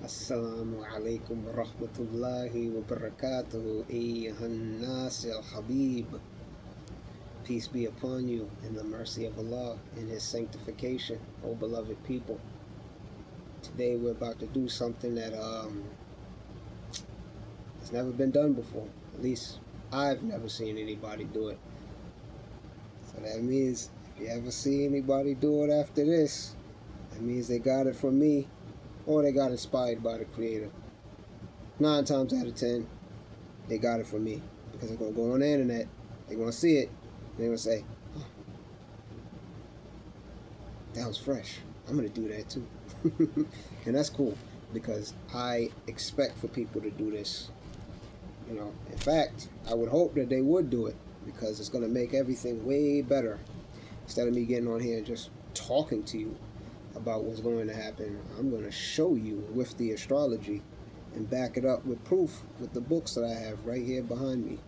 Assalamu alaikum wa rahmatullahi wa barakatuhu. Ayyuhan nas al Habib. Peace be upon you in the mercy of Allah and His sanctification, O beloved people. Today we're about to do something that has never been done before. At least I've never seen anybody do it. So that means if you ever see anybody do it after this, that means they got it from me or they got inspired by the Creator. 9 times out of 10, they got it from me, because they're going to go on the internet, they're going to see it, and they're going to say, oh, that was fresh. I'm going to do that too. And that's cool, because I expect for people to do this. In fact, I would hope that they would do it, because it's going to make everything way better. Instead of me getting on here and just talking to you about what's going to happen, I'm going to show you with the astrology and back it up with proof with the books that I have right here behind me.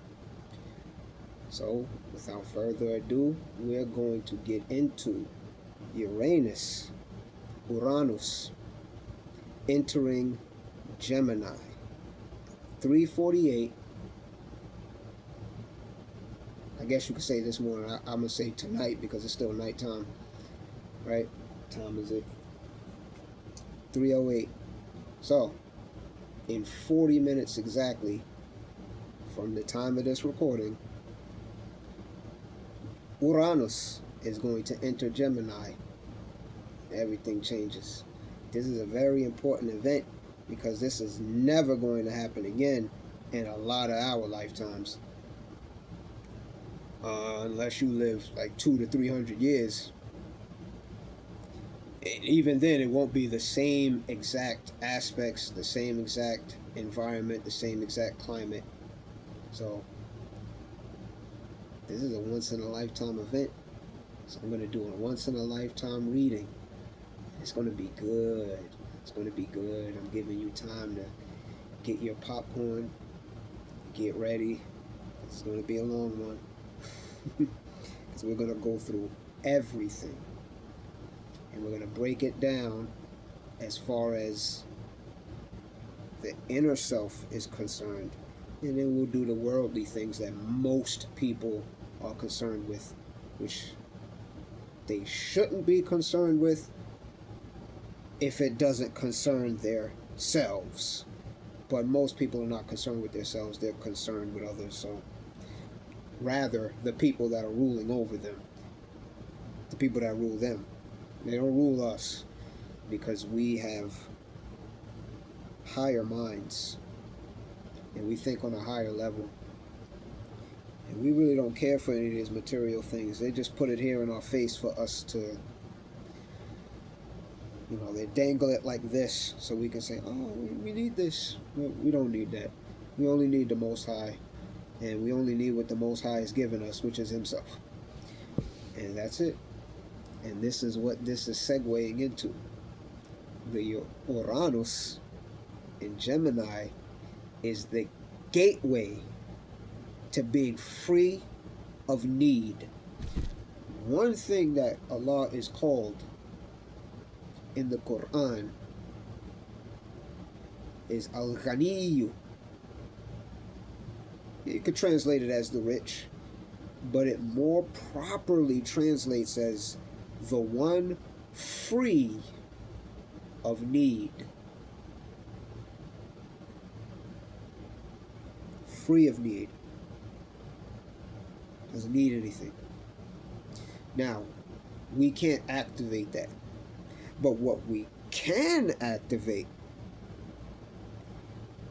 So, without further ado, we're going to get into Uranus entering Gemini. 3:48. I guess you could say this morning. I'm going to say tonight because it's still nighttime. Right? What time is it? 3:08. So, in 40 minutes exactly from the time of this recording, Uranus is going to enter Gemini. Everything changes. This is a very important event because this is never going to happen again in a lot of our lifetimes. Unless you live like 200 to 300 years. Even then, it won't be the same exact aspects, the same exact environment, the same exact climate. So, this is a once-in-a-lifetime event. So I'm going to do a once-in-a-lifetime reading. It's going to be good. It's going to be good. I'm giving you time to get your popcorn, get ready. It's going to be a long one. Because we're going to go through everything. And we're going to break it down as far as the inner self is concerned. And then we'll do the worldly things that most people are concerned with, which they shouldn't be concerned with if it doesn't concern their selves. But most people are not concerned with themselves, they're concerned with others. So rather, the people that are ruling over them, the people that rule them. They don't rule us, because we have higher minds and we think on a higher level, and we really don't care for any of these material things. They just put it here in our face for us to, they dangle it like this so we can say, oh, we need this. We don't need that. We only need the Most High, and we only need what the Most High has given us, which is Himself, and that's it. And this is what this is segueing into. The Uranus in Gemini is the gateway to being free of need. One thing that Allah is called in the Quran is Al-Ghaniyu. You could translate it as the rich, but it more properly translates as the one free of need. Free of need. Doesn't need anything. Now, we can't activate that. But what we can activate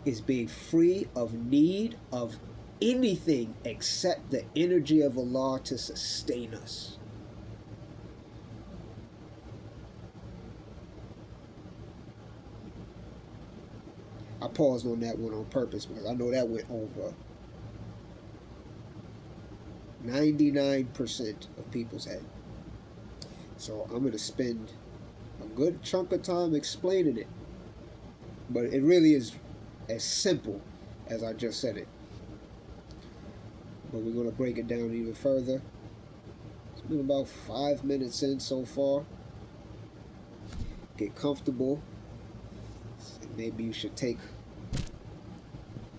is being free of need of anything except the energy of Allah to sustain us. I paused on that one on purpose because I know that went over 99% of people's head. So I'm going to spend a good chunk of time explaining it. But it really is as simple as I just said it. But we're going to break it down even further. It's been about 5 minutes in so far. Get comfortable. Maybe you should take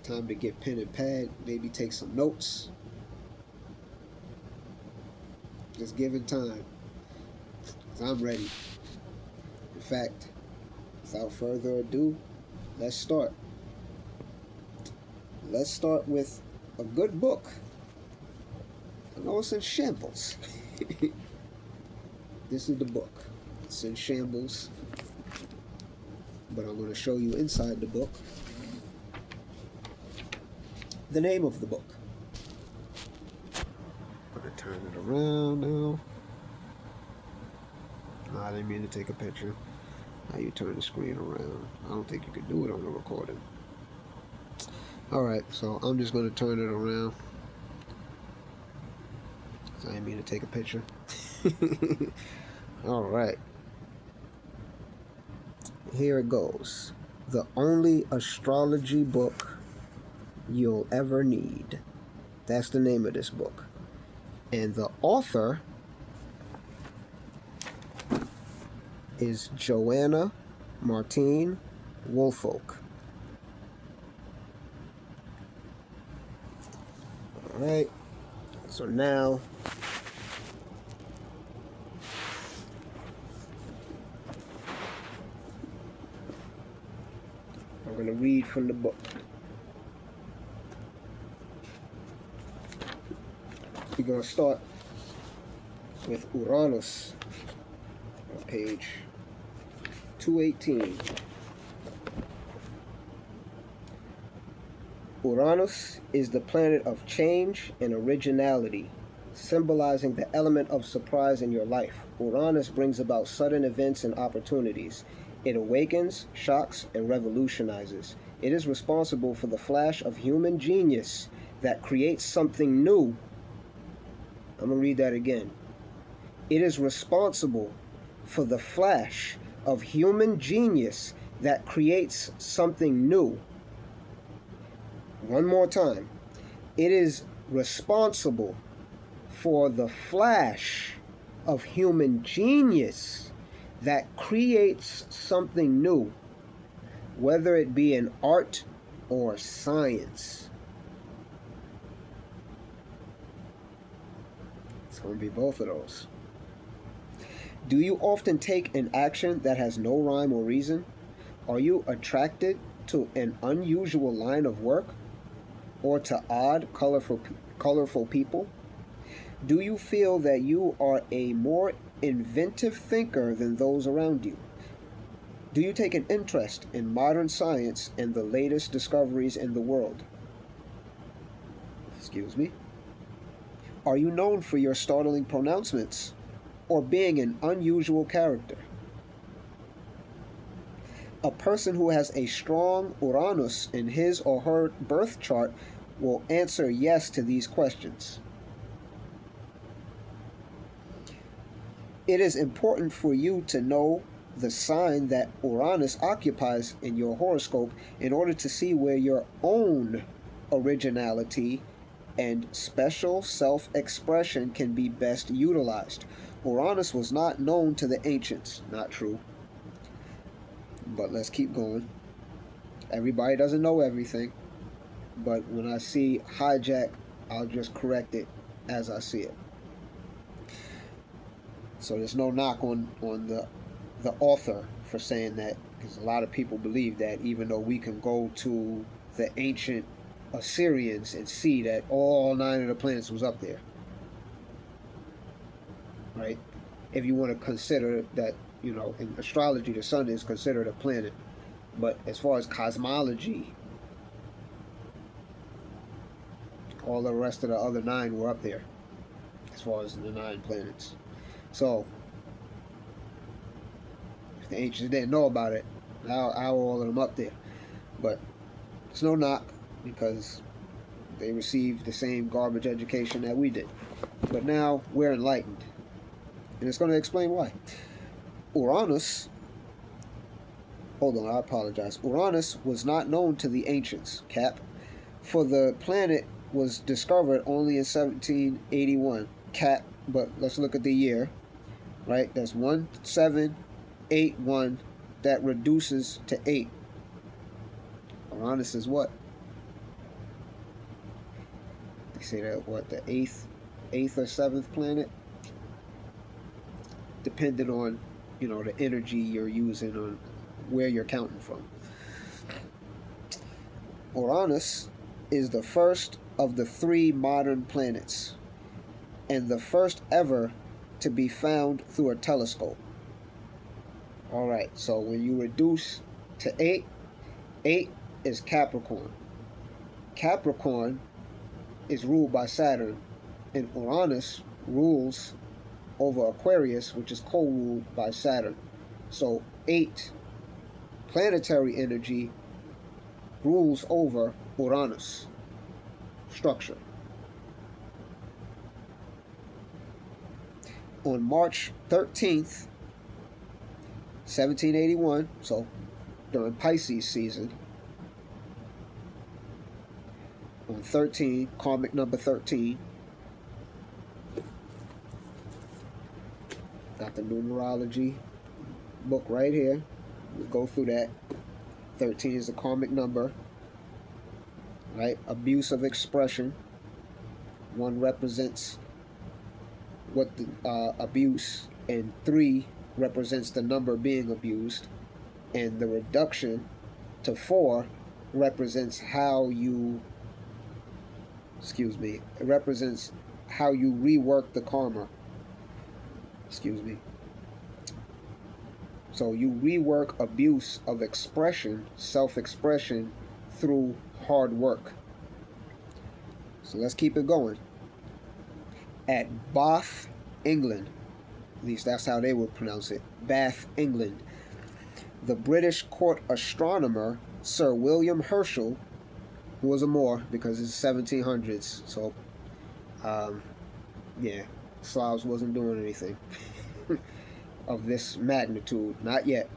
time to get pen and pad, maybe take some notes. Just give it time. 'Cause I'm ready. In fact, without further ado, let's start. Let's start with a good book. I know it's in shambles. This is the book. It's in shambles. But I'm going to show you inside the book the name of the book. I'm going to turn it around now. No, I didn't mean to take a picture. Now you turn the screen around. I don't think you can do it on the recording. Alright, so I'm just going to turn it around. So I didn't mean to take a picture. Alright. Here it goes. The only astrology book you'll ever need. That's the name of this book. And the author is Joanna Martine Woolfolk. Alright, so now I'm going to read from the book. We're going to start with Uranus on page 218. Uranus is the planet of change and originality, symbolizing the element of surprise in your life. Uranus brings about sudden events and opportunities. It awakens, shocks, and revolutionizes. It is responsible for the flash of human genius that creates something new. I'm going to read that again. It is responsible for the flash of human genius that creates something new. One more time. It is responsible for the flash of human genius that creates something new, whether it be in art or science. It's going to be both of those. Do you often take an action that has no rhyme or reason? Are you attracted to an unusual line of work or to odd, colorful people? Do you feel that you are a more inventive thinker than those around you? Do you take an interest in modern science and the latest discoveries in the world? Excuse me. Are you known for your startling pronouncements or being an unusual character? A person who has a strong Uranus in his or her birth chart will answer yes to these questions. It is important for you to know the sign that Uranus occupies in your horoscope in order to see where your own originality and special self-expression can be best utilized. Uranus was not known to the ancients. Not true. But let's keep going. Everybody doesn't know everything. But when I see hijack, I'll just correct it as I see it. So there's no knock on the author for saying that, because a lot of people believe that, even though we can go to the ancient Assyrians and see that all 9 of the planets was up there. Right? If you want to consider that, in astrology, the sun is considered a planet. But as far as cosmology, all the rest of the other 9 were up there, as far as the 9 planets. So, if the ancients didn't know about it, how are all of them up there? But it's no knock, because they received the same garbage education that we did. But now we're enlightened. And it's going to explain why. Uranus, hold on, I apologize. Uranus was not known to the ancients, Cap, for the planet was discovered only in 1781, Cap, but let's look at the year, right? That's 1781, that reduces to 8. Uranus is what? They say that what, the eighth or seventh planet, depending on, you know, the energy you're using on where you're counting from. Uranus is the first of the 3 modern planets and the first ever to be found through a telescope. All right, so when you reduce to 8, 8 is Capricorn. Capricorn is ruled by Saturn, and Uranus rules over Aquarius, which is co-ruled by Saturn. So 8 planetary energy rules over Uranus structure. On March 13th, 1781, so during Pisces season, on 13, karmic number 13, got the numerology book right here. We'll go through that. 13 is the karmic number, right? Abuse of expression. 1 represents what the abuse, and 3 represents the number being abused, and the reduction to 4 represents how you, it represents how you rework the karma. So you rework abuse of expression, self-expression, through hard work. So let's keep it going. At Bath, England, at least that's how they would pronounce it, Bath, England, the British court astronomer Sir William Herschel, who was a Moor because it's 1700s, so yeah, Slavs wasn't doing anything of this magnitude, not yet.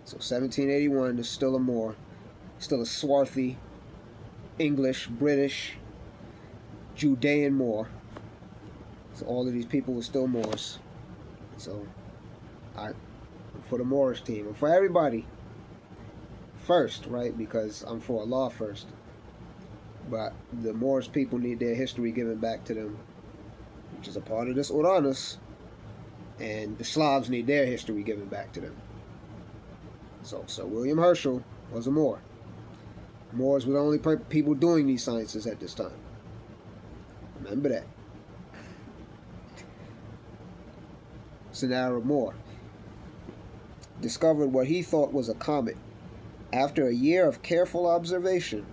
So 1781 is still a Moor, still a swarthy English, British, Judean Moor. So all of these people were still Moors. So I'm for the Moorish team. I'm for everybody first, right? Because I'm for Allah first. But the Moorish people need their history given back to them, which is a part of this Uranus. And the Slavs need their history given back to them. So William Herschel was a Moor. Moors were the only people doing these sciences at this time. Remember that. Sinara Moore discovered what he thought was a comet. After a year of careful observation,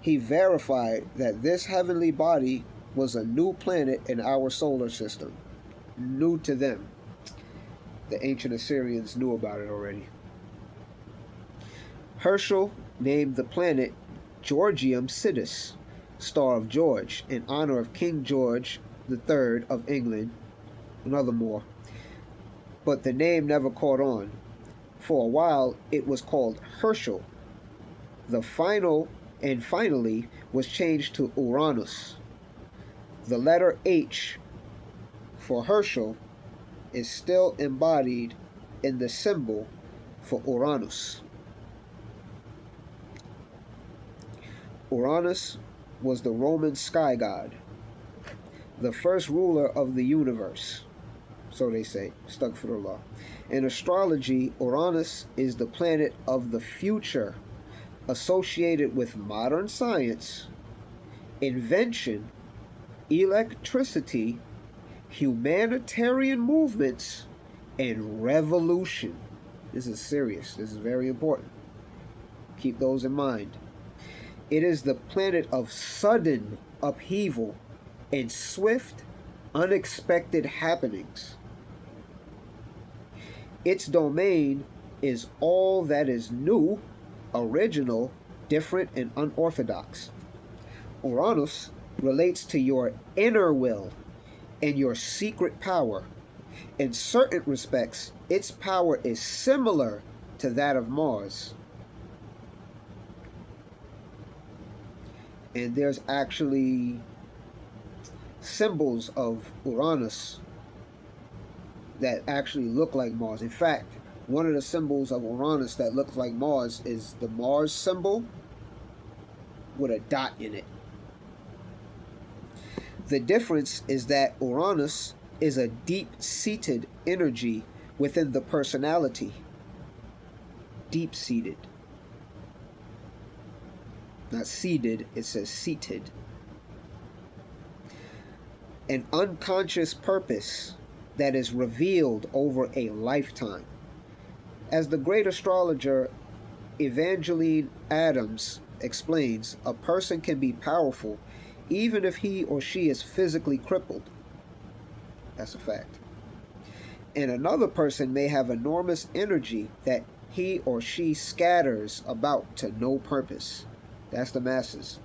he verified that this heavenly body was a new planet in our solar system. New to them. The ancient Assyrians knew about it already. Herschel named the planet Georgium Sidus, Star of George, in honor of King George III of England, another Moor. But the name never caught on. For a while, it was called Herschel. Finally was changed to Uranus. The letter H for Herschel is still embodied in the symbol for Uranus. Uranus was the Roman sky god, the first ruler of the universe. So they say, astaghfirullah. In astrology, Uranus is the planet of the future, associated with modern science, invention, electricity, humanitarian movements, and revolution. This is serious. This is very important. Keep those in mind. It is the planet of sudden upheaval and swift, unexpected happenings. Its domain is all that is new, original, different, and unorthodox. Uranus relates to your inner will and your secret power. In certain respects, its power is similar to that of Mars. And there's actually symbols of Uranus that actually look like Mars. In fact, one of the symbols of Uranus that looks like Mars is the Mars symbol, with a dot in it. The difference is that Uranus is a deep-seated energy within the personality. Deep-seated. Not seated, it says seated. An unconscious purpose that is revealed over a lifetime. As the great astrologer Evangeline Adams explains, a person can be powerful even if he or she is physically crippled. That's a fact. And another person may have enormous energy that he or she scatters about to no purpose. That's the masses.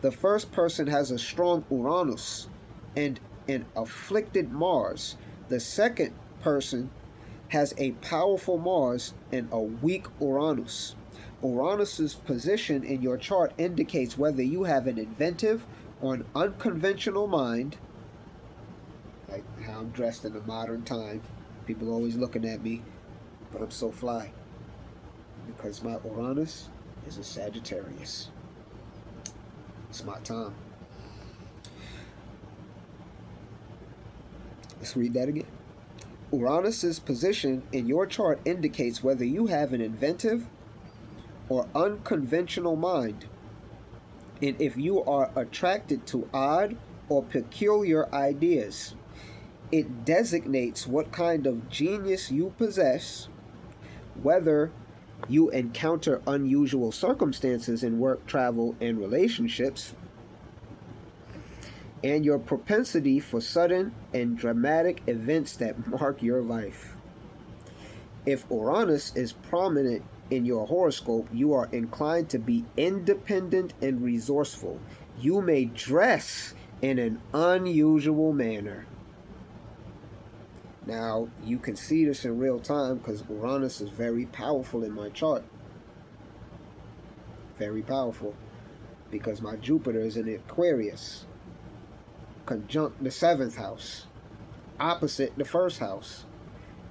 The first person has a strong Uranus and an afflicted Mars. The second person has a powerful Mars and a weak Uranus. Uranus's position in your chart indicates whether you have an inventive or an unconventional mind, like how I'm dressed in the modern time. People always looking at me, but I'm so fly because my Uranus is a Sagittarius. It's my time. Let's read that again. Uranus's position in your chart indicates whether you have an inventive or unconventional mind, and if you are attracted to odd or peculiar ideas. It designates what kind of genius you possess, whether you encounter unusual circumstances in work, travel, and relationships, and your propensity for sudden and dramatic events that mark your life. If Uranus is prominent in your horoscope, you are inclined to be independent and resourceful. You may dress in an unusual manner. Now, you can see this in real time because Uranus is very powerful in my chart. Very powerful. Because my Jupiter is in Aquarius. Conjunct the 7th house. Opposite the 1st house.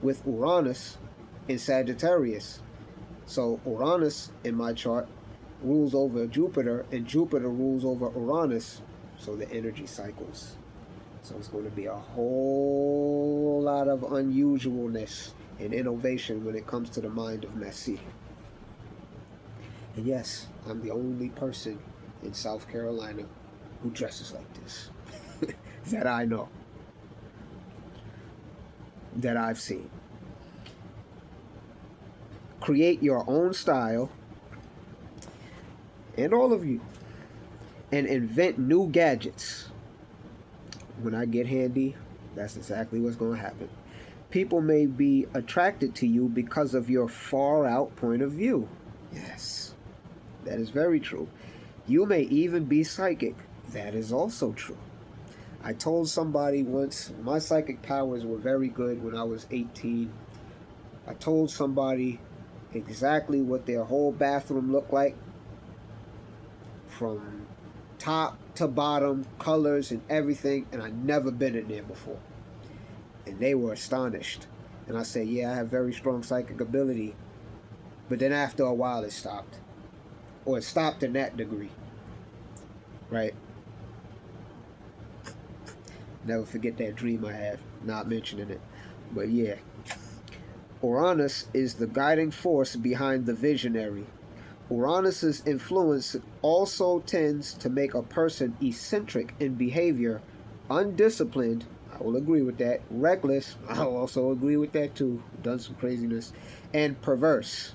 With Uranus in Sagittarius. So Uranus in my chart rules over Jupiter, and Jupiter rules over Uranus. So the energy cycles. So it's going to be a whole lot of unusualness and innovation when it comes to the mind of Messi. And yes, I'm the only person in South Carolina who dresses like this. That I know. That I've seen. Create your own style, and all of you, and invent new gadgets. When I get handy, that's exactly what's going to happen. People may be attracted to you because of your far out point of view. Yes, that is very true. You may even be psychic. That is also true. I told somebody once, my psychic powers were very good when I was 18. I told somebody exactly what their whole bathroom looked like, from top to bottom, colors and everything, and I'd never been in there before. And they were astonished. And I said, yeah, I have very strong psychic ability. But then after a while it stopped. Or it stopped in that degree. Right? Never forget that dream I had, not mentioning it. But yeah. Uranus is the guiding force behind the visionary. Uranus's influence also tends to make a person eccentric in behavior, undisciplined, I will agree with that, reckless, I'll also agree with that too, done some craziness, and perverse.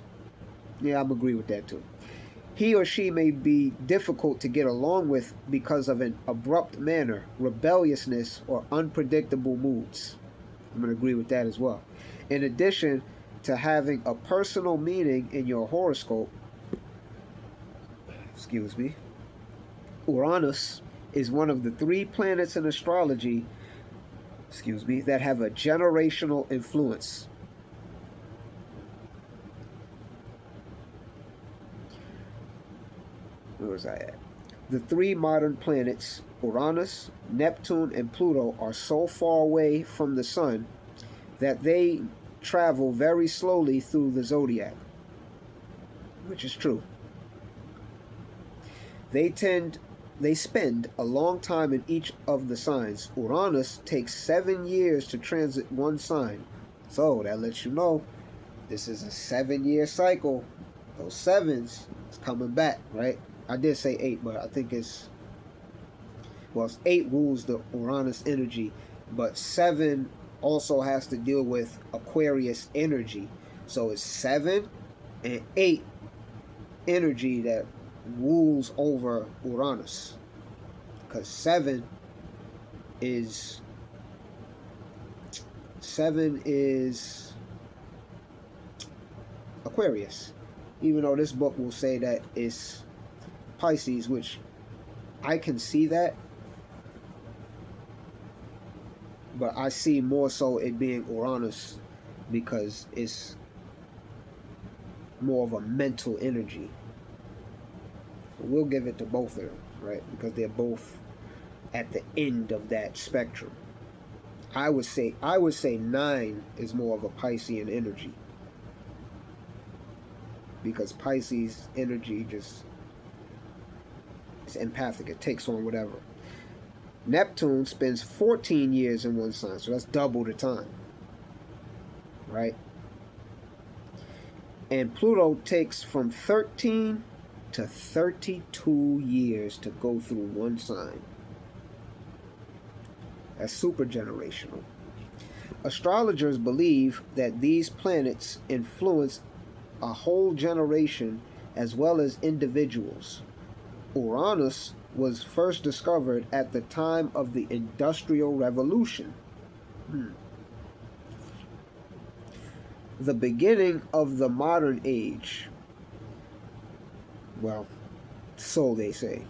Yeah, I'm agree with that too. He or she may be difficult to get along with because of an abrupt manner, rebelliousness, or unpredictable moods. I'm going to agree with that as well. In addition to having a personal meaning in your horoscope, Uranus is one of the 3 planets in astrology, that have a generational influence. Where was I at? The 3 modern planets, Uranus, Neptune, and Pluto, are so far away from the sun that they travel very slowly through the zodiac, which is true. They tend they spend a long time in each of the signs. Uranus takes 7 years to transit one sign. So that lets you know this is a 7-year cycle. Those sevens is coming back, right? I did say 8, but I think it's, well, it's 8 rules the Uranus energy, but 7 also has to deal with Aquarius energy. So it's 7 and 8 energy that rules over Uranus, because 7 is Aquarius, even though this book will say that it's Pisces, which I can see that, but I see more so it being Uranus because it's more of a mental energy. We'll give it to both of them, right? Because they're both at the end of that spectrum. I would say 9 is more of a Piscean energy, because Pisces energy just is empathic. It takes on whatever. Neptune spends 14 years in one sign, so that's double the time, right? And Pluto takes from 13 to 32 years to go through one sign. That's super generational. Astrologers believe that these planets influence a whole generation as well as individuals. Uranus was first discovered at the time of the Industrial Revolution. The beginning of the modern age. Well, so they say.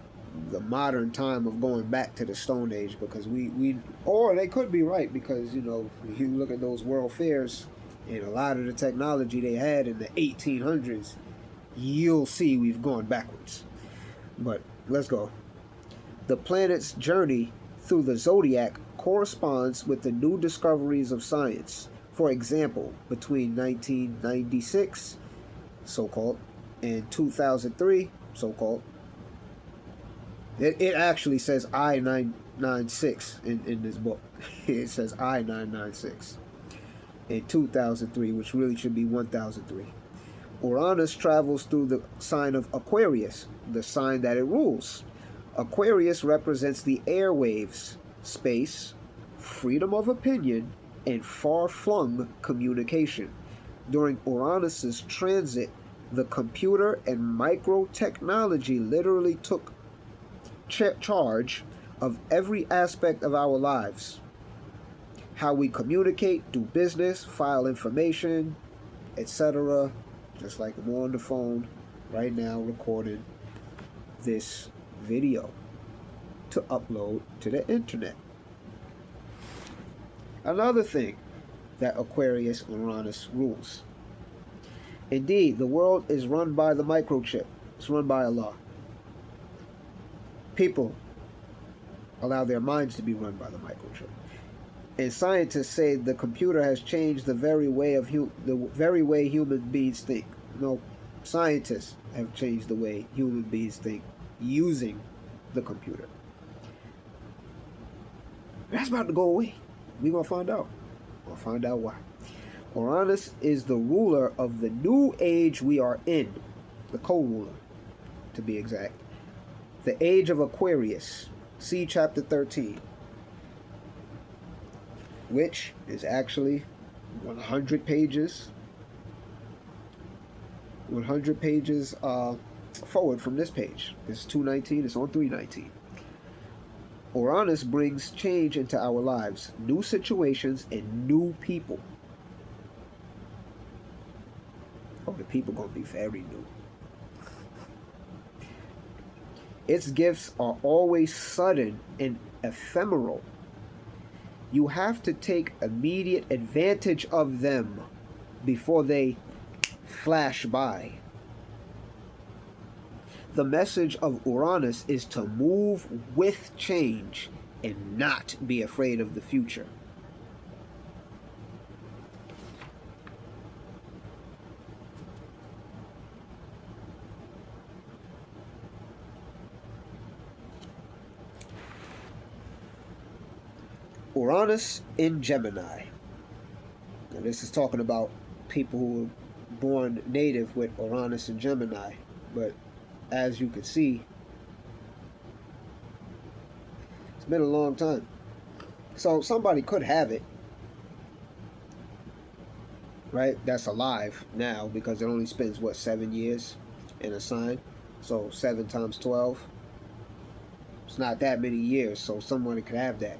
The modern time of going back to the Stone Age, because or they could be right, because, you know, you look at those world fairs and a lot of the technology they had in the 1800s, you'll see we've gone backwards. But let's go. The planet's journey through the zodiac corresponds with the new discoveries of science. For example, between 1996, so-called, and 2003, so-called, it actually says I-996 in this book. It says I-996 in 2003, which really should be 1003. Uranus travels through the sign of Aquarius, the sign that it rules. Aquarius represents the airwaves, space, freedom of opinion, and far-flung communication. During Uranus's transit, the computer and microtechnology literally took charge of every aspect of our lives. How we communicate, do business, file information, etc. Just like I'm on the phone right now recording this video to upload to the internet. Another thing that Aquarius and Uranus rules. Indeed, the world is run by the microchip. It's run by Allah. People allow their minds to be run by the microchip. And scientists say the computer has changed the very way human beings think. No, scientists have changed the way human beings think using the computer. That's about to go away. We're going to find out. We'll find out why. Uranus is the ruler of the new age we are in, the co-ruler, to be exact. The age of Aquarius. See chapter 13. Which is actually 100 pages. 100 pages forward from this page. This is 219. It's on 319. Uranus brings change into our lives, new situations, and new people. Oh, the people gonna be very new. Its gifts are always sudden and ephemeral. You have to take immediate advantage of them before they flash by. The message of Uranus is to move with change and not be afraid of the future. Uranus in Gemini. Now this is talking about people who were born native with Uranus and Gemini. But as you can see, it's been a long time. So somebody could have it, right? That's alive now, because it only spends, what, 7 years in a sign. So 7 times 12. It's not that many years, so someone could have that.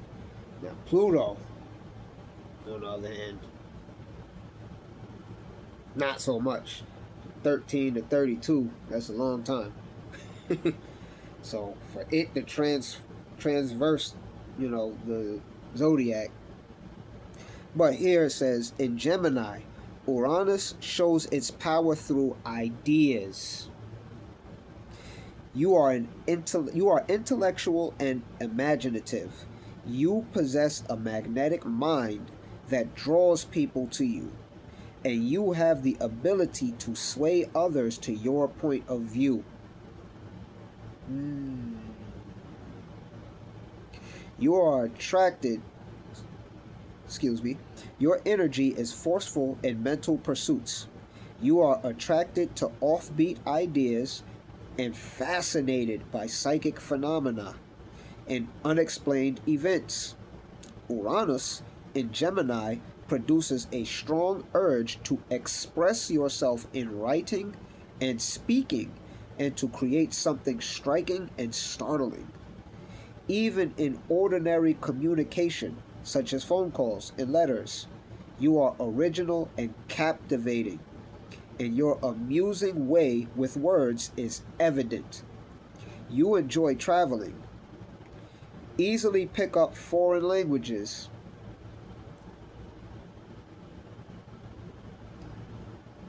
Now Pluto, on the other hand, not so much. 13 to 32, that's a long time. So for it to transverse, the zodiac. But here it says, in Gemini, Uranus shows its power through ideas. You are intellectual and imaginative. You possess a magnetic mind that draws people to you, and you have the ability to sway others to your point of view. You are attracted, your energy is forceful in mental pursuits. You are attracted to offbeat ideas and fascinated by psychic phenomena and unexplained events. Uranus in Gemini produces a strong urge to express yourself in writing and speaking, and to create something striking and startling. Even in ordinary communication, such as phone calls and letters, you are original and captivating, and your amusing way with words is evident. You enjoy traveling, easily pick up foreign languages,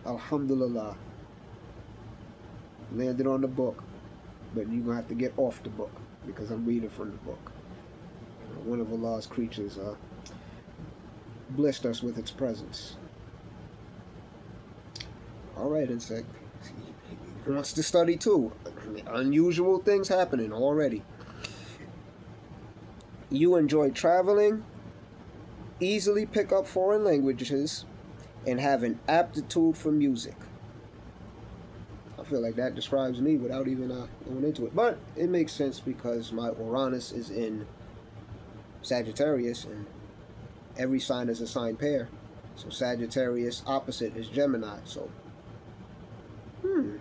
Alhamdulillah. Landed on the book, but you're going to have to get off the book, because I'm reading from the book. One of Allah's creatures blessed us with its presence. Alright, insect. He wants to study too. Unusual things happening already. You enjoy traveling, easily pick up foreign languages, and have an aptitude for music. I feel like that describes me without even going into it. But it makes sense, because my Uranus is in Sagittarius, and every sign is a sign pair. So Sagittarius opposite is Gemini. So, I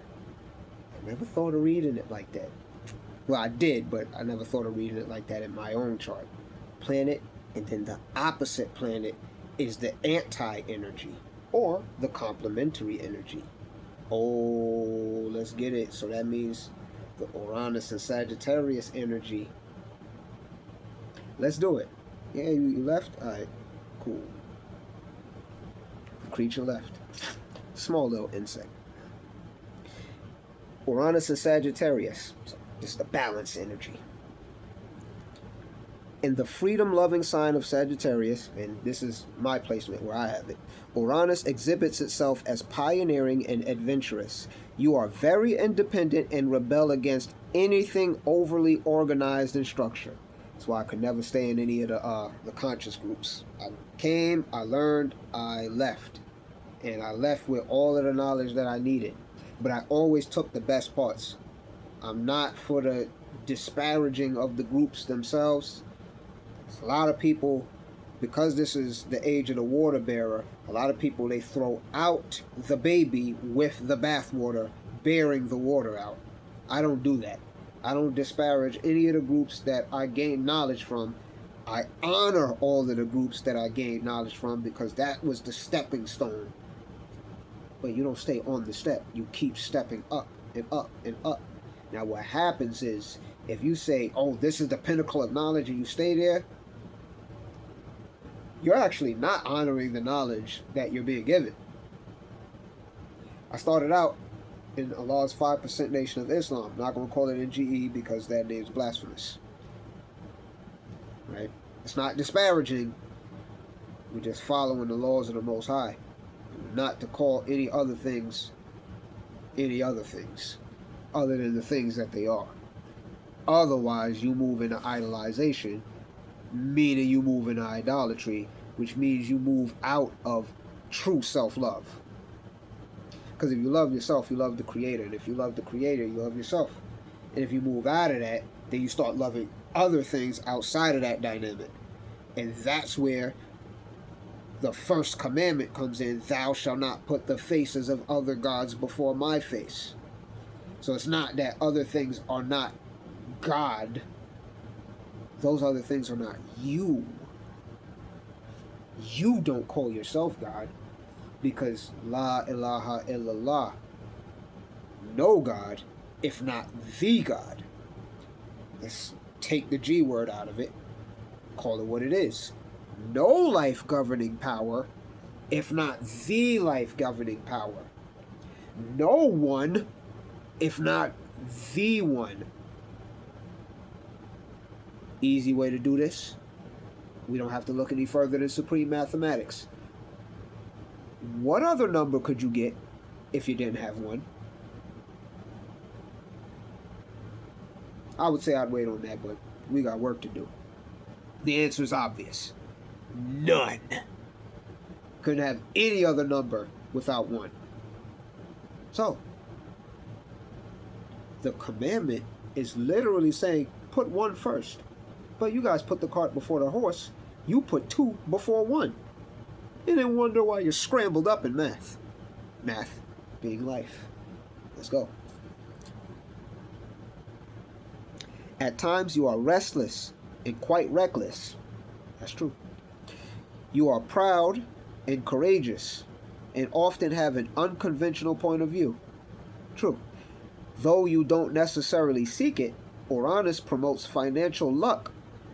never thought of reading it like that. Well, I did, but I never thought of reading it like that in my own chart. Planet, and then the opposite planet is the anti-energy, or the complementary energy. Oh, let's get it. So that means the Uranus and Sagittarius energy. Let's do it. Yeah, you left? Alright, cool. The creature left. Small little insect. Uranus and Sagittarius. So this is the balance energy. In the freedom-loving sign of Sagittarius, and this is my placement where I have it, Uranus exhibits itself as pioneering and adventurous. You are very independent and rebel against anything overly organized and structured. That's why I could never stay in any of the conscious groups. I came, I learned, I left. And I left with all of the knowledge that I needed. But I always took the best parts. I'm not for the disparaging of the groups themselves. A lot of people, because this is the age of the water bearer, a lot of people, they throw out the baby with the bathwater, bearing the water out. I don't do that. I don't disparage any of the groups that I gained knowledge from. I honor all of the groups that I gained knowledge from, because that was the stepping stone. But you don't stay on the step. You keep stepping up and up and up. Now what happens is, if you say, oh, this is the pinnacle of knowledge, and you stay there, you're actually not honoring the knowledge that you're being given. I started out in Allah's 5% Nation of Islam. I'm not going to call it NGE, because that name's blasphemous. Right? It's not disparaging. We're just following the laws of the Most High. Not to call any other things other than the things that they are. Otherwise, you move into idolization, meaning you move in idolatry, which means you move out of true self-love. Because if you love yourself, you love the Creator. And if you love the Creator, you love yourself. And if you move out of that, then you start loving other things outside of that dynamic. And that's where the first commandment comes in. Thou shalt not put the faces of other gods before my face. So it's not that other things are not God. Those other things are not you. You don't call yourself God, because La ilaha illallah, no God, if not the God. Let's take the G word out of it, call it what it is. No life governing power, if not the life governing power. No one, if not the one. Easy way to do this. We don't have to look any further than supreme mathematics. What other number could you get if you didn't have one? I would say I'd wait on that, but we got work to do. The answer is obvious. None. Couldn't have any other number without one. So, the commandment is literally saying, put one first. But you guys put the cart before the horse. You put two before one. And then wonder why you're scrambled up in math. Math being life. Let's go. At times you are restless and quite reckless. That's true. You are proud and courageous and often have an unconventional point of view. True. Though you don't necessarily seek it, Uranus promotes financial luck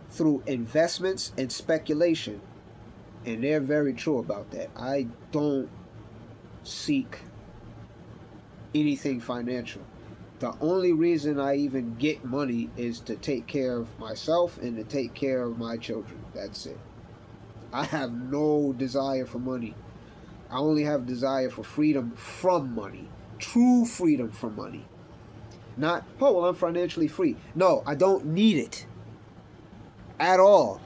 through investments and speculation. And they're very true about that. I don't seek anything financial. The only reason I even get money is to take care of myself and to take care of my children. That's it. I have no desire for money. I only have desire for freedom from money. True freedom from money. Not, oh, well, I'm financially free. No, I don't need it. At all.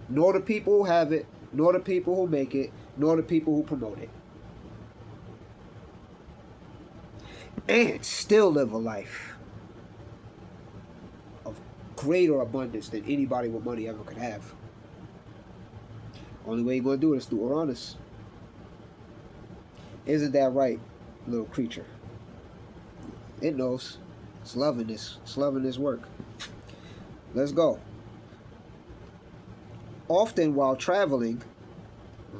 Nor the people who have it, nor the people who make it, nor the people who promote it. And still live a life of greater abundance than anybody with money ever could have. Only way you're going to do it is through Uranus. Isn't that right, little creature? It knows. It's loving this. It's loving this work. Let's go. Often while traveling,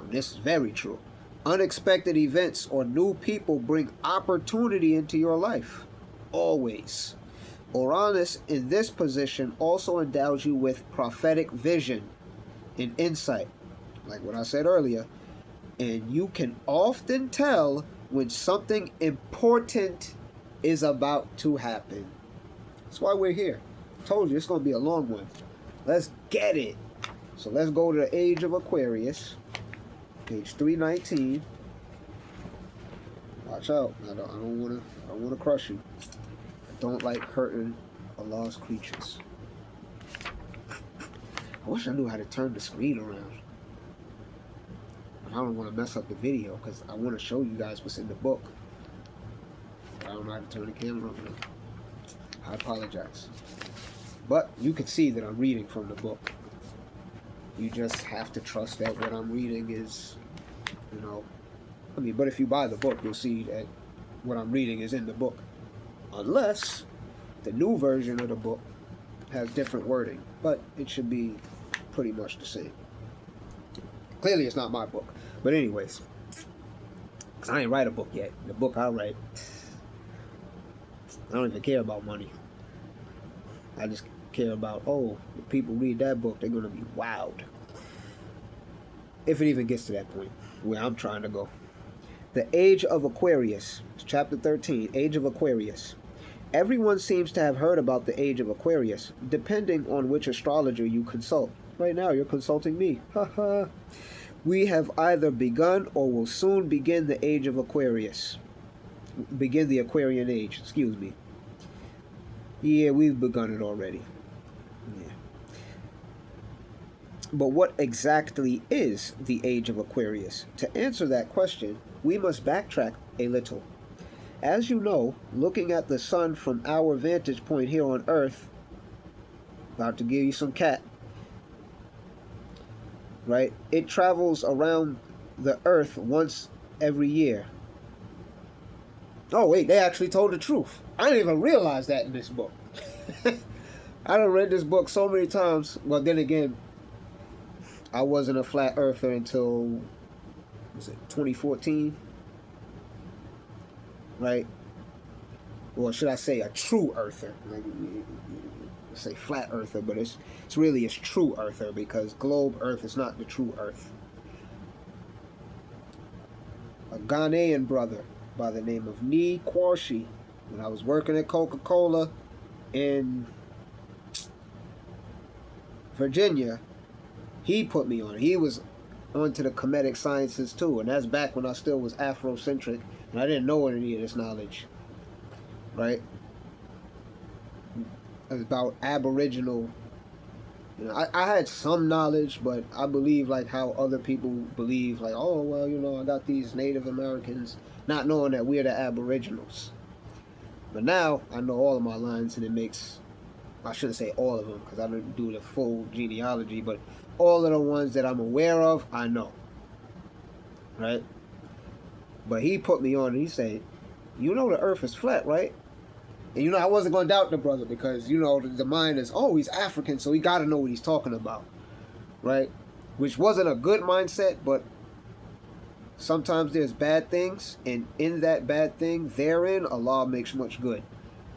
this is very true, unexpected events or new people bring opportunity into your life. Always. Uranus in this position also endows you with prophetic vision and insight, like what I said earlier, and you can often tell when something important is about to happen. That's why we're here. I told you it's going to be a long one. Let's get it. So let's go to the age of Aquarius, page 319. Watch out! I don't want to crush you. I don't like hurting Allah's creatures. I wish I knew how to turn the screen around. But I don't want to mess up the video because I want to show you guys what's in the book. But I don't know how to turn the camera around. I apologize. But you can see that I'm reading from the book. You just have to trust that what I'm reading is, but if you buy the book, you'll see that what I'm reading is in the book. Unless the new version of the book has different wording, but it should be pretty much the same. Clearly it's not my book. But anyways, because I ain't write a book yet. The book I write, I don't even care about money. I just care about, if people read that book, they're going to be wowed. If it even gets to that point where I'm trying to go. The Age of Aquarius, chapter 13, Age of Aquarius. Everyone seems to have heard about the Age of Aquarius, depending on which astrologer you consult. Right now, you're consulting me. Haha. We have either begun or will soon begin the Age of Aquarius. Begin the Aquarian Age, excuse me. Yeah, we've begun it already. Yeah. But what exactly is the age of Aquarius? To answer that question, we must backtrack a little. As you know, looking at the sun from our vantage point here on Earth, about to give you some cat, right? It travels around the Earth once every year. Oh wait, they actually told the truth. I didn't even realize that in this book. I done read this book so many times. Well, then again, I wasn't a flat earther until, was it 2014? Right? Or should I say a true earther? Like, say flat earther, but it's true earther, because globe earth is not the true earth. A Ghanaian brother by the name of Nee Kwarshi, when I was working at Coca-Cola in Virginia, he put me on. He was onto the Kemetic sciences too, and that's back when I still was Afrocentric and I didn't know any of this knowledge, right? About Aboriginal. You know, I had some knowledge, but I believe like how other people believe, like, oh well, you know, I got these Native Americans, not knowing that we're the Aboriginals. But now I know all of my lines, and it makes, I shouldn't say all of them because I didn't do the full genealogy, but all of the ones that I'm aware of, I know. Right? But he put me on and he said, you know the earth is flat, right? And you know, I wasn't going to doubt the brother because, you know, the mind is, oh, he's African, so he got to know what he's talking about. Right? Which wasn't a good mindset, but sometimes there's bad things, and in that bad thing, therein, Allah makes much good.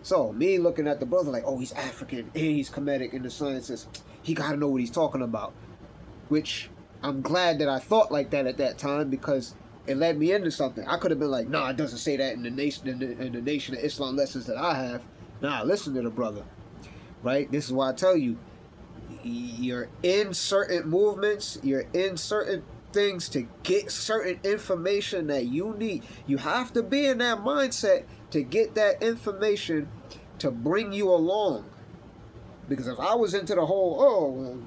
So, me looking at the brother like, oh, he's African, and he's Kemetic in the sciences, he got to know what he's talking about. Which, I'm glad that I thought like that at that time, because it led me into something. I could have been like, nah, it doesn't say that in the Nation of Islam lessons that I have. Nah, listen to the brother. Right? This is why I tell you, you're in certain movements, you're in certain things to get certain information that you need. You have to be in that mindset to get that information to bring you along. Because if I was into the whole, oh,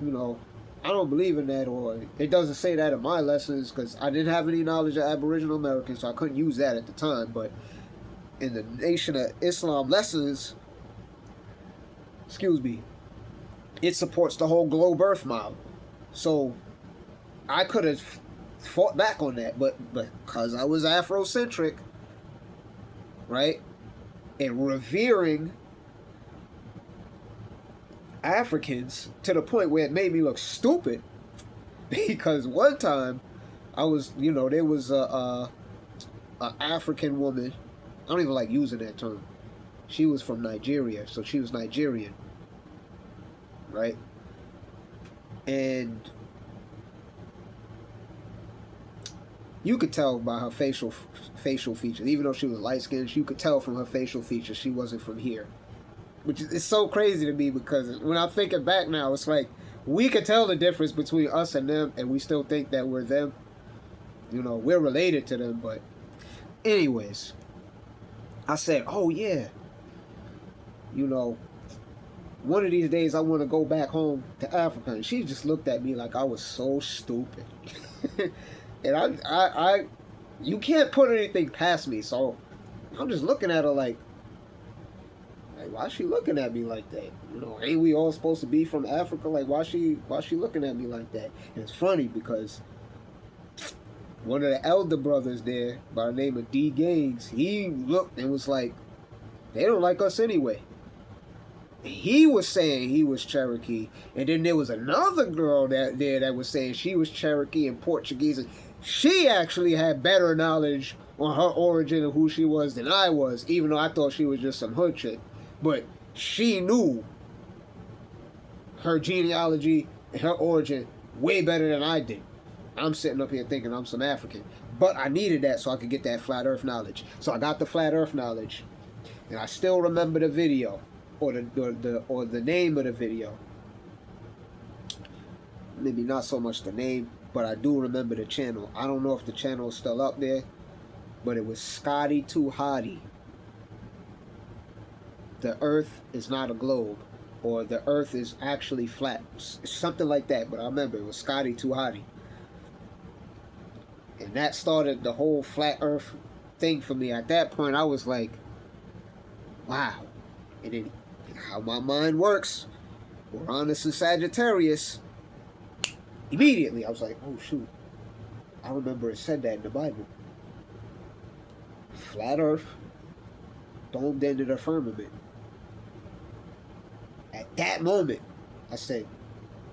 you know, I don't believe in that, or it doesn't say that in my lessons, because I didn't have any knowledge of Aboriginal Americans, so I couldn't use that at the time. But in the Nation of Islam lessons, excuse me, it supports the whole globe earth model. So I could have fought back on that, but because I was Afrocentric, right, and revering Africans to the point where it made me look stupid, because one time I was, you know, there was a African woman, I don't even like using that term, she was from Nigeria, so she was Nigerian, right, and you could tell by her facial features, even though she was light-skinned, you could tell from her facial features she wasn't from here. Which is so crazy to me, because when I'm thinking back now, it's like, we could tell the difference between us and them, and we still think that we're them. You know, we're related to them, but anyways, I said, oh yeah, you know, one of these days I want to go back home to Africa. And she just looked at me like I was so stupid. And I you can't put anything past me, so I'm just looking at her like, why is she looking at me like that? You know, ain't we all supposed to be from Africa? Like, why she looking at me like that? And it's funny because one of the elder brothers there, by the name of D. Gaines, he looked and was like, they don't like us anyway. He was saying he was Cherokee, and then there was another girl that was saying she was Cherokee and Portuguese, and she actually had better knowledge on her origin of who she was than I was, even though I thought she was just some hood chick. But she knew her genealogy and her origin way better than I did. I'm sitting up here thinking I'm some African. But I needed that so I could get that flat earth knowledge. So I got the flat earth knowledge. And I still remember the video. Or the name of the video. Maybe not so much the name, but I do remember the channel. I don't know if the channel is still up there, but it was Scotty Too Hottie. The earth is not a globe. or the earth is actually flat. Something like that, but I remember it was Scotty Too Hottie. And that started the whole flat earth thing for me. At that point, I was like, wow. And then how my mind works, Uranus and Sagittarius, immediately I was like, oh shoot, I remember it said that in the Bible. Flat earth, domed into the firmament. At that moment, I said,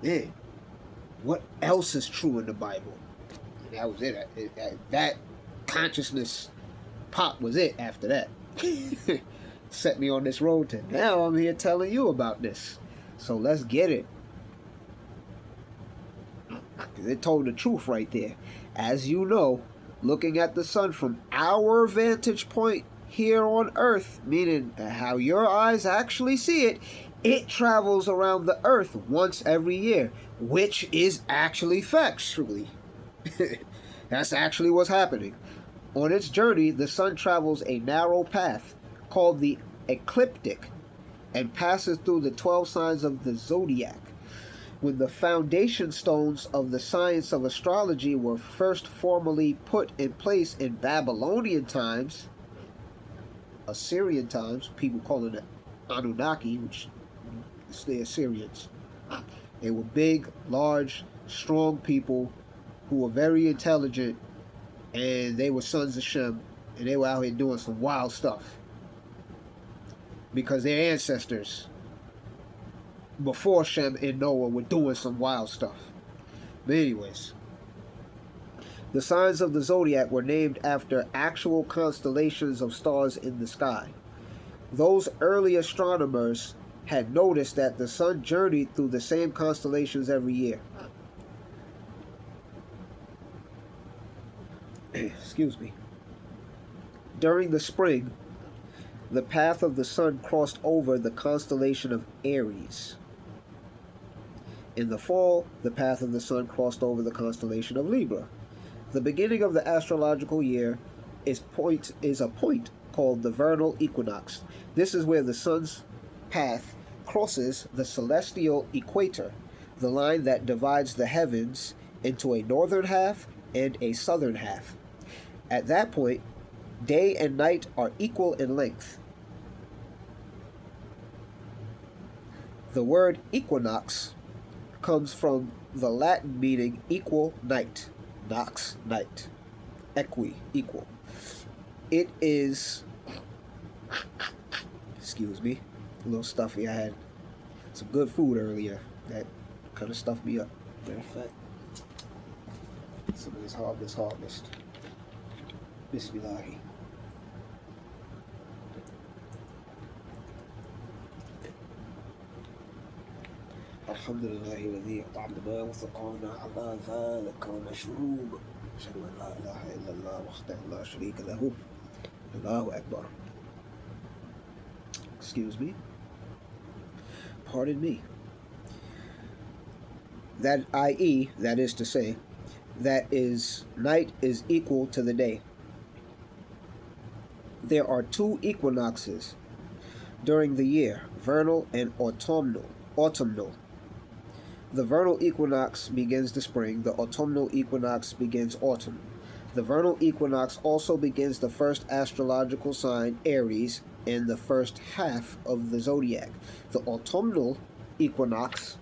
man, what else is true in the Bible? And that was it. That consciousness pop was it after that. Set me on this road to now I'm here telling you about this. So let's get it. It told the truth right there. As you know, looking at the sun from our vantage point here on Earth, meaning how your eyes actually see it, it travels around the Earth once every year, which is actually factually. That's actually what's happening. On its journey, the sun travels a narrow path called the ecliptic and passes through the 12 signs of the zodiac. When the foundation stones of the science of astrology were first formally put in place in Babylonian times, Assyrian times, people call it Anunnaki, which is the Assyrians. They were big, large, strong people who were very intelligent, and they were sons of Shem, and they were out here doing some wild stuff. Because their ancestors, before Shem and Noah, were doing some wild stuff. But anyways, the signs of the zodiac were named after actual constellations of stars in the sky. Those early astronomers had noticed that the sun journeyed through the same constellations every year. Excuse me. During the spring, the path of the sun crossed over the constellation of Aries. In the fall, the path of the sun crossed over the constellation of Libra. The beginning of the astrological year is a point called the vernal equinox. This is where the sun's path crosses the celestial equator, the line that divides the heavens into a northern half and a southern half. At that point, day and night are equal in length. The word equinox comes from the Latin meaning equal night. Nox, night. Equi, equal. It is, excuse me, a little stuffy. I had some good food earlier that kind of stuffed me up. Matter of fact, some of this harvest. Bismillahi. الحمد لله الذي أطعمنا وسقانا على ذلك ومشروب أشهد أن لا إله إلا الله وحده لا شريك له الله أكبر. Excuse me. Pardon me. That i.e., that is to say, that is, night is equal to the day. There are two equinoxes during the year, vernal and autumnal. The vernal equinox begins the spring, the autumnal equinox begins autumn. The vernal equinox also begins the first astrological sign, Aries, and the first half of the zodiac. The autumnal equinox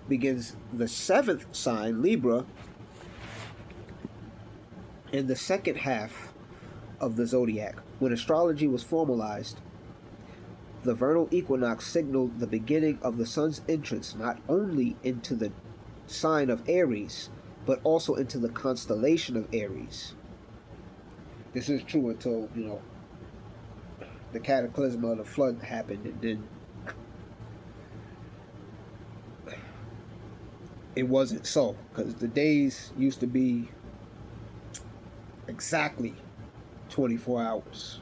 begins the seventh sign, Libra, and the second half of the zodiac. When astrology was formalized, the vernal equinox signaled the beginning of the sun's entrance not only into the sign of Aries, but also into the constellation of Aries. This is true until, the cataclysm of the flood happened, and then it wasn't so, because the days used to be exactly 24 hours,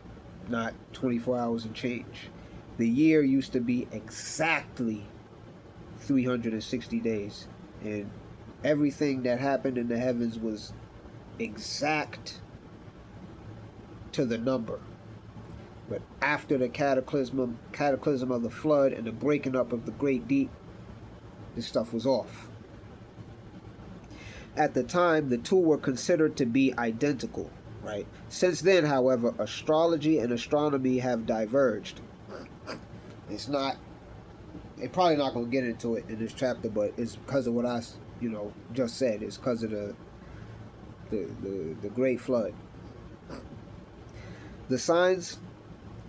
not 24 hours and change. The year used to be exactly 360 days, and everything that happened in the heavens was exact to the number. But after the cataclysm of the flood and the breaking up of the great deep, this stuff was off. At the time, the two were considered to be identical, right? Since then, however, astrology and astronomy have diverged. It's not, they're probably not going to get into it in this chapter, but it's because of what I, just said. It's because of the Great Flood. The signs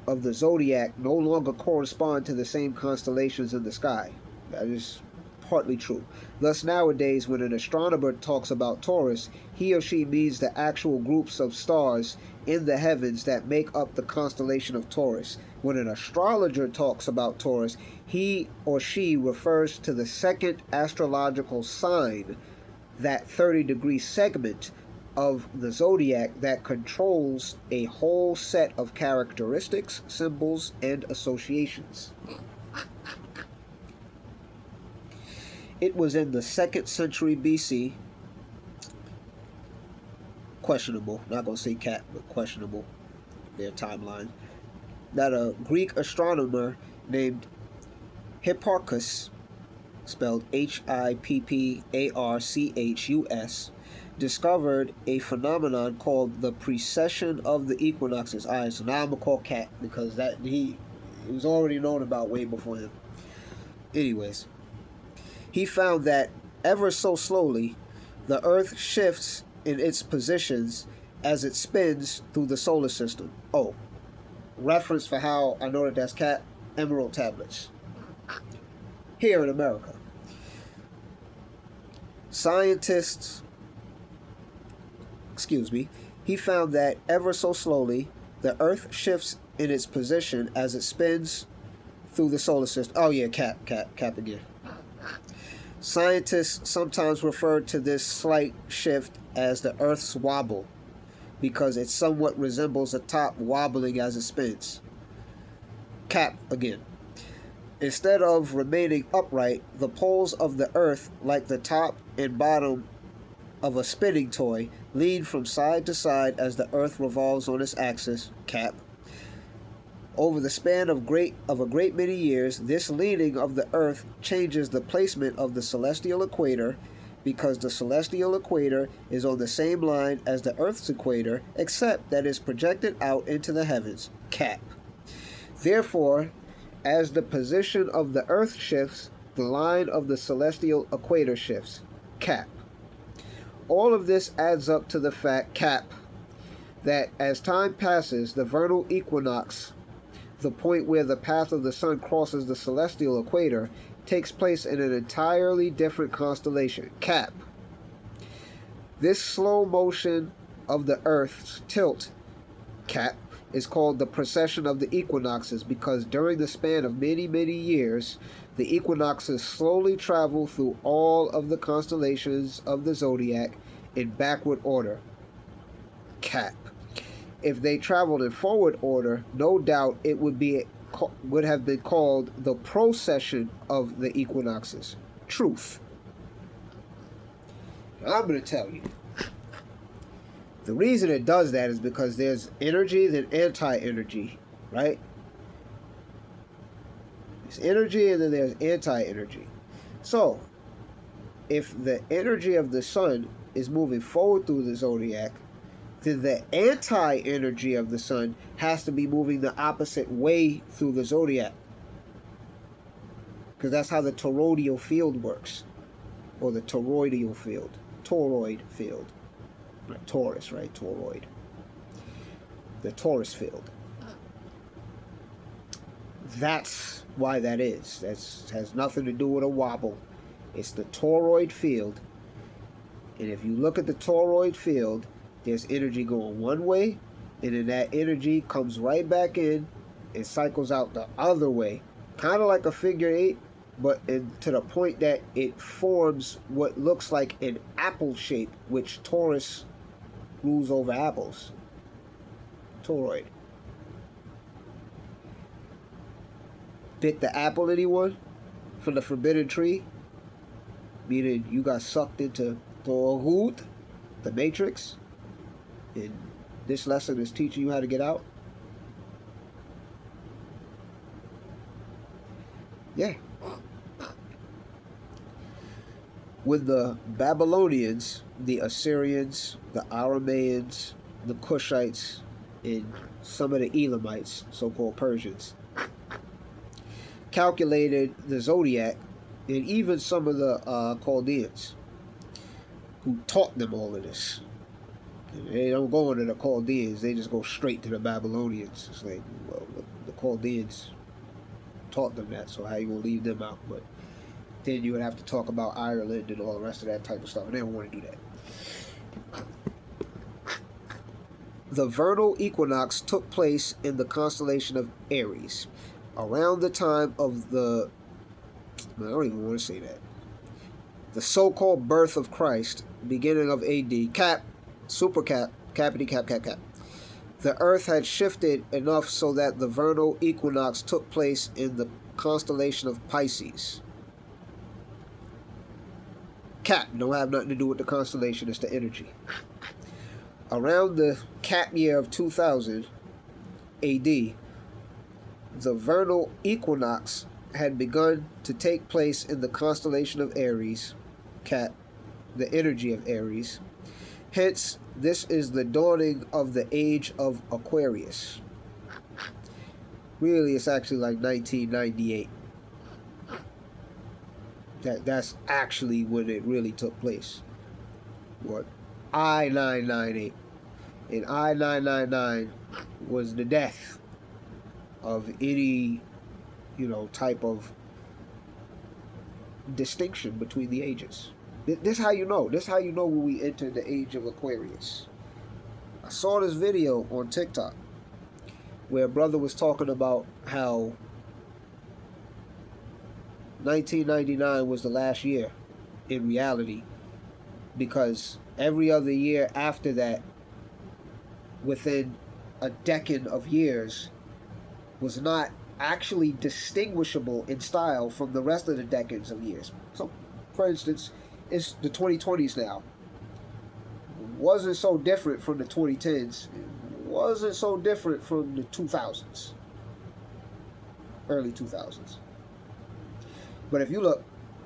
of the zodiac no longer correspond to the same constellations in the sky. That is partly true. Thus, nowadays, when an astronomer talks about Taurus, he or she means the actual groups of stars in the heavens that make up the constellation of Taurus. When an astrologer talks about Taurus, he or she refers to the second astrological sign, that 30-degree segment of the zodiac that controls a whole set of characteristics, symbols, and associations. It was in the 2nd century BC, questionable, not going to say cat, but questionable, their timeline, that a Greek astronomer named Hipparchus, spelled Hipparchus, discovered a phenomenon called the precession of the equinoxes. Alright, so now I'm going to call cat, because it was already known about way before him. Anyways, he found that ever so slowly, the Earth shifts in its positions as it spins through the solar system. Oh, reference for how I know that that's cat, emerald tablets. Here in America. He found that ever so slowly, the Earth shifts in its position as it spins through the solar system. Oh yeah, cap again. Scientists sometimes refer to this slight shift as the Earth's wobble, because it somewhat resembles a top wobbling as it spins. Cap again. Instead of remaining upright, the poles of the Earth, like the top and bottom of a spinning toy, lean from side to side as the Earth revolves on its axis. Cap. Over the span of a great many years, this leaning of the Earth changes the placement of the celestial equator, because the celestial equator is on the same line as the Earth's equator, except that it's projected out into the heavens. Cap. Therefore, as the position of the Earth shifts, the line of the celestial equator shifts. Cap. All of this adds up to the fact, cap, that as time passes, the vernal equinox, the point where the path of the sun crosses the celestial equator, takes place in an entirely different constellation. Cap. This slow motion of the Earth's tilt, cap, is called the precession of the equinoxes, because during the span of many, many years, the equinoxes slowly travel through all of the constellations of the zodiac in backward order. Cap. If they traveled in forward order, no doubt it would have been called the procession of the equinoxes. Truth. I'm going to tell you. The reason it does that is because there's energy and anti-energy, right? There's energy and then there's anti-energy. So, if the energy of the sun is moving forward through the zodiac, then the anti-energy of the sun has to be moving the opposite way through the zodiac. Because that's how the toroidal field works. Or the toroidal field. Toroid field. Right, Taurus, right? Toroid. The Taurus field. That's why that is. That has nothing to do with a wobble. It's the toroid field. And if you look at the toroid field, there's energy going one way, and then that energy comes right back in and cycles out the other way. Kind of like a figure eight, but to the point that it forms what looks like an apple shape, which Taurus rules over apples. Toroid. Bit the apple, anyone? From the forbidden tree? Meaning you got sucked into Toroid, the Matrix. And this lesson is teaching you how to get out. Yeah. When the Babylonians, the Assyrians, the Arameans, the Cushites, and some of the Elamites, so-called Persians, calculated the zodiac, and even some of the Chaldeans, who taught them all of this. And they don't go into the Chaldeans, they just go straight to the Babylonians. It's like, well, the Chaldeans taught them that, so how you gonna leave them out? But then you would have to talk about Ireland and all the rest of that type of stuff, and they don't want to do that. The vernal equinox took place in the constellation of Aries, around the time of the, I don't even want to say that, the so-called birth of Christ, beginning of AD, cap, super cap, cappity cap, cap, cap. The Earth had shifted enough so that the vernal equinox took place in the constellation of Pisces. Cap don't have nothing to do with the constellation, it's the energy. Around the cap year of 2000 AD, the vernal equinox had begun to take place in the constellation of Aries, Cap, the energy of Aries. Hence, this is the dawning of the age of Aquarius. Really, it's actually like 1998. That's actually when it really took place. What? I-998. And I-999 was the death of any, type of distinction between the ages. This how you know. This how you know when we enter the age of Aquarius. I saw this video on TikTok where a brother was talking about how 1999 was the last year in reality, because every other year after that, within a decade of years, was not actually distinguishable in style from the rest of the decades of years. So, for instance, it's the 2020s now. Wasn't so different from the 2010s. Wasn't so different from the 2000s. Early 2000s. But if you look,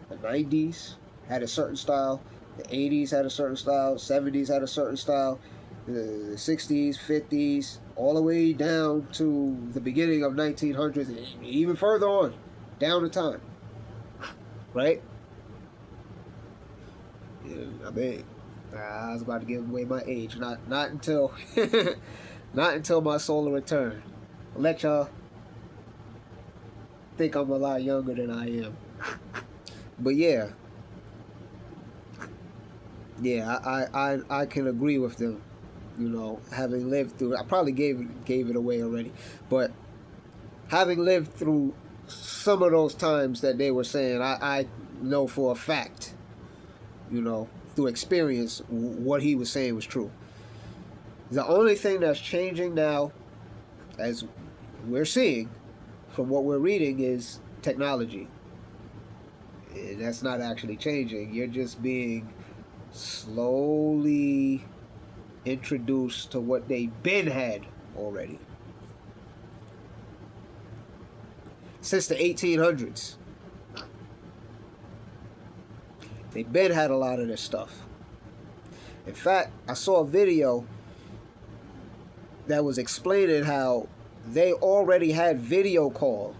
the 90s had a certain style, the 80s had a certain style, 70s had a certain style, the 60s, 50s, all the way down to the beginning of 1900s, and even further on, down the time, right? I mean, I was about to give away my age. Not until, not until my solar return. I'll let y'all think I'm a lot younger than I am. But yeah, I can agree with them. Having lived through, I probably gave it away already, but having lived through some of those times that they were saying, I know for a fact, through experience, what he was saying was true. The only thing that's changing now, as we're seeing from what we're reading, is technology. And that's not actually changing. You're just being slowly introduced to what they been had already. Since the 1800s. They been had a lot of this stuff. In fact, I saw a video that was explaining how they already had video call,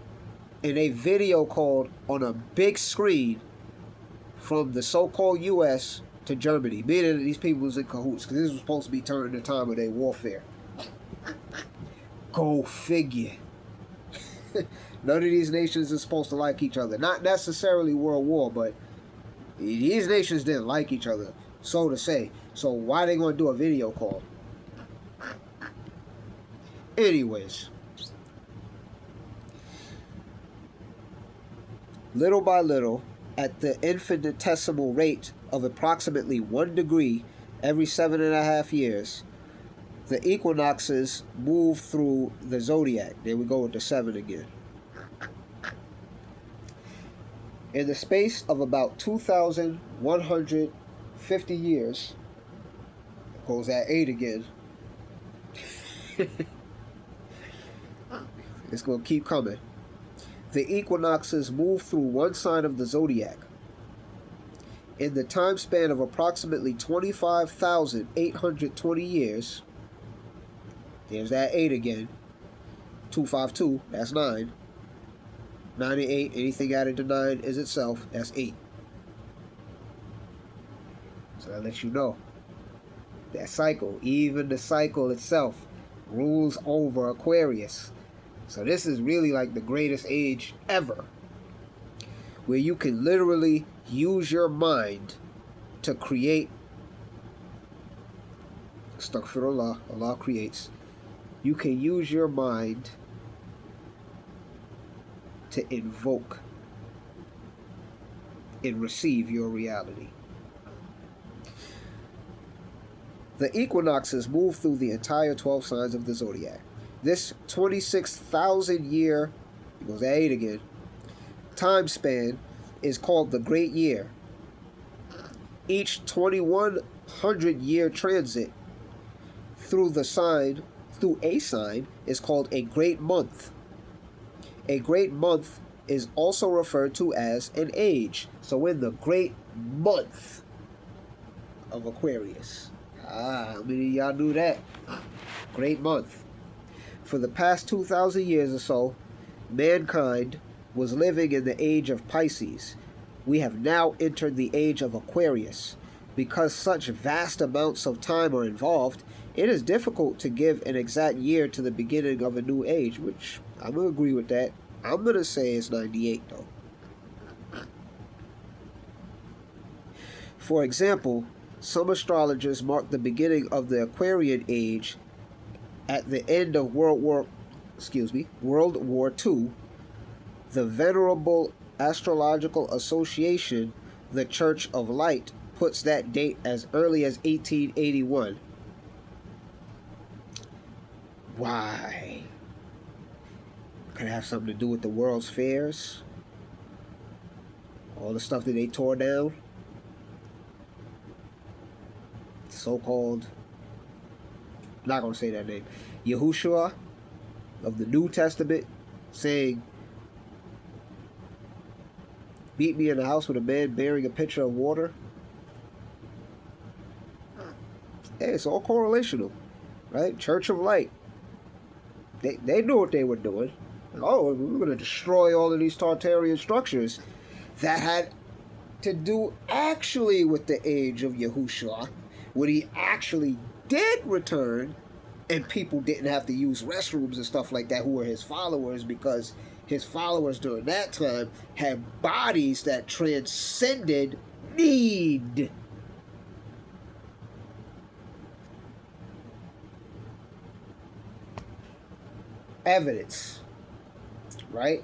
and they video called on a big screen from the so-called U.S. to Germany, meaning that these people was in cahoots, because this was supposed to be during the time of their warfare. Go figure. None of these nations are supposed to like each other. Not necessarily World War, but these nations didn't like each other, so to say. So why are they going to do a video call? Anyways. Little by little, at the infinitesimal rate of approximately 1 degree every 7.5 years, the equinoxes move through the zodiac. There we go with the 7 again. In the space of about 2,150 years, goes at 8 again. It's going to keep coming. The equinoxes move through one sign of the zodiac in the time span of approximately 25,820 years. There's that 8 again. 252, that's 9. 9 and 8, anything added to 9 is itself, that's 8. So that lets you know that cycle, even the cycle itself, rules over Aquarius. So this is really like the greatest age ever, where you can literally use your mind to create. Astaghfirullah, Allah creates. You can use your mind to invoke and receive your reality. The equinoxes move through the entire 12 signs of the zodiac. This 26,000 year, it goes at 8 again, time span is called the Great Year. Each 2100 year transit through a sign is called a great month. A great month is also referred to as an age. So in the great month of Aquarius. How many of y'all knew that? Great month. For the past 2,000 years or so, mankind was living in the age of Pisces. We have now entered the age of Aquarius. Because such vast amounts of time are involved, it is difficult to give an exact year to the beginning of a new age, which I'm going to agree with that. I'm going to say it's 98 though. For example, some astrologers mark the beginning of the Aquarian age at the end of World War II. The Venerable Astrological Association, the Church of Light, puts that date as early as 1881. Why? Could it have something to do with the World's Fairs? All the stuff that they tore down? So-called, not going to say that name, Yahushua of the New Testament saying, meet me in the house with a man bearing a pitcher of water. Hey, it's all correlational, right? Church of Light. They knew what they were doing. Oh, we're going to destroy all of these Tartarian structures that had to do actually with the age of Yahushua, when he actually did return, and people didn't have to use restrooms and stuff like that who were his followers, because his followers during that time had bodies that transcended need. Evidence, right?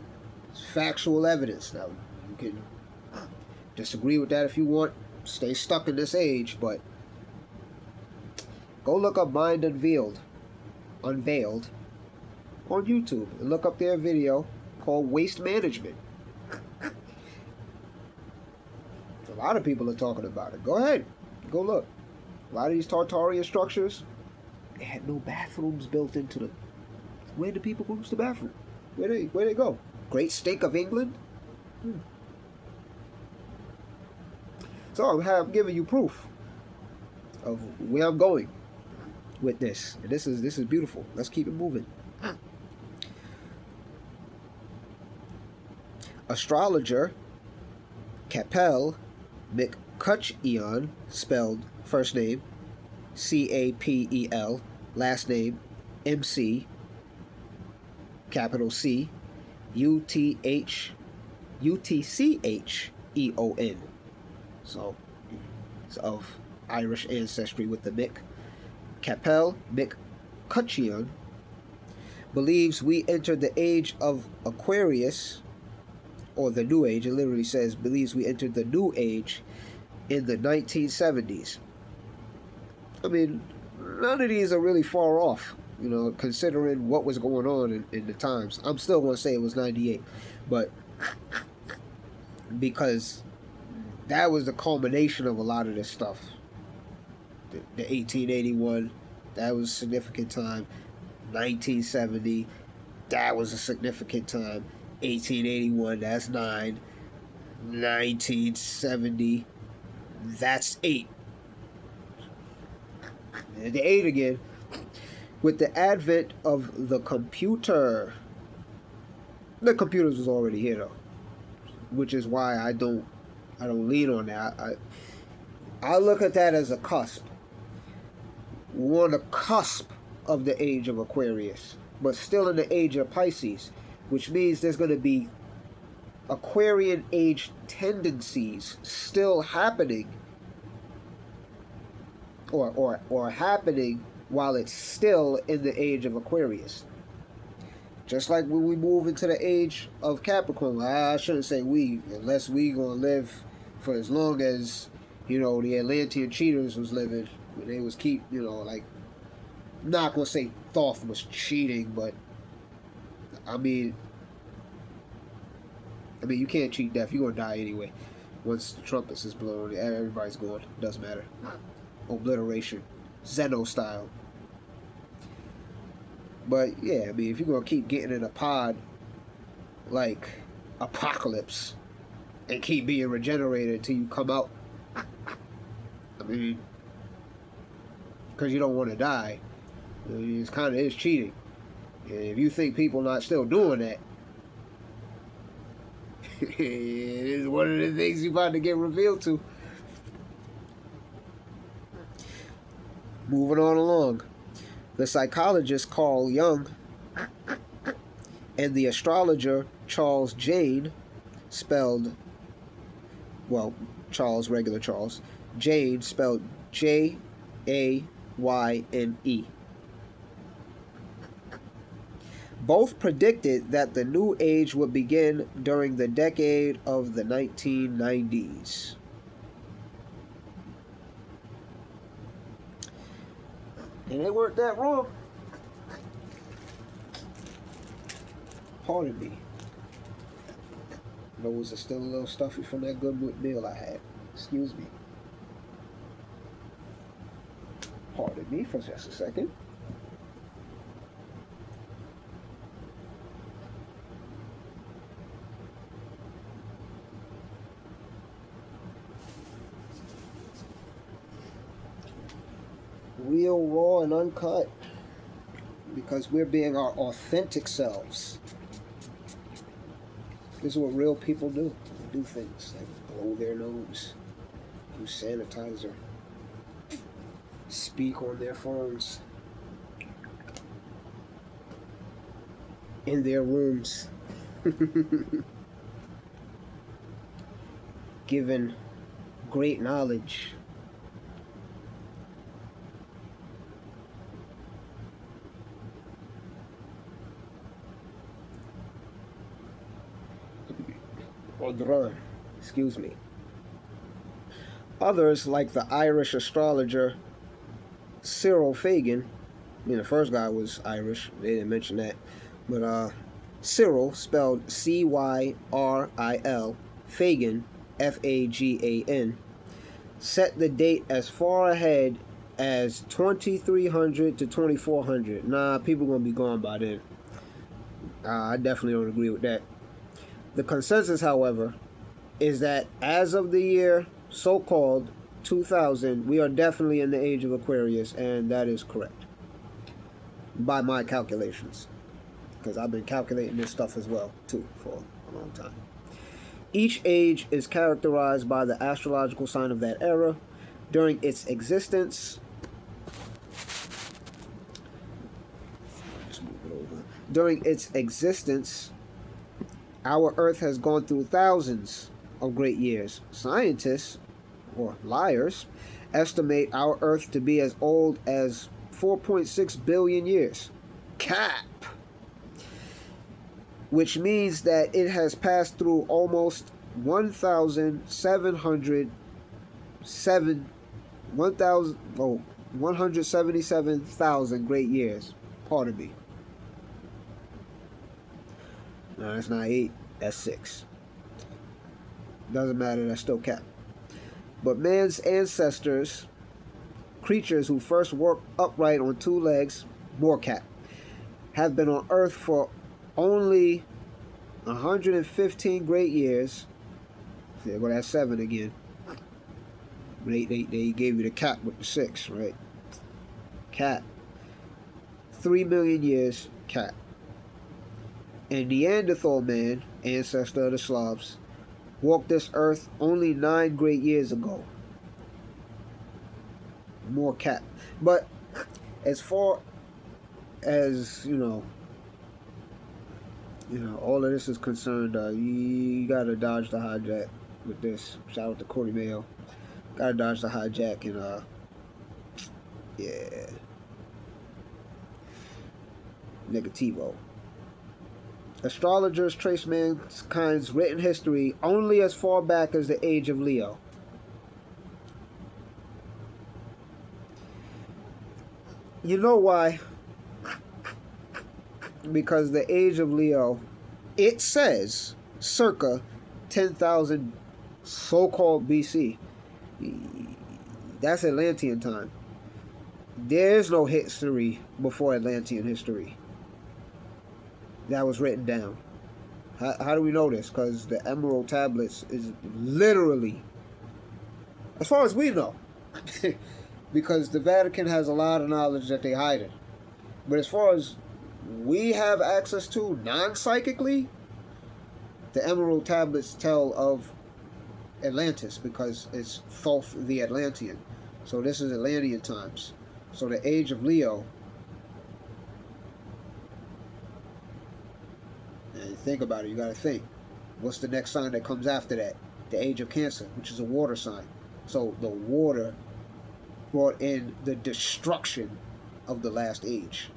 It's factual evidence. Now, you can disagree with that if you want, stay stuck in this age, but go look up Mind Unveiled on YouTube and look up their video called Waste Management. A lot of people are talking about it. Go ahead, go look. A lot of these Tartarian structures, they had no bathrooms built into them. Where do people go to the bathroom? Where they go? Great Stink of England? So I'm giving you proof of where I'm going with this. And this is beautiful. Let's keep it moving. Astrologer Capel McCutcheon, spelled first name Capel, last name MC, capital C, UTCHEON. So it's of Irish ancestry with the Mick. Capel McCutcheon believes we entered the age of Aquarius, or the New Age. It literally says believes we entered the New Age in the 1970s. I mean, none of these are really far off, you know, considering what was going on in the times. I'm still going to say it was 98, but because that was the culmination of a lot of this stuff. The 1881, that was a significant time. 1970, that was a significant time. 1881, that's 9. 1970, that's 8. And the 8 again. With the advent of the computer, the computers was already here though, which is why I don't lean on that. I look at that as a cusp. We're on the cusp of the age of Aquarius, but still in the age of Pisces, which means there's going to be Aquarian age tendencies still happening, or happening while it's still in the age of Aquarius. Just like when we move into the age of Capricorn, I shouldn't say we, unless we gonna live for as long as, the Atlantean cheaters was living, when they was keep, like, not gonna say Thoth was cheating, but I mean you can't cheat death. You're gonna die anyway. Once the trumpets is blown, everybody's gone. Doesn't matter. Obliteration, Zeno style. But yeah, if you're gonna keep getting in a pod like Apocalypse and keep being regenerated until you come out, because you don't want to die, it's kind of is cheating. And if you think people not still doing that, it is one of the things you're about to get revealed to. Moving on along. The psychologist Carl Jung and the astrologer Charles Jane, regular Charles, Jane spelled Jayne, both predicted that the new age would begin during the decade of the 1990s. And they weren't that wrong. Pardon me. Those are still a little stuffy from that good meal I had. Excuse me. Pardon me for just a second. Real, raw, and uncut, because we're being our authentic selves. This is what real people do. They do things like blow their nose, use sanitizer, speak on their phones, in their rooms, given great knowledge. Excuse me. Others, like the Irish astrologer Cyril Fagin, the first guy was Irish, they didn't mention that, but Cyril, spelled Cyril, Fagin, Fagan, set the date as far ahead as 2300 to 2400. Nah, people gonna be gone by then. I definitely don't agree with that. The consensus, however, is that as of the year so-called 2000, we are definitely in the age of Aquarius, and that is correct by my calculations, because I've been calculating this stuff as well too for a long time. Each age is characterized by the astrological sign of that era. During its existence, our Earth has gone through thousands of great years. Scientists, or liars, estimate our Earth to be as old as 4.6 billion years. Cap! Which means that it has passed through almost 177,000 great years. Pardon me. No, that's not 8, that's 6. Doesn't matter, that's still cap. But man's ancestors, creatures who first walked upright on 2 legs, more cap, have been on Earth for only 115 great years. There go that 7 again. They gave you the cap with the 6, right? Cat. 3 million years, cat. And Neanderthal man, ancestor of the Slavs, walked this earth only 9 great years ago. More cat. But as far as, all of this is concerned, you gotta dodge the hijack with this. Shout out to Corey Mayo. Gotta dodge the hijack and, yeah. Negativo. Astrologers trace mankind's written history only as far back as the age of Leo. You know why? Because the age of Leo, it says circa 10,000 so-called BC. That's Atlantean time. There's no history before Atlantean history that was written down. How do we know this? Because the Emerald Tablets is literally, as far as we know, because the Vatican has a lot of knowledge that they hide it. But as far as we have access to non-psychically, the Emerald Tablets tell of Atlantis because it's Thoth the Atlantean. So this is Atlantean times. So the age of Leo, and think about it, you got to think, what's the next sign that comes after that? The age of Cancer, which is a water sign. So the water brought in the destruction of the last age.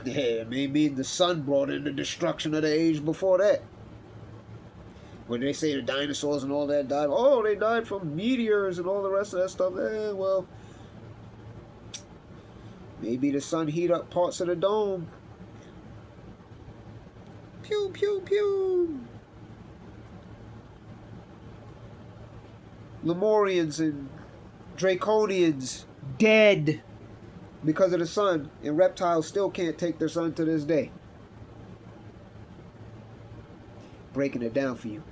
Yeah, it may mean the sun brought in the destruction of the age before that. When they say the dinosaurs and all that died, oh, they died from meteors and all the rest of that stuff. Well, maybe the sun heat up parts of the dome. Pew, pew, pew. Lemurians and Draconians dead because of the sun, and reptiles still can't take their sun to this day. Breaking it down for you.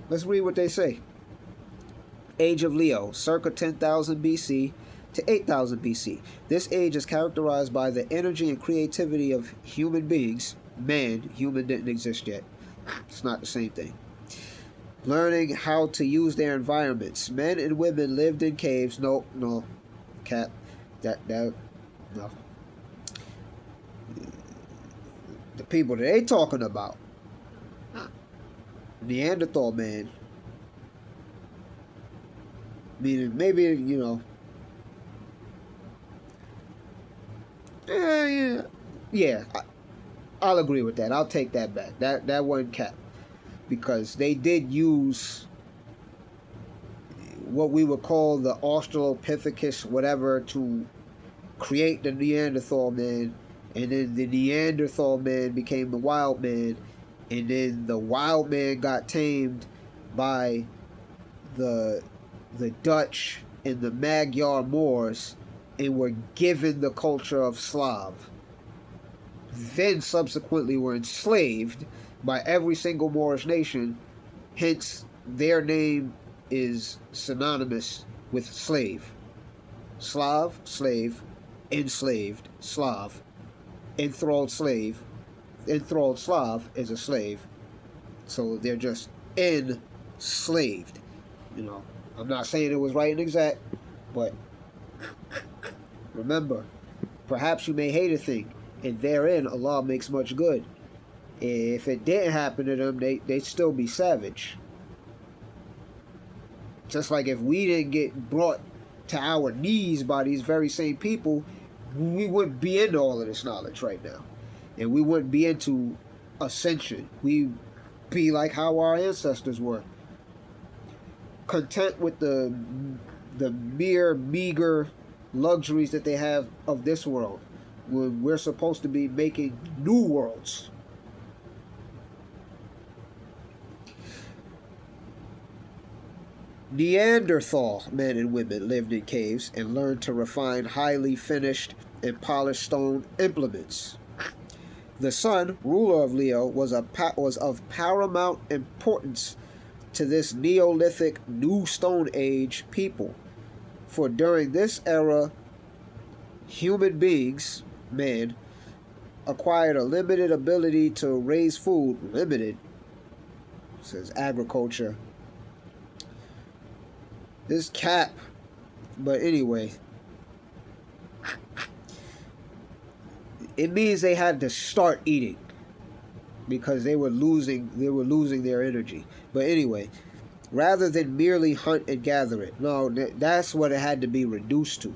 Let's read what they say. Age of Leo, circa 10,000 BC to 8,000 BC. This age is characterized by the energy and creativity of human beings. Man, human didn't exist yet. It's not the same thing. Learning how to use their environments. Men and women lived in caves. No, cat. No. The people that they talking about. Neanderthal man. Meaning maybe, yeah. I'll agree with that. I'll take that back. That wasn't cap. Because they did use what we would call the Australopithecus, whatever, to create the Neanderthal man. And then the Neanderthal man became the wild man. And then the wild man got tamed by the Dutch and the Magyar Moors and were given the culture of Slav. Then subsequently were enslaved by every single Moorish nation. Hence, their name is synonymous with slave. Slav, slave, enslaved, Slav, enthralled slave. Enthralled Slav is a slave. So they're just enslaved. I'm not saying it was right and exact, but remember, perhaps you may hate a thing, and therein Allah makes much good. If it didn't happen to them, they'd still be savage. Just like if we didn't get brought to our knees by these very same people, we wouldn't be into all of this knowledge right now. And we wouldn't be into ascension. We'd be like how our ancestors were. Content with the mere meager luxuries that they have of this world, when we're supposed to be making new worlds. Neanderthal men and women lived in caves and learned to refine highly finished and polished stone implements. The sun, ruler of Leo, was of paramount importance to this Neolithic New Stone Age people, for during this era, human beings, man, acquired a limited ability to raise food. Limited, says agriculture. This cap, but anyway, it means they had to start eating because they were losing their energy. But anyway, rather than merely hunt and gather it. No, that's what it had to be reduced to.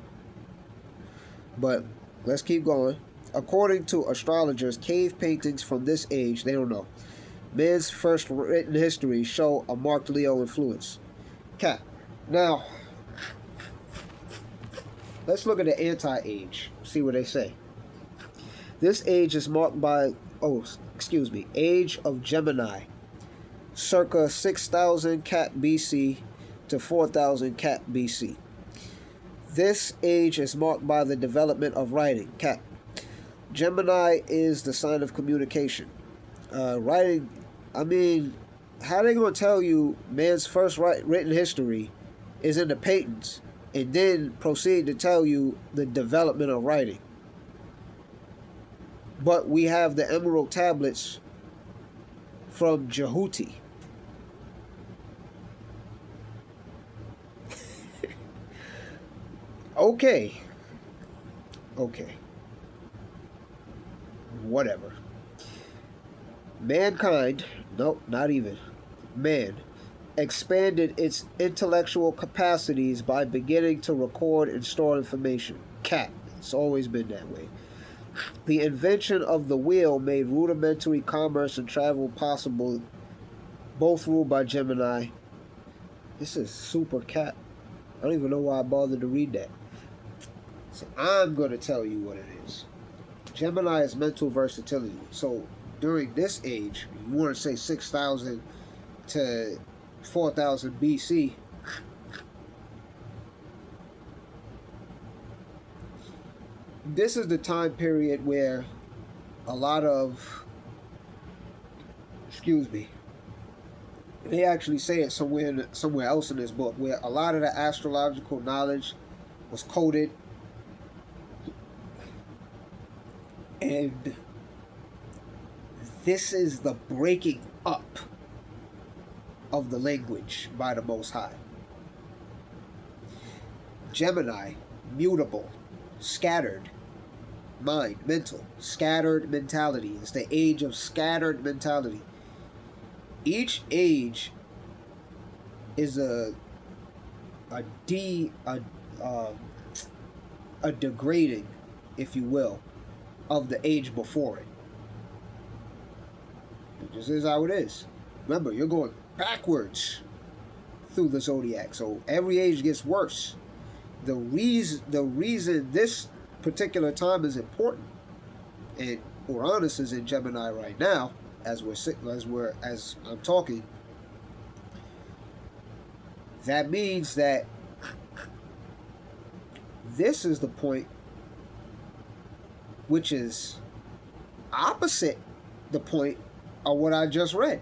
But let's keep going. According to astrologers, cave paintings from this age, they don't know, man's first written history show a marked Leo influence. Cat. Now, let's look at the anti-age, see what they say. This age is marked by, age of Gemini, circa 6000 Cat BC to 4000 Cat BC. This age is marked by the development of writing, Cat. Gemini is the sign of communication. Writing, I mean, how they going to tell you man's first written history is in the paintings and then proceed to tell you the development of writing? But we have the emerald tablets from Jehuti. Okay. Whatever. Mankind, nope, not even. Man expanded its intellectual capacities by beginning to record and store information. Cat. It's always been that way. The invention of the wheel made rudimentary commerce and travel possible, both ruled by Gemini. This is super Cat. I don't even know why I bothered to read that. So I'm going to tell you what it is. Gemini is mental versatility. So during this age, you want to say 6000 to 4000 BC, this is the time period where a lot of, they actually say it somewhere else in this book, where a lot of the astrological knowledge was coded, and this is the breaking up of the language by the Most High. Gemini, mutable, scattered mind, mental, scattered mentality. It's the age of scattered mentality. Each age is a degrading, if you will, of the age before it. It just is how it is. Remember, you're going backwards through the zodiac, so every age gets worse. The reason this particular time is important, and Uranus is in Gemini right now, as I'm talking. That means that this is the point which is opposite the point of what I just read.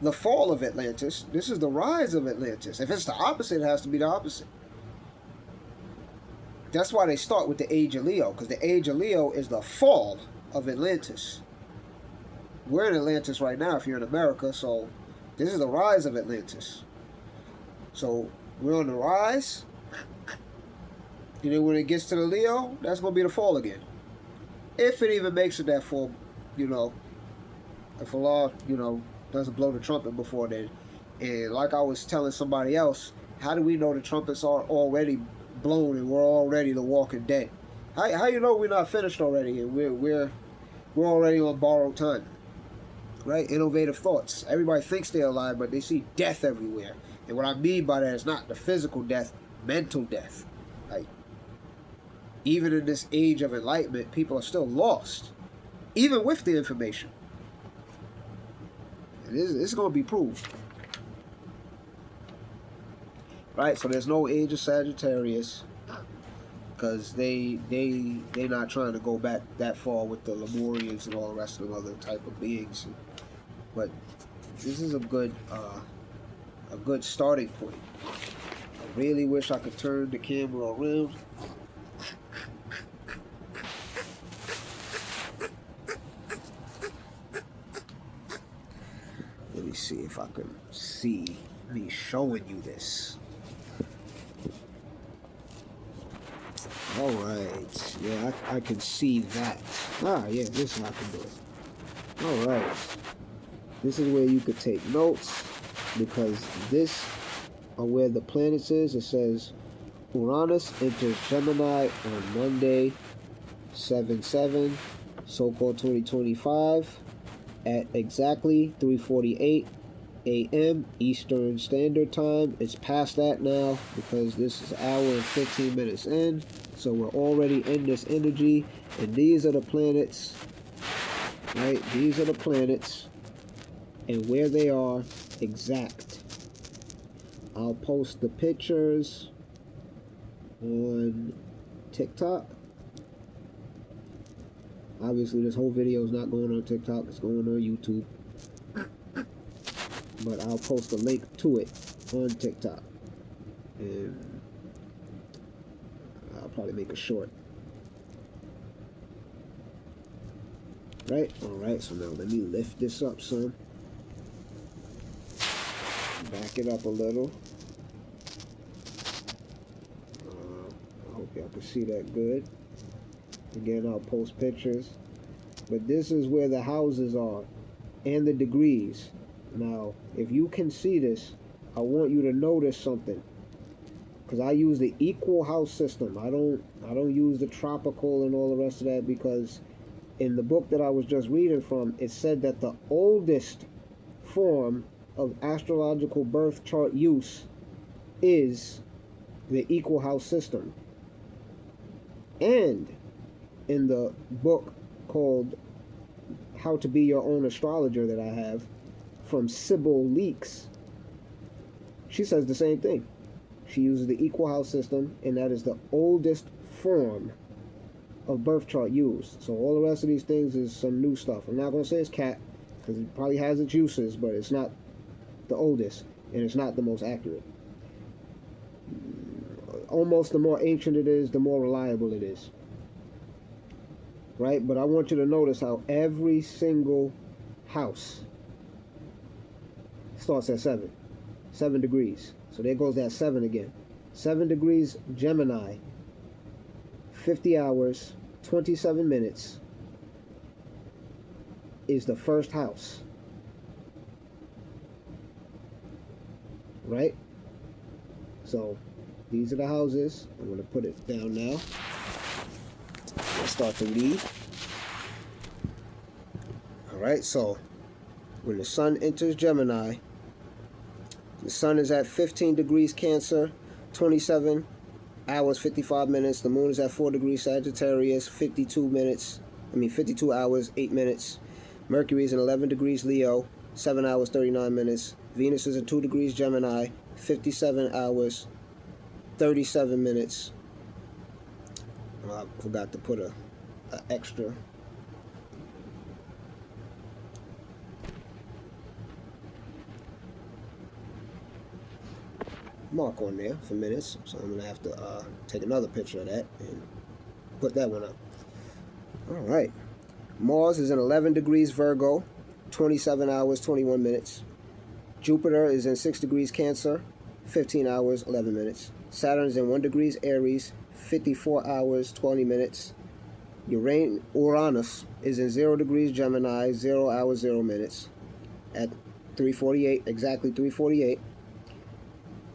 The fall of Atlantis. This is the rise of Atlantis. If it's the opposite, it has to be the opposite. That's why they start with the age of Leo, because the age of Leo is the fall of Atlantis. We're in Atlantis right now if you're in America, so this is the rise of Atlantis. So we're on the rise, and then when it gets to the Leo, that's going to be the fall again. If it even makes it that fall, if Allah, doesn't blow the trumpet before then. And like I was telling somebody else, how do we know the trumpets are already blown and we're already the Walking Dead? How you know we're not finished already and we're already on borrowed time? Right? Innovative thoughts. Everybody thinks they're alive, but they see death everywhere. And what I mean by that is not the physical death, mental death. Like, even in this age of enlightenment, people are still lost, even with the information. It's going to be proved. Right? So there's no age of Sagittarius, because they're not trying to go back that far with the Lemurians and all the rest of them other type of beings. But this is a good starting point. I really wish I could turn the camera around. Let me see if I can see me showing you this. Alright, yeah, I can see that. Ah, yeah, this is how I can do it. Alright, this is where you could take notes, because this are where the planets is. It says Uranus enters Gemini on Monday, 7/7, so-called 2025, at exactly 3:48 a.m. Eastern Standard Time. It's past that now because this is an hour and 15 minutes in. So we're already in this energy, and these are the planets, right? These are the planets and where they are exact. I'll post the pictures on TikTok. Obviously, this whole video is not going on TikTok. It's going on YouTube. But I'll post a link to it on TikTok. And I'll probably make a short. Right? Alright, so now let me lift this up some. Back it up a little. I hope y'all can see that good. Again, I'll post pictures. But this is where the houses are and the degrees. Now, if you can see this, I want you to notice something. Because I use the equal house system. I don't use the tropical and all the rest of that, because in the book that I was just reading from, it said that the oldest form of astrological birth chart use is the equal house system. And in the book called How to Be Your Own Astrologer that I have from Sybil Leaks, she says the same thing. She uses the equal house system, and that is the oldest form of birth chart used. So all the rest of these things is some new stuff. I'm not going to say it's cat, because it probably has its uses, but it's not the oldest, and it's not the most accurate. Almost the more ancient it is, the more reliable it is. Right? But I want you to notice how every single house starts at 7 degrees. So there goes that 7 again. 7 degrees Gemini, 50 hours, 27 minutes is the first house. Right? So these are the houses. I'm going to put it down now. Let's start to read. Alright, so when the sun enters Gemini, the sun is at 15 degrees Cancer, 27 hours, 55 minutes. The moon is at 4 degrees Sagittarius, 52 hours, 8 minutes. Mercury is in 11 degrees Leo, 7 hours, 39 minutes. Venus is in 2 degrees Gemini, 57 hours, 37 minutes. I forgot to put a extra. Mark on there for minutes, so I'm gonna have to take another picture of that and put that one up. All right, Mars is in 11 degrees Virgo, 27 hours 21 minutes. Jupiter is in 6 degrees Cancer, 15 hours 11 minutes. Saturn is in 1 degrees Aries, 54 hours 20 minutes. Uranus is in 0 degrees Gemini, 0 hours 0 minutes at 3:48, exactly 3:48.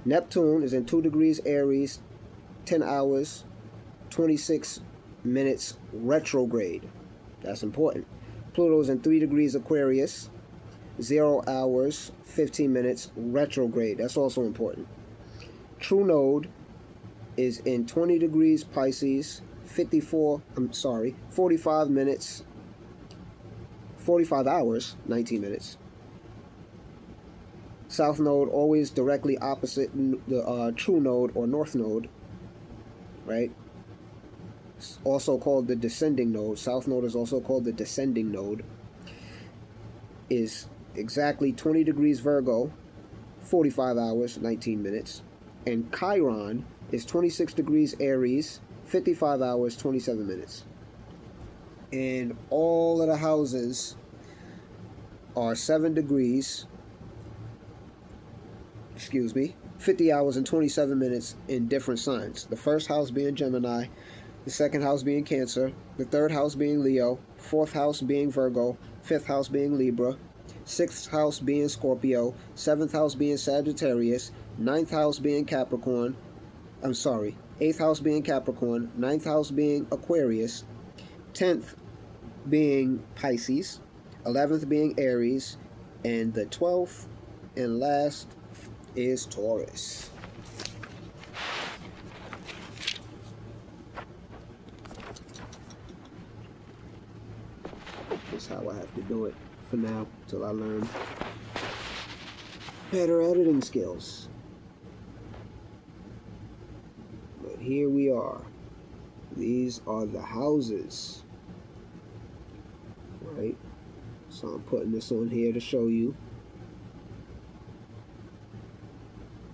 Neptune is in 2 degrees Aries, 10 hours, 26 minutes retrograde. That's important. Pluto is in 3 degrees Aquarius, 0 hours, 15 minutes retrograde. That's also important. True Node is in 20 degrees Pisces, 45 minutes, 45 hours, 19 minutes. South Node always directly opposite the True Node or North Node, right? also called the descending node, south node is also called the descending node, is exactly 20 degrees Virgo, 45 hours, 19 minutes. And Chiron is 26 degrees Aries, 55 hours, 27 minutes. And all of the houses are 7 degrees, 50 hours and 27 minutes in different signs. The first house being Gemini, the second house being Cancer, the third house being Leo, fourth house being Virgo, fifth house being Libra, sixth house being Scorpio, seventh house being Sagittarius, ninth house being Capricorn, eighth house being Capricorn, ninth house being Aquarius, 10th being Pisces, 11th being Aries, and the 12th and last is Taurus. That's how I have to do it for now, till I learn better editing skills. But here we are. These are the houses, right? So I'm putting this on here to show you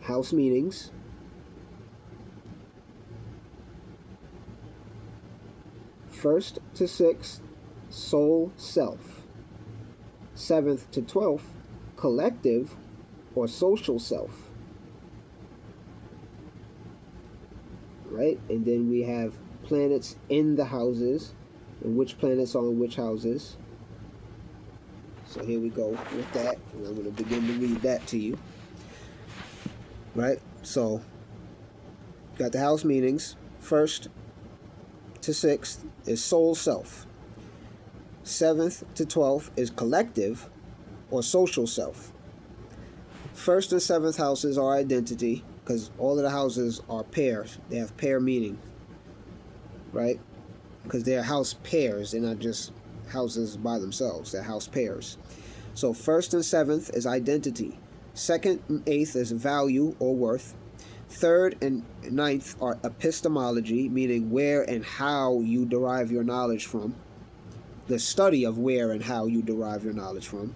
house meanings, first to sixth, soul self, seventh to 12th, collective or social self, right? And then we have planets in the houses and which planets are in which houses. So here we go with that, and I'm going to begin to read that to you. Right? So, got the house meanings. First to sixth is soul self. Seventh to 12th is collective or social self. First and seventh houses are identity, because all of the houses are pairs. They have pair meaning. Right? Because they're house pairs. They're not just houses by themselves. They're house pairs. So first and seventh is identity. Second and eighth is value or worth. Third and ninth are epistemology, meaning where and how you derive your knowledge from. The study of where and how you derive your knowledge from.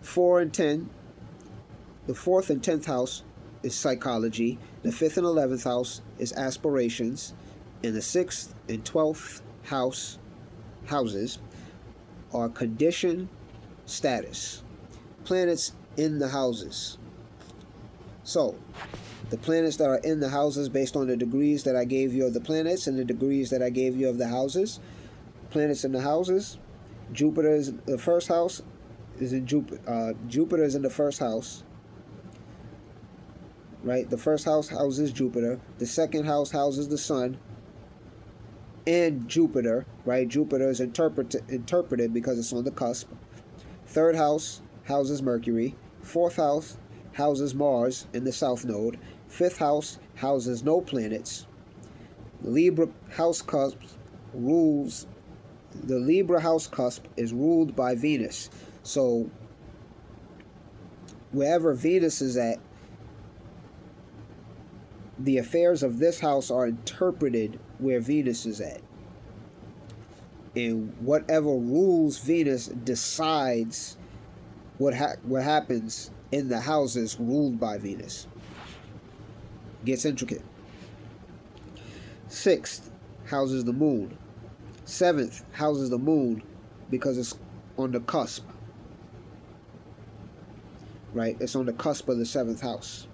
4 and 10, the fourth and 10th house is psychology. The 5th and 11th house is aspirations. And the 6th and 12th houses are condition, status. Planets in the houses. So, the planets that are in the houses based on the degrees that I gave you of the planets and the degrees that I gave you of the houses. Planets in the houses. Jupiter is the first house. Jupiter is in the first house. Right? The first house houses Jupiter. The second house houses the Sun. And Jupiter, right? Jupiter is interpreted because it's on the cusp. Third house houses Mercury. Fourth house houses Mars in the south node. Fifth house houses no planets. The Libra house cusp is ruled by Venus. So wherever Venus is at, the affairs of this house are interpreted where Venus is at. And whatever rules Venus decides what happens in the houses ruled by Venus. Gets intricate. Sixth houses the moon. Seventh houses the moon because it's on the cusp. Right? It's on the cusp of the seventh house.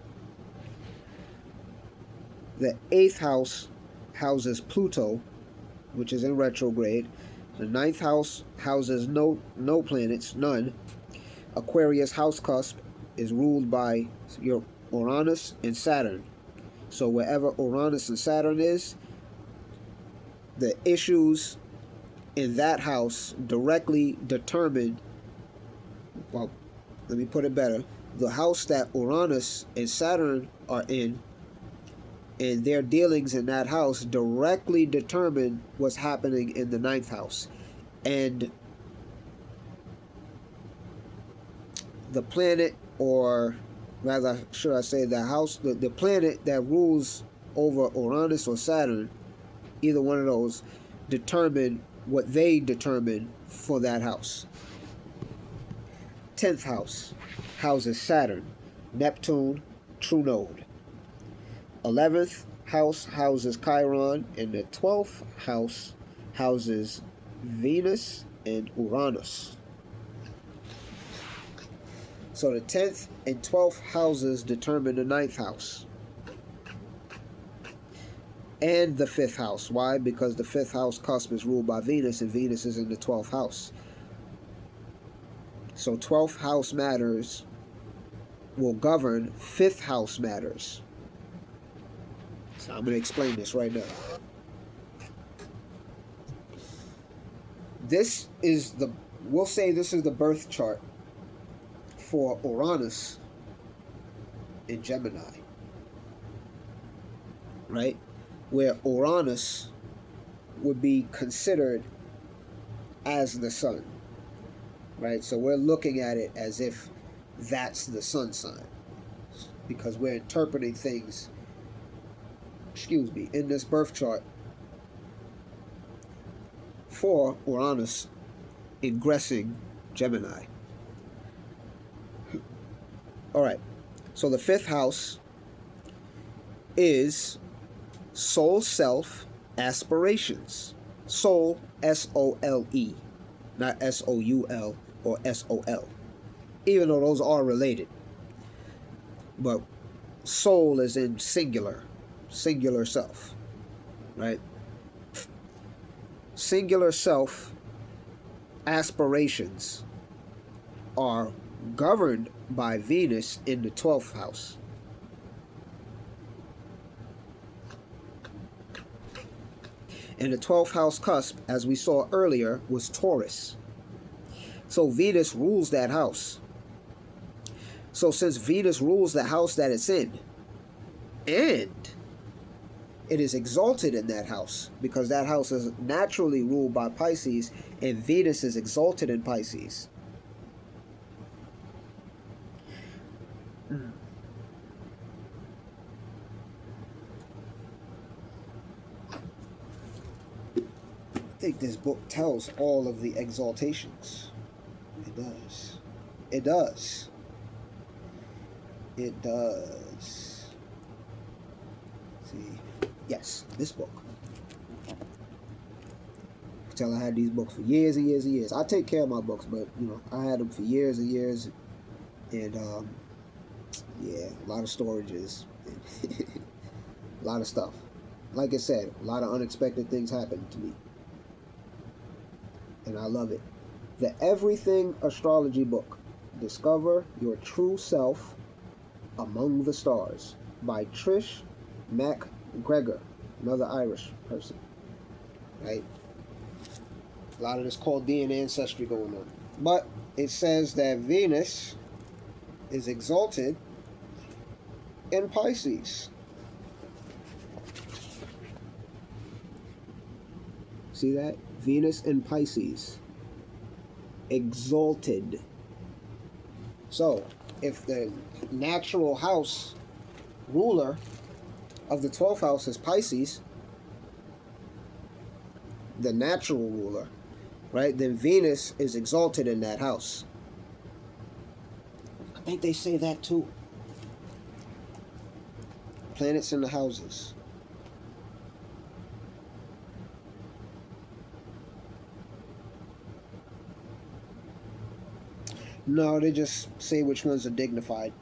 The eighth house houses Pluto, which is in retrograde. The ninth house houses no planets, none. Aquarius house cusp is ruled by your Uranus and Saturn. So wherever Uranus and Saturn is, the issues in that house directly determine, well, let me put it better, the house that Uranus and Saturn are in and their dealings in that house directly determine what's happening in the ninth house. And the planet, or rather should I say the house, the planet that rules over Uranus or Saturn, either one of those, determine what they determine for that house. 10th house houses Saturn, Neptune, true node. 11th house houses Chiron, and the 12th house houses Venus and Uranus. So the 10th and 12th houses determine the 9th house and the 5th house. Why? Because the 5th house cusp is ruled by Venus, and Venus is in the 12th house. So 12th house matters will govern 5th house matters. So I'm going to explain this right now. We'll say this is the birth chart for Uranus in Gemini, right? Where Uranus would be considered as the sun, right? So we're looking at it as if that's the sun sign, because we're interpreting things, in this birth chart for Uranus ingressing Gemini. All right, so the 5th house is soul, self, aspirations. Soul, S-O-L-E, not S-O-U-L or S-O-L, even though those are related. But soul is in singular self, right? Singular self aspirations are governed by Venus in the 12th house. And the 12th house cusp, as we saw earlier, was Taurus. So Venus rules that house. So since Venus rules the house that it's in, and it is exalted in that house, because that house is naturally ruled by Pisces, and Venus is exalted in Pisces. I think this book tells all of the exaltations. It does. It does. It does. See, yes, this book. I can tell I had these books for years and years and years. I take care of my books, but I had them for years and years, and yeah, a lot of storages, a lot of stuff. Like I said, a lot of unexpected things happened to me, and I love it. The Everything Astrology book, Discover Your True Self Among the Stars, by Trish MacGregor, another Irish person, right? A lot of this called DNA ancestry going on. But it says that Venus is exalted in Pisces. See that? Venus in Pisces. Exalted. So, if the natural house ruler of the 12th house is Pisces, the natural ruler, right, then Venus is exalted in that house. I think they say that too. Planets in the houses. No, they just say which ones are dignified.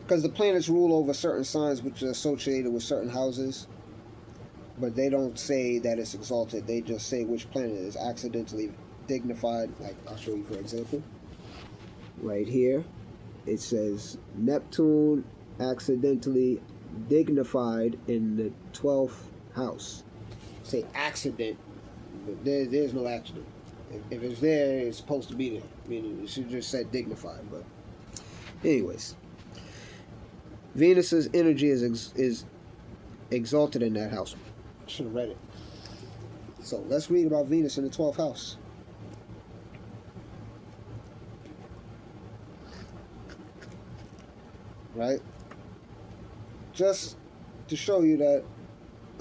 Because the planets rule over certain signs which are associated with certain houses, but they don't say that it's exalted. They just say which planet is accidentally dignified. Like, I'll show you for example. Right here, it says Neptune accidentally dignified in the 12th house. Say accident, but there's no accident. If it's there, it's supposed to be there. I mean, it should just said dignified, but anyways. Venus's energy is exalted in that house. Should have read it. So let's read about Venus in the 12th house. Right? Just to show you that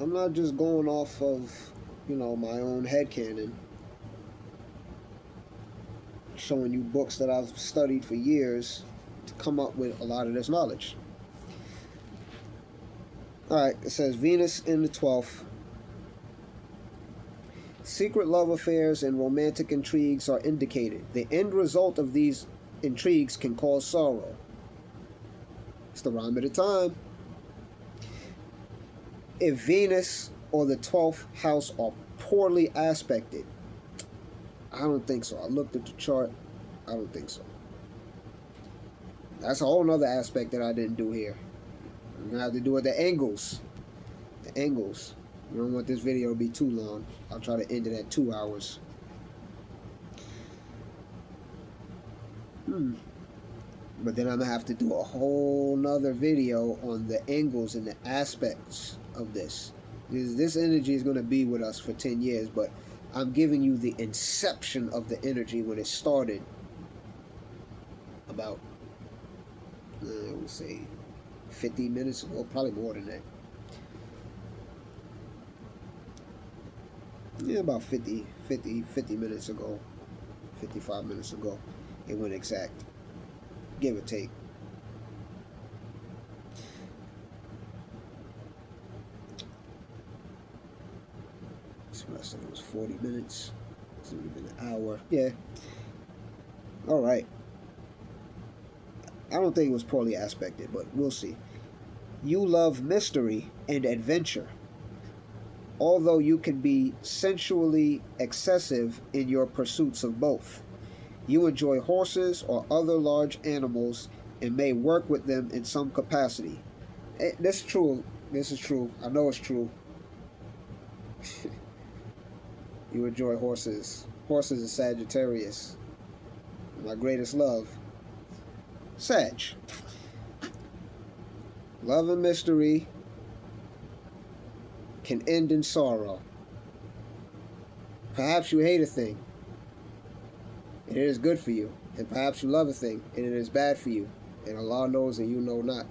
I'm not just going off of, my own headcanon, showing you books that I've studied for years to come up with a lot of this knowledge. Alright, it says Venus in the 12th. Secret love affairs and romantic intrigues are indicated. The end result of these intrigues can cause sorrow. It's the rhyme of the time. If Venus or the 12th house are poorly aspected, I don't think so. I looked at the chart. I don't think so. That's a whole nother aspect that I didn't do here. I'm going to have to do with the angles. The angles. I don't want this video to be too long. I'll try to end it at 2 hours. But then I'm going to have to do a whole nother video on the angles and the aspects of this. This energy is going to be with us for 10 years, but I'm giving you the inception of the energy when it started about, I would say, 50 minutes ago, probably more than that. Yeah, about 50 minutes ago, 55 minutes ago, it went exact, give or take. I said it was 40 minutes. It's only been an hour. Yeah. All right. I don't think it was poorly aspected, but we'll see. You love mystery and adventure. Although you can be sensually excessive in your pursuits of both. You enjoy horses or other large animals and may work with them in some capacity. This is true. This is true. I know it's true. You enjoy horses. Horses is Sagittarius. My greatest love. Sag. Love and mystery can end in sorrow. Perhaps you hate a thing, and it is good for you. And perhaps you love a thing, and it is bad for you. And Allah knows and you know not.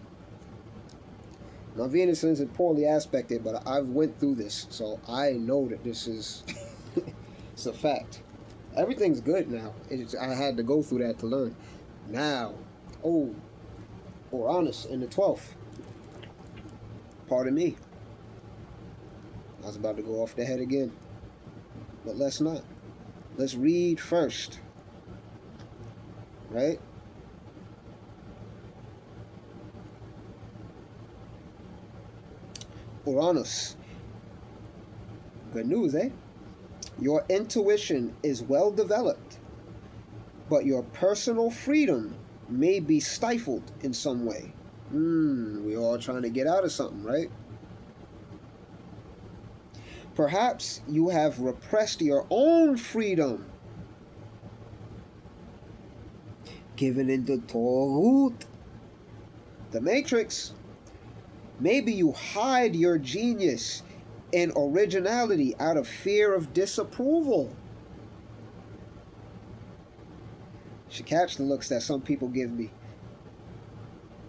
Now Venus isn't poorly aspected, but I've went through this, so I know that this is it's a fact. Everything's good now. I had to go through that to learn. Now, Uranus in the 12th. Pardon me. I was about to go off the head again. But let's not. Let's read first. Right? Uranus. Good news, eh? Your intuition is well developed, but your personal freedom may be stifled in some way. We're all trying to get out of something, right? Perhaps you have repressed your own freedom, given into Torut, the Matrix. Maybe you hide your genius and originality out of fear of disapproval. Should catch the looks that some people give me.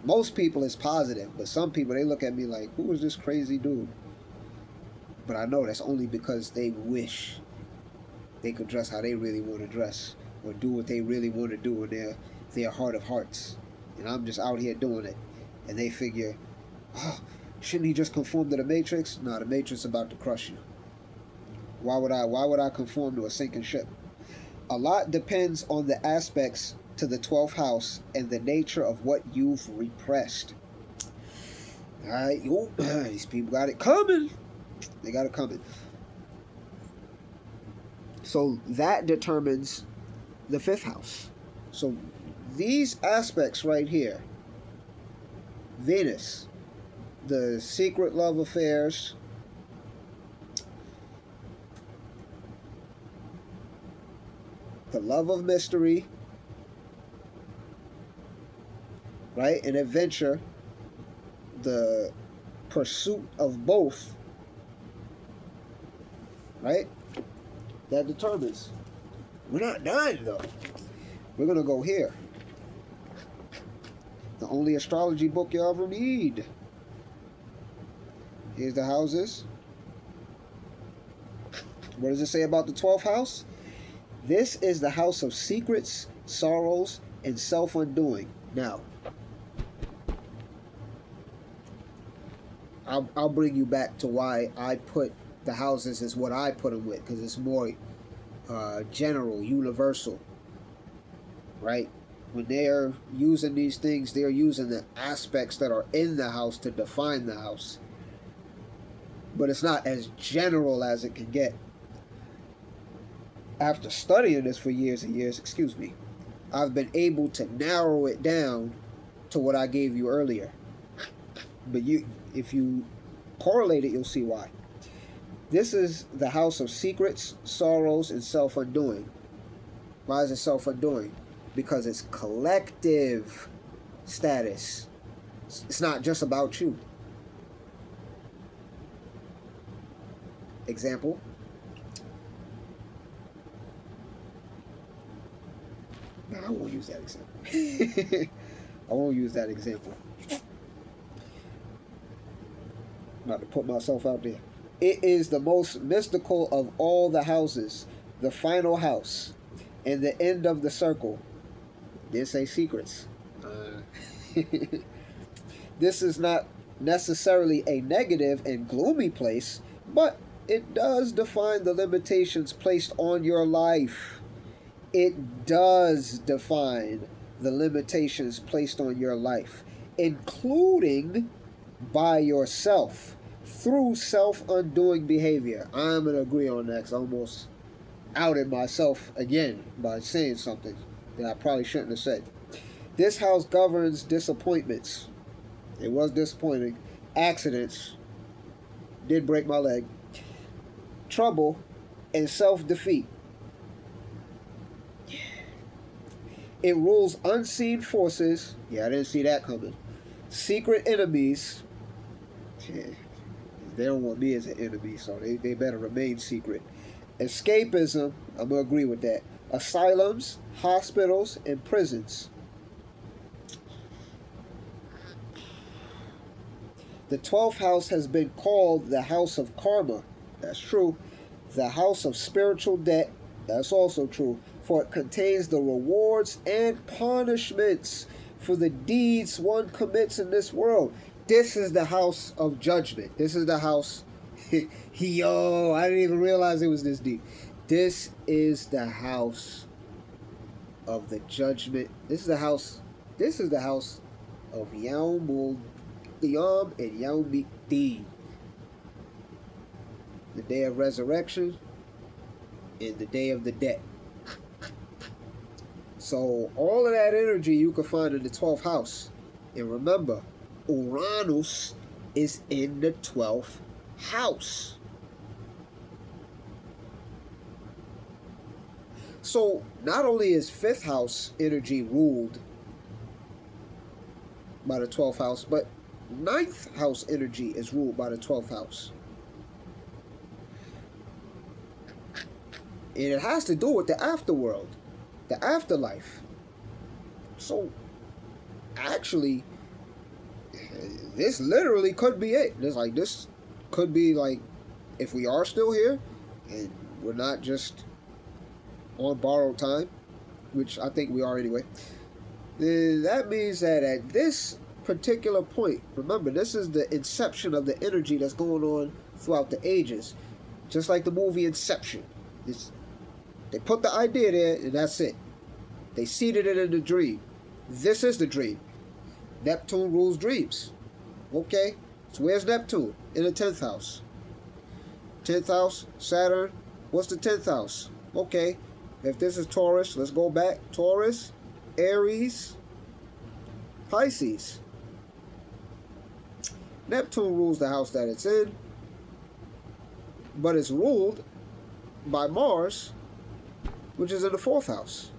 Most people is positive, but some people, they look at me like, who is this crazy dude? But I know that's only because they wish they could dress how they really want to dress, or do what they really want to do in their heart of hearts. And I'm just out here doing it. And they figure, oh, shouldn't he just conform to the Matrix? No, the Matrix is about to crush you. Why would I conform to a sinking ship? A lot depends on the aspects to the 12th house and the nature of what you've repressed. Alright, these people got it coming. They got it coming. So that determines the 5th house. So these aspects right here, Venus, the secret love affairs, the love of mystery, right, and adventure, the pursuit of both, right? that determines. We're not done though. We're gonna go here. The only astrology book you ever need. Here's the houses. What does it say about the 12th house? This is the house of secrets, sorrows, and self-undoing. Now, I'll bring you back to why I put the houses as what I put them with, because it's more general, universal, right? When they're using these things, they're using the aspects that are in the house to define the house. But it's not as general as it can get. After studying this for years and years, excuse me, I've been able to narrow it down to what I gave you earlier. But if you correlate it, you'll see why. This is the house of secrets, sorrows, and self-undoing. Why is it self-undoing? Because it's collective status. It's not just about you. Example. No, I won't use that example. I won't use that example. I'm about to put myself out there. It is the most mystical of all the houses, the final house, and the end of the circle. Did say secrets. This is not necessarily a negative and gloomy place, but it does define the limitations placed on your life. It does define the limitations placed on your life, including by yourself through self-undoing behavior. I'm going to agree on that because I almost outed myself again by saying something that I probably shouldn't have said. This house governs disappointments. It was disappointing. Accidents. Did break my leg. Trouble and self-defeat. It rules unseen forces. Yeah, I didn't see that coming. Secret enemies. They don't want me as an enemy, so they better remain secret. Escapism, I'm going to agree with that. Asylums, hospitals, and prisons. The 12th house has been called the house of karma. That's true. The house of spiritual debt. That's also true. For it contains the rewards and punishments for the deeds one commits in this world. This is the house of judgment. This is the house. Yo, I didn't even realize it was this deep. This is the house of the judgment. This is the house. This is the house of Yaumul Qiyam and Yaumid-Din. The day of resurrection and the day of the dead. So all of that energy you can find in the 12th house. And remember, Uranus is in the 12th house. So not only is 5th house energy ruled by the 12th house, but 9th house energy is ruled by the 12th house. And it has to do with the afterworld, the afterlife. So actually, this literally could be it. This could be like, if we are still here and we're not just on borrowed time, which I think we are anyway, then that means that at this particular point, remember, this is the inception of the energy that's going on throughout the ages. Just like the movie Inception. They put the idea there and that's it. They seeded it in the dream. This is the dream. Neptune rules dreams. Okay, so where's Neptune? In the 10th house. 10th house, Saturn. What's the 10th house? Okay, if this is Taurus, let's go back. Taurus, Aries, Pisces. Neptune rules the house that it's in, but it's ruled by Mars, which is in the 4th house.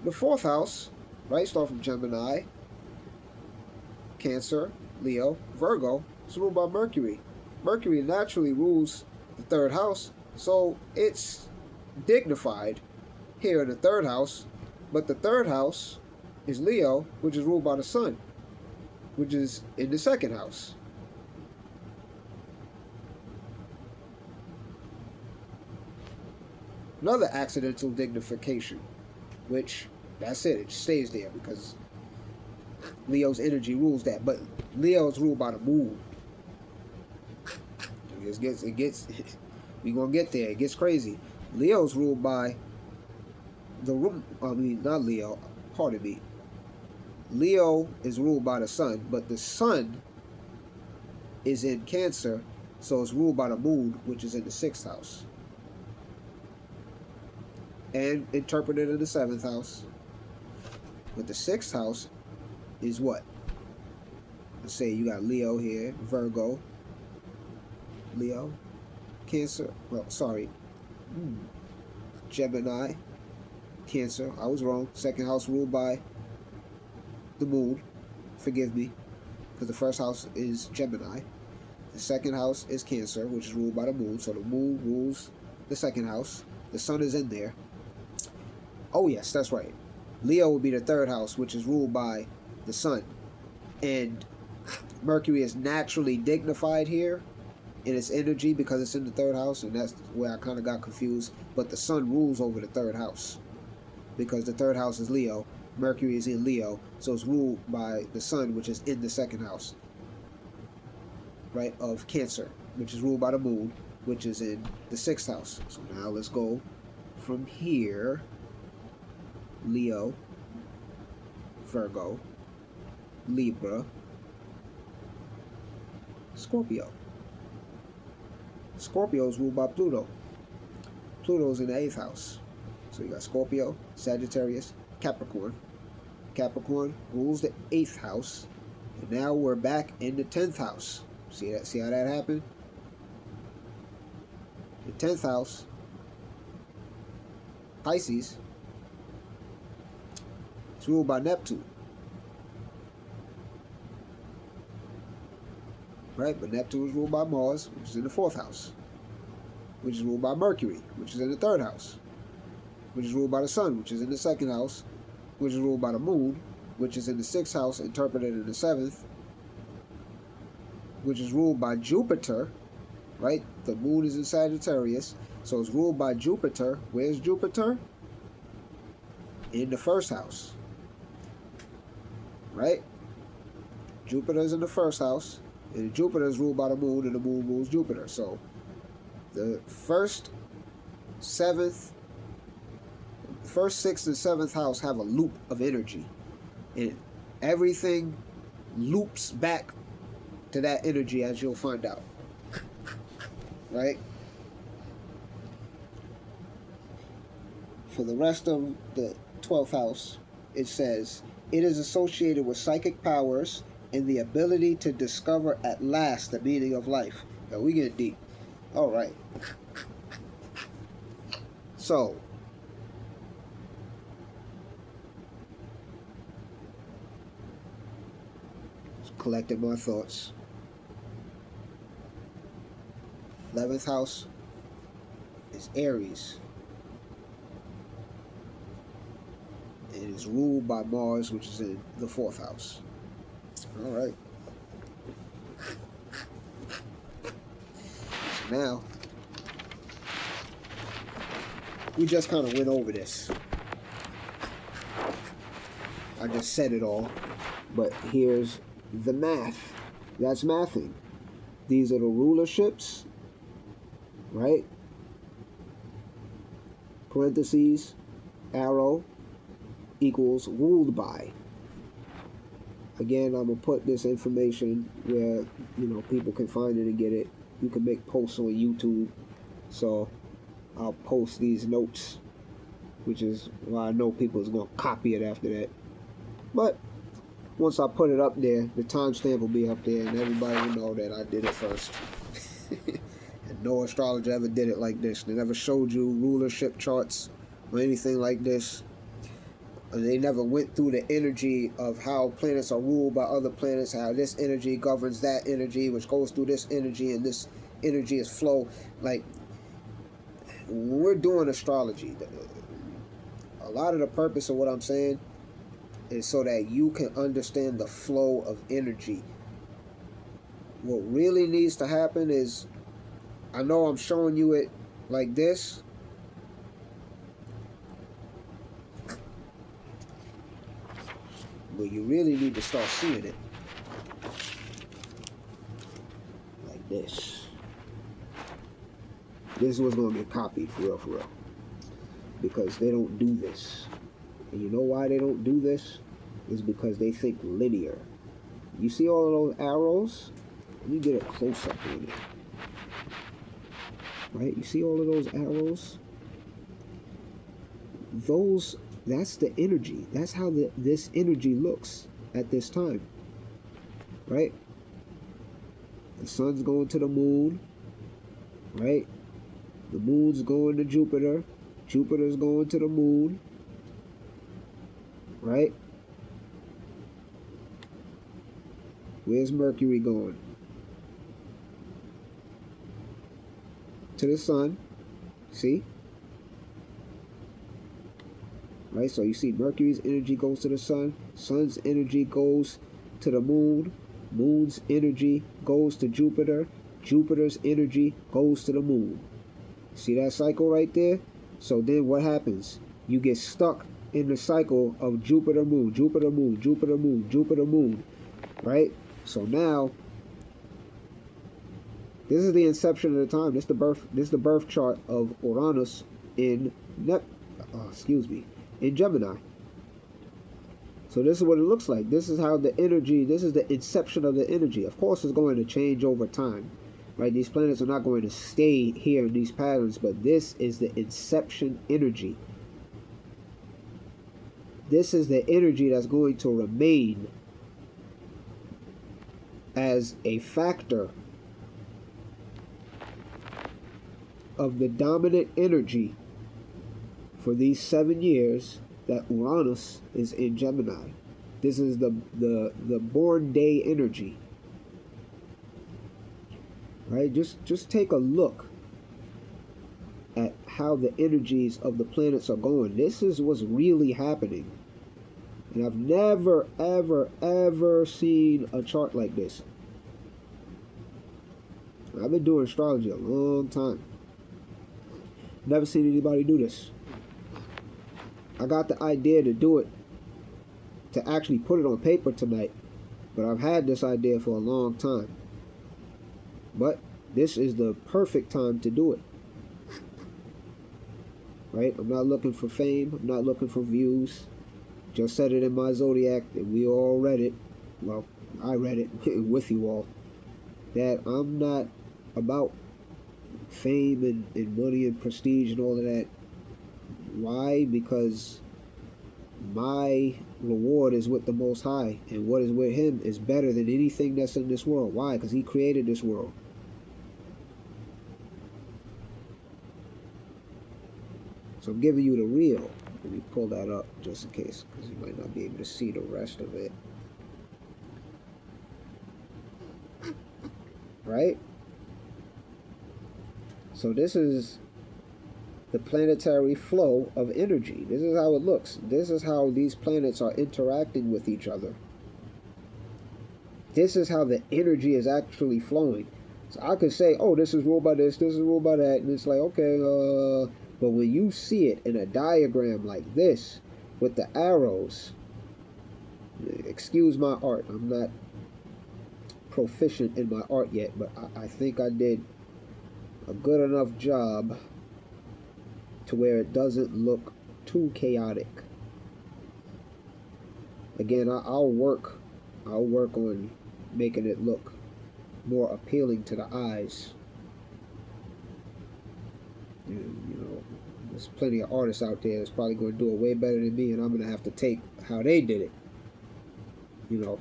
The 4th house, right, start from Gemini, Cancer, Leo, Virgo, is ruled by Mercury. Mercury naturally rules the 3rd house, So it's dignified here in the third house, but the third house is Leo, which is ruled by the sun, which is in the second house. Another accidental dignification, which that's it stays there because Leo's energy rules that. But Leo's ruled by the moon. It gets we gonna get there. It gets crazy. Leo's ruled by the room. I mean, not Leo. Pardon me. Leo is ruled by the sun, but the sun is in Cancer, so it's ruled by the moon, which is in the sixth house, and interpreted in the seventh house. But the sixth house is what? Let's say you got Leo here, Virgo, Leo, Cancer. Well, sorry, Gemini, Cancer. I was wrong. Second house ruled by the moon. Forgive me, because the first house is Gemini. The second house is Cancer, which is ruled by the moon. So the moon rules the second house. The sun is in there. Oh yes, that's right. Leo would be the third house, which is ruled by the sun. And Mercury is naturally dignified here in its energy because it's in the third house, and that's where I kind of got confused. But the sun rules over the third house because the third house is Leo. Mercury is in Leo, so it's ruled by the sun, which is in the second house, right, of Cancer, which is ruled by the moon, which is in the sixth house. So now let's go from here. Leo, Virgo, Libra, Scorpio. Scorpio is ruled by Pluto. Pluto's in the eighth house. So you got Scorpio, Sagittarius, Capricorn. Capricorn rules the eighth house. And now we're back in the 10th house. See that? See how that happened? The 10th house, Pisces, it's ruled by Neptune. Right? But Neptune is ruled by Mars, which is in the fourth house, which is ruled by Mercury, which is in the third house, which is ruled by the sun, which is in the second house, which is ruled by the moon, which is in the sixth house, interpreted in the seventh, which is ruled by Jupiter, right? The moon is in Sagittarius, so it's ruled by Jupiter. Where's Jupiter? In the first house, right? Jupiter's in the first house, and Jupiter is ruled by the moon, and the moon rules Jupiter. So the first, sixth, and seventh house have a loop of energy, and everything loops back to that energy, as you'll find out, right? For the rest of the 12th house, it says, it is associated with psychic powers and the ability to discover at last the meaning of life. Now we get deep. All right. So, collecting my thoughts. 11th house is Aries. It is ruled by Mars, which is in the fourth house. All right. So now, we just kind of went over this. I just said it all, but here's the math. That's mathing. These are the rulerships, right? Parentheses, arrow, equals ruled by. Again, I'm going to put this information where, people can find it and get it. You can make posts on YouTube. So I'll post these notes, which is why I know people is going to copy it after that. But once I put it up there, the timestamp will be up there, and everybody will know that I did it first. And no astrologer ever did it like this. They never showed you rulership charts or anything like this. And they never went through the energy of how planets are ruled by other planets, how this energy governs that energy, which goes through this energy, and this energy is flow. Like, when we're doing astrology, a lot of the purpose of what I'm saying is so that you can understand the flow of energy. What really needs to happen is, I know I'm showing you it like this, but you really need to start seeing it like this. This is what's going to get copied for real, because they don't do this. And you know why they don't do this? Is because they think linear. You see all of those arrows? Let me get a close-up on it. Right? You see all of those arrows? That's the energy. That's how this energy looks at this time. Right? The sun's going to the moon. Right? The moon's going to Jupiter. Jupiter's going to the moon. Right? Where's Mercury going? To the sun. See? Right? So you see Mercury's energy goes to the sun. Sun's energy goes to the moon. Moon's energy goes to Jupiter. Jupiter's energy goes to the moon. See that cycle right there? So then what happens? You get stuck in the cycle of Jupiter, moon, Jupiter, moon, Jupiter, moon, Jupiter, moon. Right? So now, this is the inception of the time. This is the birth chart of Uranus in in Gemini. So this is what it looks like. This is how the energy, this is the inception of the energy. Of course, it's going to change over time. Right? These planets are not going to stay here in these patterns, but this is the inception energy. This is the energy that's going to remain as a factor of the dominant energy for these 7 years that Uranus is in Gemini. This is the born day energy. Right? Just take a look at how the energies of the planets are going. This is what's really happening. And I've never, ever, ever seen a chart like this. I've been doing astrology a long time. Never seen anybody do this. I got the idea to do it, to actually put it on paper tonight, but I've had this idea for a long time. But this is the perfect time to do it. Right? I'm not looking for fame. I'm not looking for views. Just said it in my zodiac, and we all read it. Well, I read it with you all. That I'm not about fame and money and prestige and all of that. Why? Because my reward is with the Most High, and what is with Him is better than anything that's in this world. Why? Because He created this world. So I'm giving you the real. Let me pull that up just in case, because you might not be able to see the rest of it. Right? So this is the planetary flow of energy. This is how it looks. This is how these planets are interacting with each other. This is how the energy is actually flowing. So I could say, oh, this is ruled by this is ruled by that, and it's like, okay, but when you see it in a diagram like this, with the arrows, excuse my art, I'm not proficient in my art yet, but I think I did a good enough job to where it doesn't look too chaotic. Again, I'll work on making it look more appealing to the eyes. You know, there's plenty of artists out there that's probably going to do it way better than me, and I'm going to have to take how they did it. You know,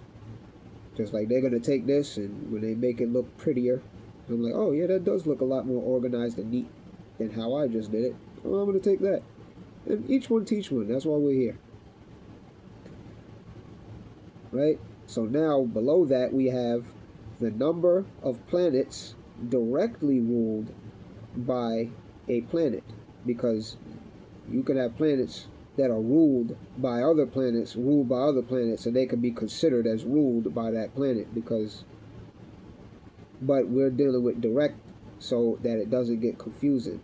just like they're going to take this, and when they make it look prettier, I'm like, oh yeah, that does look a lot more organized and neat than how I just did it. Oh, I'm going to take that. And each one teach one. That's why we're here. Right? So now, below that, we have the number of planets directly ruled by a planet, because you can have planets that are ruled by other planets, and they can be considered as ruled by that planet, but we're dealing with direct so that it doesn't get confusing,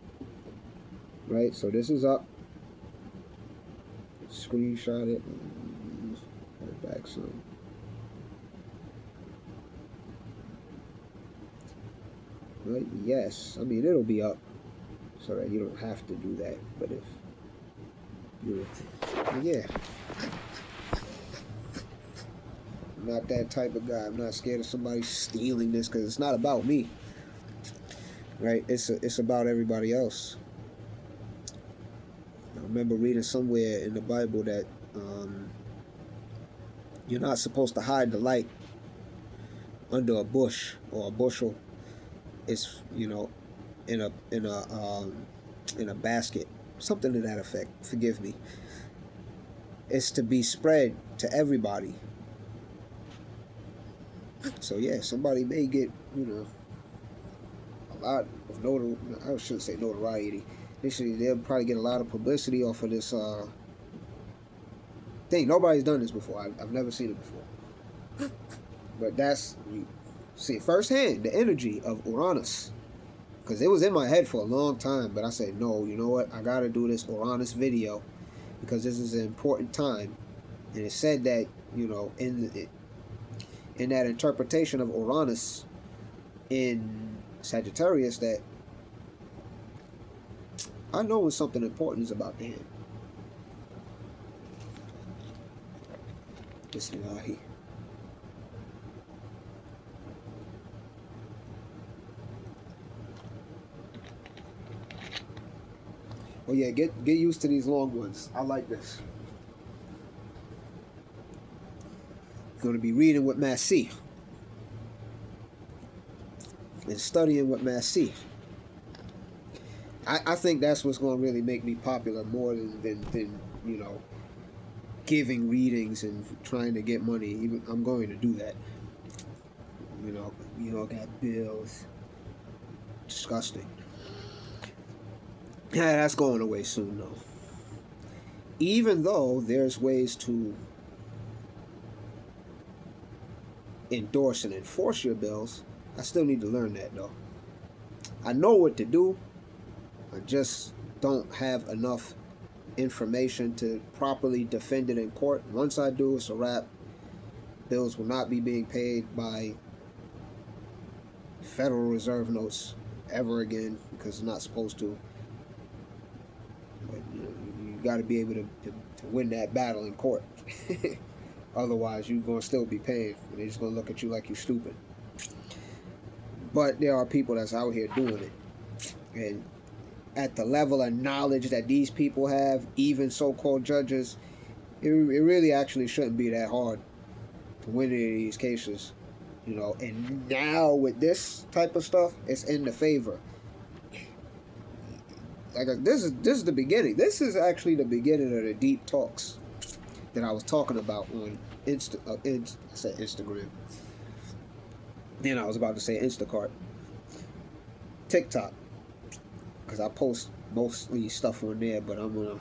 right? So this is up. Screenshot it. Put back some. Right? Yes. I mean, it'll be up so that you don't have to do that. But if you're, yeah. I'm not that type of guy. I'm not scared of somebody stealing this, because it's not about me. Right? It's about everybody else. I remember reading somewhere in the Bible that you're not supposed to hide the light under a bush or a bushel. It's, in a basket, something to that effect. Forgive me. It's to be spread to everybody. So yeah, somebody may get, a lot of I shouldn't say notoriety. They'll probably get a lot of publicity off of this thing. Nobody's done this before. I've never seen it before. But that's, you see firsthand the energy of Uranus. Because it was in my head for a long time, but I said, no, you know what? I got to do this Uranus video, because this is an important time. And it said that, in that interpretation of Uranus in Sagittarius, that I know when something important is about to happen. Bismillah. Oh yeah, get used to these long ones. I like this. Going to be reading with Masih and studying with Masih. I think that's what's going to really make me popular more than giving readings and trying to get money. Even I'm going to do that. Got bills. Disgusting. Yeah, that's going away soon though. Even though there's ways to endorse and enforce your bills, I still need to learn that though. I know what to do. I just don't have enough information to properly defend it in court. Once I do, it's a wrap. Bills will not be being paid by Federal Reserve notes ever again, because it's not supposed to. But you got to be able to win that battle in court. Otherwise, you're going to still be paying. And they're just going to look at you like you're stupid. But there are people that's out here doing it. And at the level of knowledge that these people have, even so-called judges, it really actually shouldn't be that hard to win any of these cases. And now with this type of stuff, it's in the favor. Like, this is the beginning. This is actually the beginning of the deep talks that I was talking about on Instagram. Then I was about to say Instacart. TikTok. Because I post mostly stuff on there, but I'm going to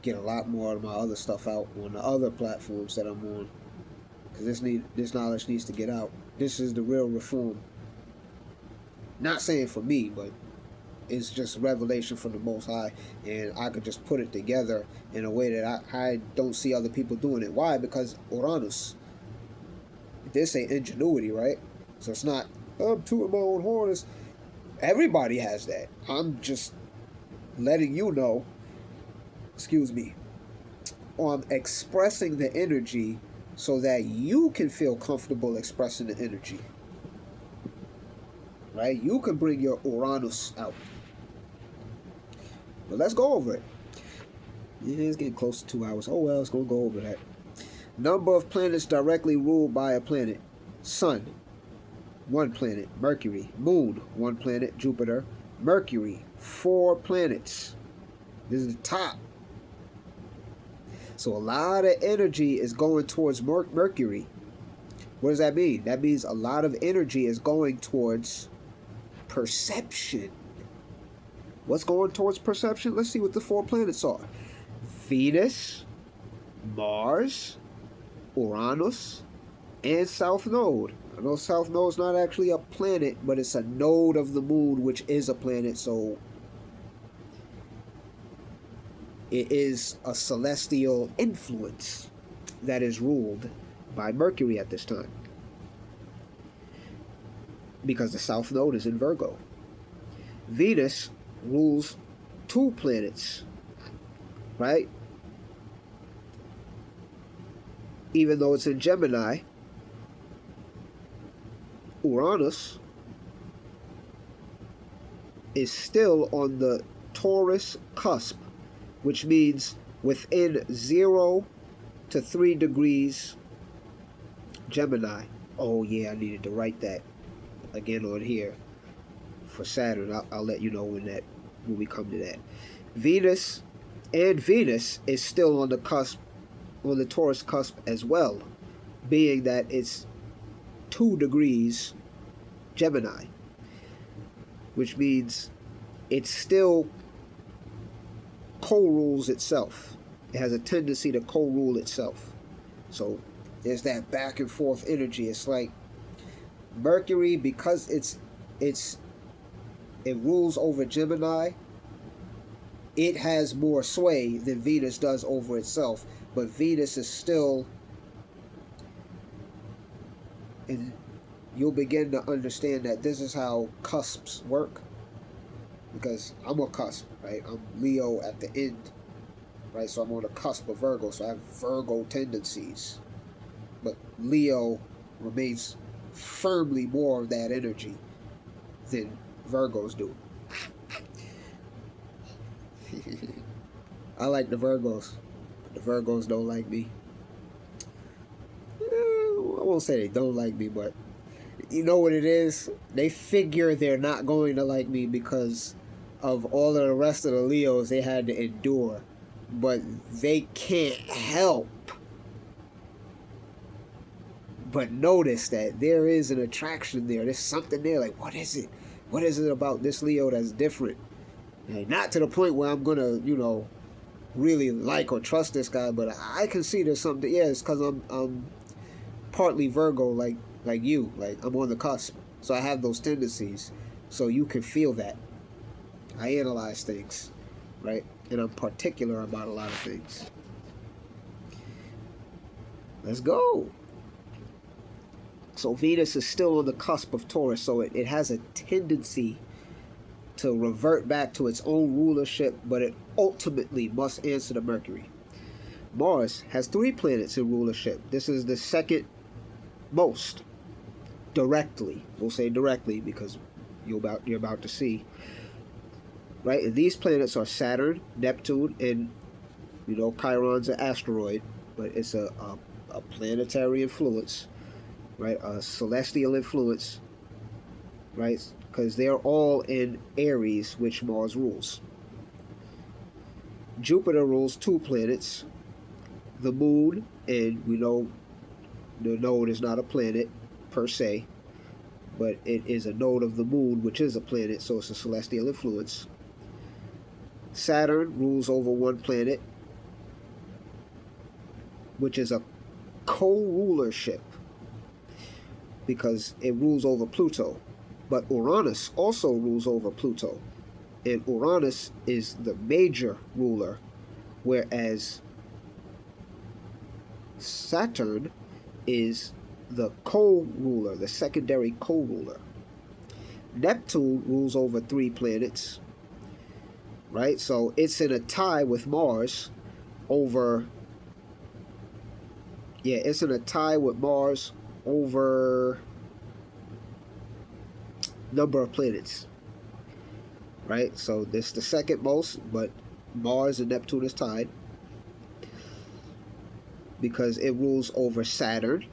get a lot more of my other stuff out on the other platforms that I'm on. Because this knowledge needs to get out. This is the real reform. Not saying for me, but it's just revelation from the Most High, and I could just put it together in a way that I don't see other people doing it. Why? Because Uranus. This ain't ingenuity, right? So it's not, I'm tooting my own horn. Everybody has that. I'm just letting you know, or I'm expressing the energy so that you can feel comfortable expressing the energy. Right? You can bring your Uranus out. But let's go over it. Yeah, it's getting close to 2 hours. Oh well, let's go over that. Number of planets directly ruled by a planet. Sun, 1 planet. Mercury. Moon, 1 planet. Jupiter. Mercury, 4 planets. This is the top. So a lot of energy is going towards Mercury. What does that mean? That means a lot of energy is going towards perception. What's going towards perception? Let's see what the 4 planets are. Venus, Mars, Uranus, and South Node. I know South Node is not actually a planet, but it's a node of the moon, which is a planet, so it is a celestial influence that is ruled by Mercury at this time, because the South Node is in Virgo. Venus rules 2 planets, right? Even though it's in Gemini, Uranus is still on the Taurus cusp, which means within 0 to 3 degrees Gemini. Oh yeah, I needed to write that again on here for Saturn. I'll let you know when we come to that. Venus is still on the cusp, on the Taurus cusp as well, being that it's 2 degrees Gemini, which means it still co-rules itself. It has a tendency to co-rule itself. So there's that back and forth energy. It's like Mercury, because it rules over Gemini, it has more sway than Venus does over itself. But Venus is still, and you'll begin to understand that this is how cusps work. Because I'm a cusp, right? I'm Leo at the end, right? So I'm on the cusp of Virgo, so I have Virgo tendencies. But Leo remains firmly more of that energy than Virgos do. I like the Virgos, but the Virgos don't like me. I won't say they don't like me, but you know what it is? They figure they're not going to like me because of all of the rest of the Leos they had to endure. But they can't help but notice that there is an attraction there. There's something there. Like, what is it? What is it about this Leo that's different? And not to the point where I'm going to, really like or trust this guy, but I can see there's something. Yeah, it's because I'm partly Virgo, like you. Like, I'm on the cusp. So I have those tendencies. So you can feel that. I analyze things, right? And I'm particular about a lot of things. Let's go. So Venus is still on the cusp of Taurus, so it has a tendency to revert back to its own rulership, but it ultimately must answer to Mercury. Mars has 3 planets in rulership. This is the second most directly. We'll say directly because you're about to see. Right? And these planets are Saturn, Neptune, and Chiron's an asteroid, but it's a planetary influence, right? A celestial influence, right? Because they're all in Aries, which Mars rules. Jupiter rules 2 planets, the moon, and we know the node is not a planet per se, but it is a node of the moon, which is a planet, so it's a celestial influence. Saturn rules over 1 planet, which is a co-rulership because it rules over Pluto. But Uranus also rules over Pluto, and Uranus is the major ruler, whereas Saturn is the co-ruler, the secondary co-ruler. Neptune rules over 3 planets, right? So it's in a tie with Mars over, it's in a tie with Mars over number of planets, right? So this is the second most, but Mars and Neptune is tied because it rules over Saturn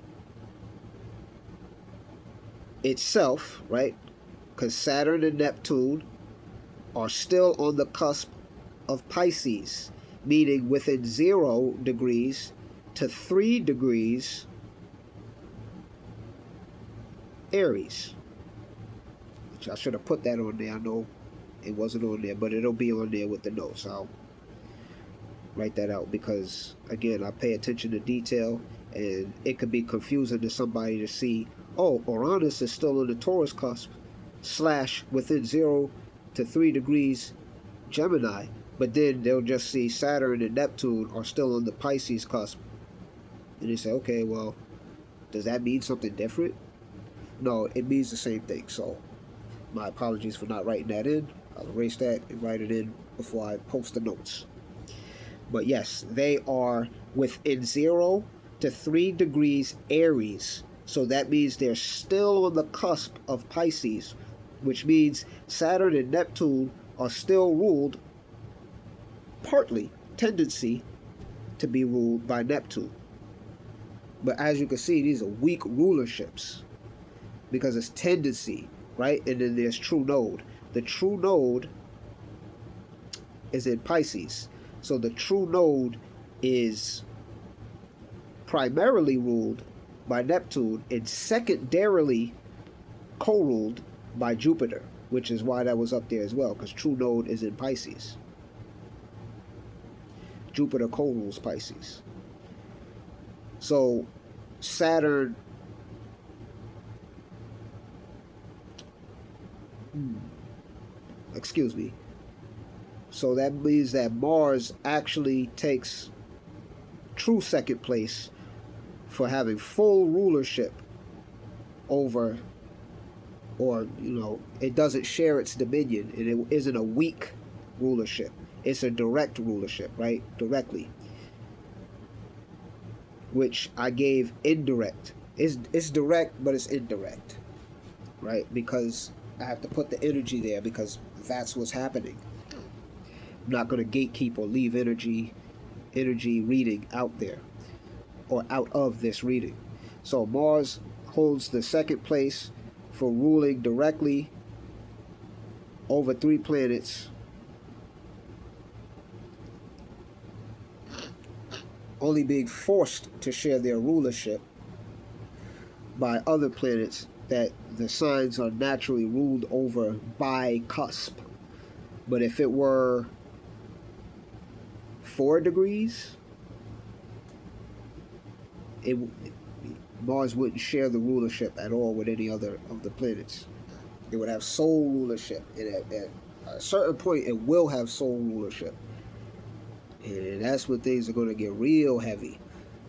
itself, right? Because Saturn and Neptune are still on the cusp of Pisces, meaning within 0 degrees to 3 degrees Aries. Which I should have put that on there. I know It wasn't on there, but it'll be on there with the notes. I'll write that out because, again, I pay attention to detail, and it could be confusing to somebody to see, oh, Uranus is still on the Taurus cusp, / within 0 to 3 degrees Gemini, but then they'll just see Saturn and Neptune are still on the Pisces cusp. And they say, okay, well, does that mean something different? No, it means the same thing. So my apologies for not writing that in. I'll erase that and write it in before I post the notes. But yes, they are within 0 to 3 degrees Aries. So that means they're still on the cusp of Pisces, which means Saturn and Neptune are still ruled, partly, tendency to be ruled by Neptune. But as you can see, these are weak rulerships because it's tendency, right? And then there's true node. The true node is in Pisces. So the true node is primarily ruled by Neptune and secondarily co-ruled by Jupiter, which is why that was up there as well, because true node is in Pisces. Jupiter co-rules Pisces. So Saturn, excuse me. So that means that Mars actually takes true second place for having full rulership over, or, it doesn't share its dominion, and it isn't a weak rulership. It's a direct rulership, right? Directly. Which I gave indirect. It's direct, but it's indirect, right? Because I have to put the energy there because that's what's happening. I'm not going to gatekeep or leave energy reading out there or out of this reading. So Mars holds the second place for ruling directly over 3 planets, only being forced to share their rulership by other planets that the signs are naturally ruled over by cusp. But if it were 4 degrees, Mars wouldn't share the rulership at all with any other of the planets. It would have sole rulership, and at a certain point it will have sole rulership. And that's when things are going to get real heavy,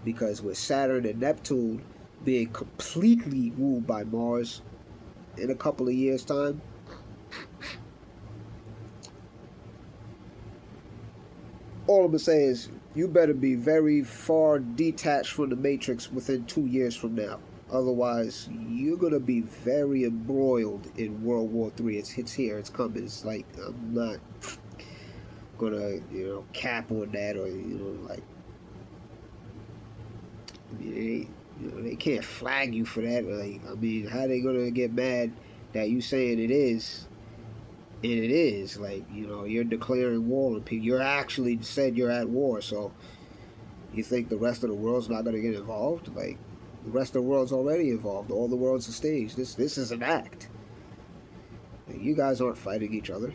because with Saturn and Neptune being completely ruled by Mars in a couple of years' time, all I'm going to say is you better be very far detached from the Matrix within 2 years from now. Otherwise, you're going to be very embroiled in World War III. It's here. It's coming. It's like, I'm not gonna cap on that, or like, I mean, they can't flag you for that. Like, I mean, how they gonna get mad that you saying it is, and it is, like, you're declaring war on people. You're actually said you're at war, so you think the rest of the world's not gonna get involved? Like, the rest of the world's already involved. All the world's a stage. This is an act. Like, you guys aren't fighting each other.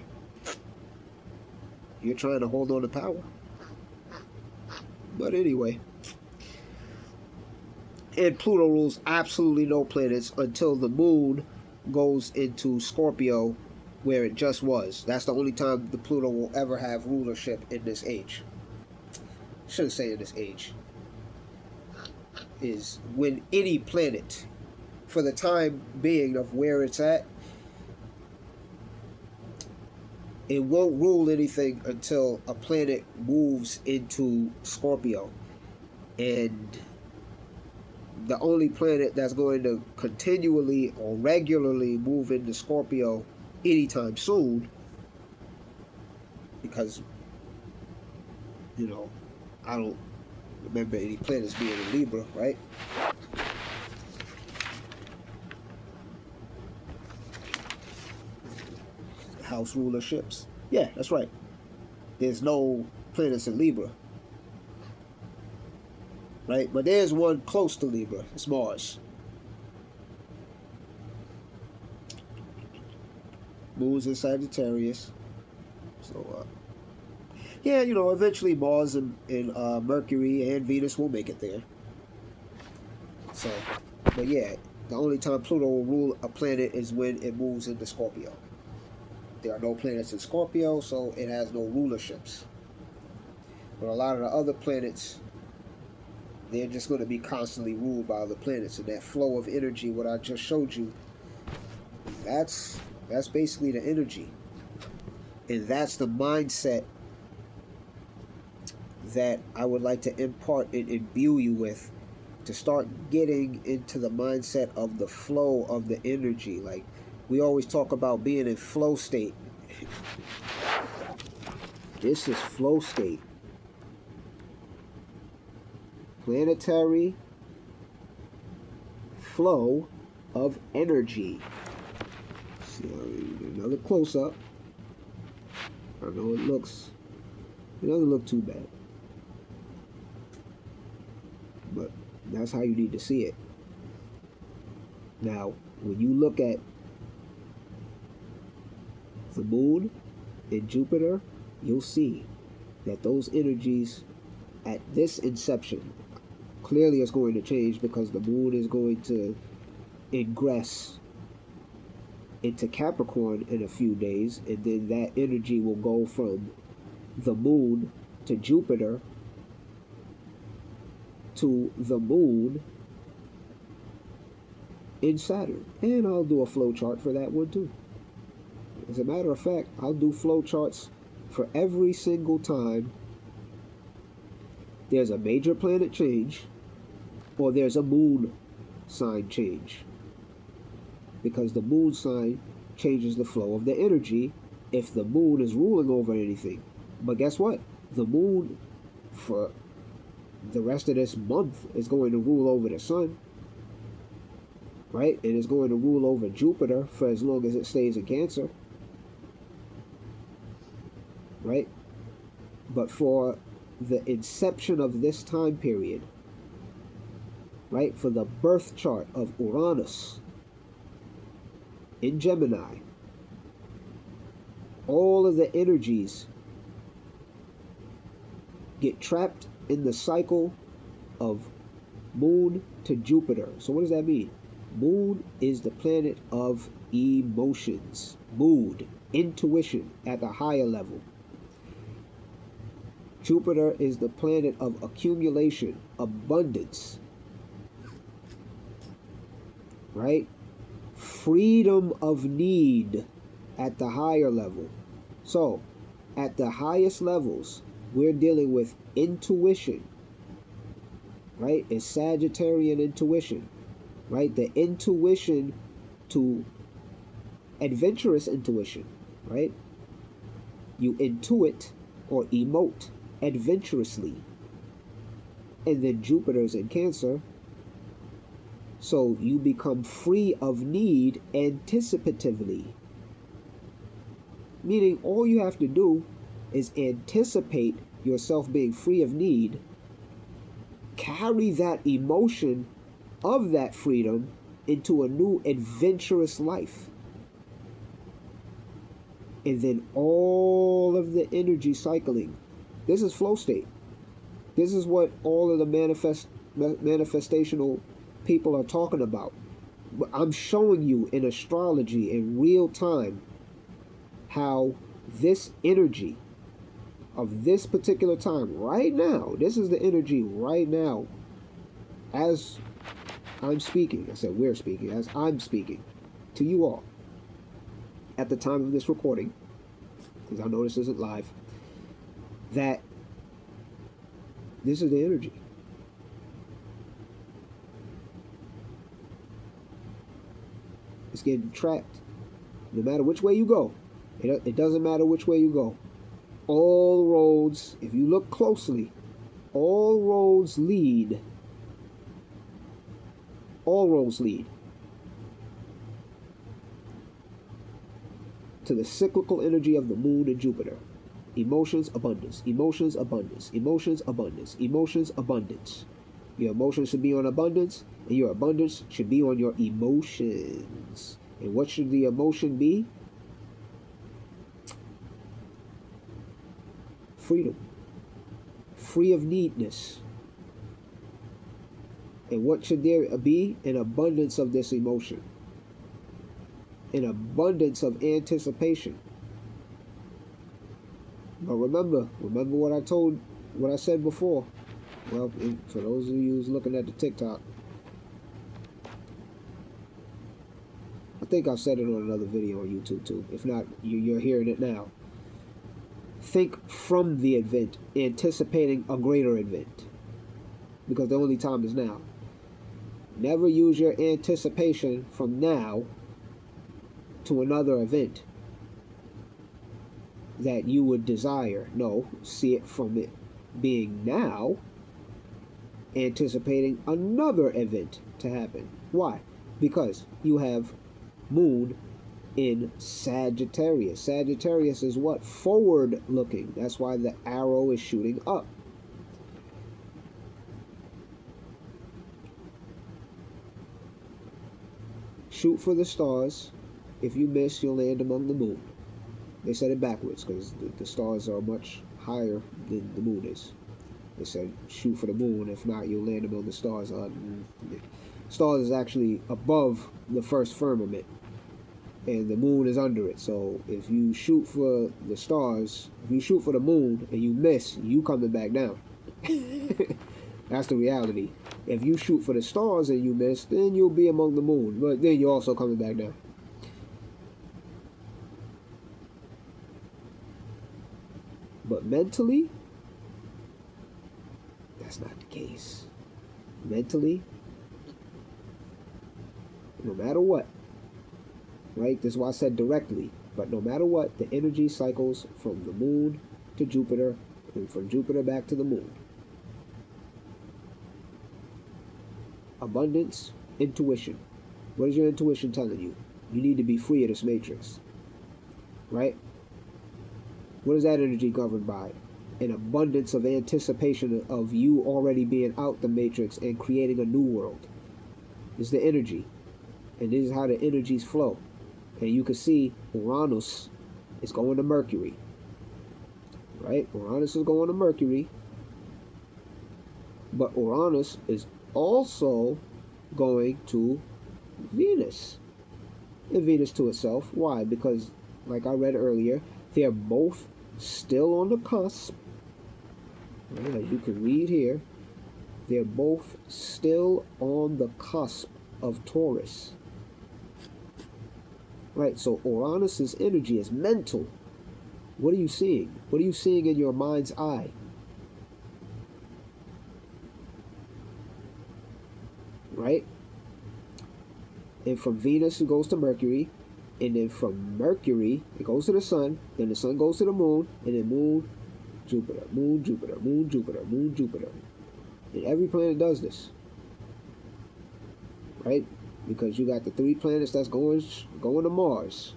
You're trying to hold on to power. But anyway. And Pluto rules absolutely no planets until the moon goes into Scorpio, where it just was. That's the only time the Pluto will ever have rulership in this age. Shouldn't say in this age. Is when any planet, for the time being of where it's at, it won't rule anything until a planet moves into Scorpio. And the only planet that's going to continually or regularly move into Scorpio anytime soon, because, I don't remember any planets being in Libra, right? House rulerships. Yeah, that's right. There's no planets in Libra. Right? But there's one close to Libra. It's Mars. Moon's in Sagittarius. So, yeah, eventually Mars and Mercury and Venus will make it there. So, but yeah, the only time Pluto will rule a planet is when it moves into Scorpio. There are no planets in Scorpio, so it has no rulerships. But a lot of the other planets, they're just going to be constantly ruled by other planets. And that flow of energy, what I just showed you, that's basically the energy. And that's the mindset that I would like to impart and imbue you with, to start getting into the mindset of the flow of the energy. Like, we always talk about being in flow state. This is flow state. Planetary flow of energy. See, another close-up. I know it doesn't look too bad, but that's how you need to see it. Now, when you look at the moon and Jupiter, you'll see that those energies at this inception, clearly it's going to change, because the moon is going to ingress into Capricorn in a few days, and then that energy will go from the moon to Jupiter to the moon in Saturn. And I'll do a flow chart for that one too. As a matter of fact, I'll do flow charts for every single time there's a major planet change or there's a moon sign change. Because the moon sign changes the flow of the energy if the moon is ruling over anything. But guess what? The moon, for the rest of this month, is going to rule over the sun. Right? And it's going to rule over Jupiter for as long as it stays in Cancer. Right? But for the inception of this time period, right, for the birth chart of Uranus in Gemini, all of the energies get trapped in the cycle of moon to Jupiter. So what does that mean? Moon is the planet of emotions, mood, intuition at the higher level. Jupiter is the planet of accumulation, abundance, right? Freedom of need at the higher level. So, at the highest levels, we're dealing with intuition, right? It's Sagittarian intuition, right? The intuition to adventurous intuition, right? You intuit or emote adventurously. And then Jupiter's in Cancer, so you become free of need anticipatively. Meaning all you have to do is anticipate yourself being free of need, carry that emotion of that freedom into a new adventurous life. And then all of the energy cycling. This is flow state. This is what all of the manifestational people are talking about. I'm showing you in astrology in real time how this energy of this particular time right now, this is the energy right now as I'm speaking. I said we're speaking, as I'm speaking to you all at the time of this recording, because I know this isn't live, that this is the energy. It's getting trapped. No matter which way you go, it doesn't matter which way you go. All roads, if you look closely, all roads lead to the cyclical energy of the moon and Jupiter. Emotions, abundance. Emotions, abundance. Emotions, abundance. Emotions, abundance. Your emotions should be on abundance, and your abundance should be on your emotions. And what should the emotion be? freedom, free of needness. And what should there be? An abundance of this emotion, an abundance of anticipation. But remember what I said before. Well, for those of you who's looking at the TikTok, I think I've said it on another video on YouTube too. If not, you're hearing it now. Think from the event, anticipating a greater event, because the only time is now. Never use your anticipation from now to another event that you would desire. No, see it from it being now, anticipating another event to happen. Why? Because you have moon in Sagittarius. Sagittarius is what? Forward looking. That's why the arrow is shooting up. Shoot for the stars. If you miss, you'll land among the moon. They said it backwards because the stars are much higher than the moon is. They said shoot for the moon. If not, you'll land among the stars. Stars is actually above the first firmament, and the moon is under it. So if you shoot for the stars, if you shoot for the moon and you miss, you coming back down. That's the reality. If you shoot for the stars and you miss, then you'll be among the moon, but then you're also coming back down. But mentally, that's not the case. Mentally, no matter what, right? This is why I said directly, but no matter what, the energy cycles from the moon to Jupiter and from Jupiter back to the moon. Abundance, intuition. What is your intuition telling you? You need to be free of this matrix, right? What is that energy governed by? An abundance of anticipation of you already being out the matrix and creating a new world. This is the energy. And this is how the energies flow. And you can see Uranus is going to Mercury. Right? Uranus is going to Mercury. But Uranus is also going to Venus. And Venus to itself. Why? Because, like I read earlier, they're both still on the cusp. Right, as you can read here, they're both still on the cusp of Taurus. Right, so Uranus's energy is mental. What are you seeing? What are you seeing in your mind's eye? Right? And from Venus it goes to Mercury, and then from Mercury it goes to the sun, then the sun goes to the moon, and then moon, Jupiter, moon, Jupiter, moon, Jupiter, moon, Jupiter. And every planet does this. Right? Because you got the 3 planets that's going to Mars.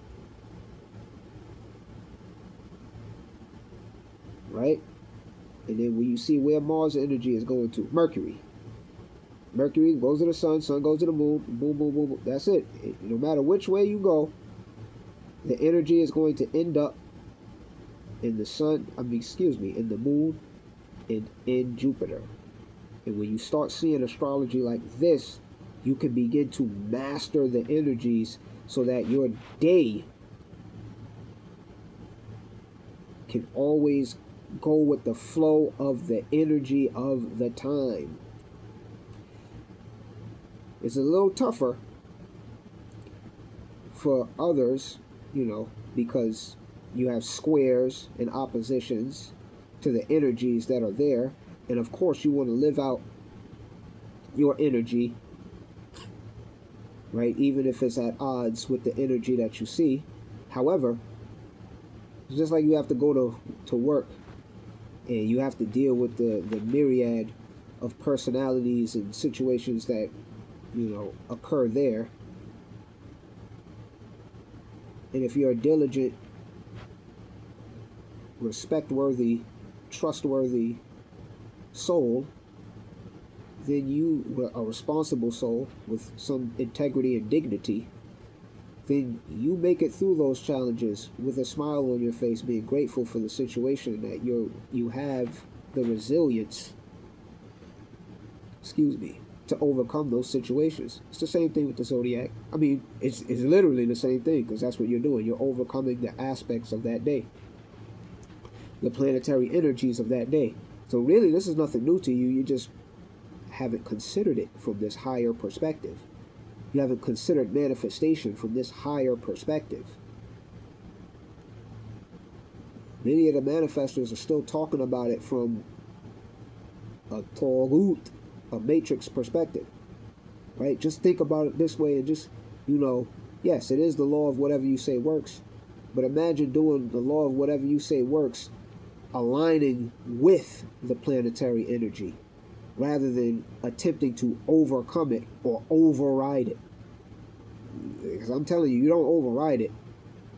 Right? And then when you see where Mars energy is going to, Mercury. Mercury goes to the sun, sun goes to the moon, boom, boom, boom, boom. That's it. No matter which way you go, the energy is going to end up in the sun, in the moon, and in Jupiter. And when you start seeing astrology like this, you can begin to master the energies so that your day can always go with the flow of the energy of the time. It's a little tougher for others, because you have squares and oppositions to the energies that are there. And of course, you want to live out your energy, right? Even if it's at odds with the energy that you see. However, it's just like you have to go to work and you have to deal with the myriad of personalities and situations that, occur there. And if you're a diligent, respect-worthy, trustworthy soul, then you, a responsible soul with some integrity and dignity, then you make it through those challenges with a smile on your face, being grateful for the situation, that you have the resilience, to overcome those situations. It's the same thing with the zodiac. I mean, it's literally the same thing, because that's what you're doing. You're overcoming the aspects of that day, the planetary energies of that day. So really, this is nothing new to you. You just haven't considered it from this higher perspective. You haven't considered manifestation from this higher perspective. Many of the manifestors are still talking about it from a Togut, a matrix perspective, right? Just think about it this way, and just, yes, it is the law of whatever you say works, but imagine doing the law of whatever you say works aligning with the planetary energy, rather than attempting to overcome it or override it. Because I'm telling you, you don't override it.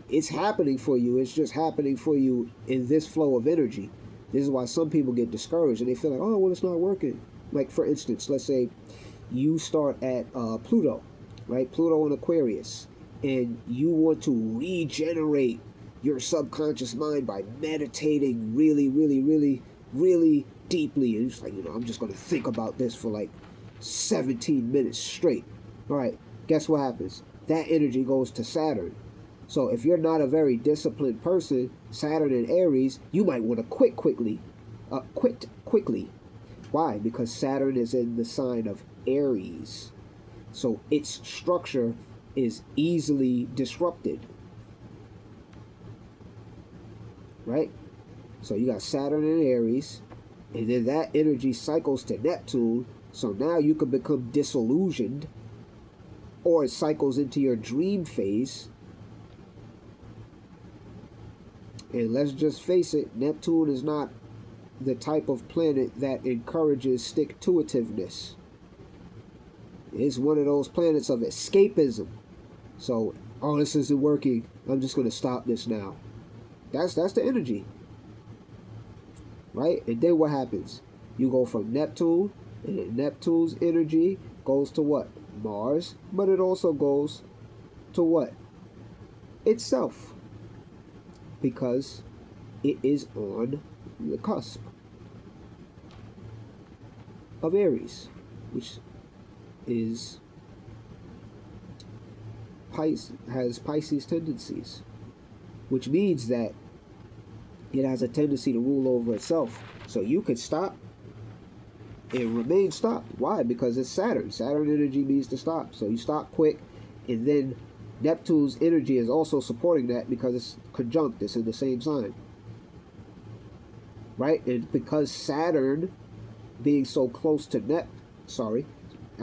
It's happening for you. It's just happening for you in this flow of energy. This is why some people get discouraged and they feel like, oh, well, it's not working. Like, for instance, let's say you start at Pluto, right? Pluto in Aquarius, and you want to regenerate your subconscious mind by meditating really, really, really, really deeply. And it's like, I'm just going to think about this for like 17 minutes straight. All right, guess what happens? That energy goes to Saturn. So if you're not a very disciplined person, Saturn in Aries, you might want to quit quickly. Why? Because Saturn is in the sign of Aries. So its structure is easily disrupted. Right? So you got Saturn in Aries, and then that energy cycles to Neptune. So now you can become disillusioned, or it cycles into your dream phase. And let's just face it, Neptune is not the type of planet that encourages stick-to-itiveness. It's one of those planets of escapism. So, oh, this isn't working, I'm just going to stop this now. That's the energy. Right? And then what happens? You go from Neptune, and then Neptune's energy goes to what? Mars. But it also goes to what? Itself. Because it is on the cusp of Aries, which has Pisces tendencies, which means that it has a tendency to rule over itself. So you could stop and remain stopped. Why? Because it's Saturn. Saturn energy means to stop. So you stop quick, and then Neptune's energy is also supporting that because it's conjunct. It's in the same sign. Right? And because Saturn being so close to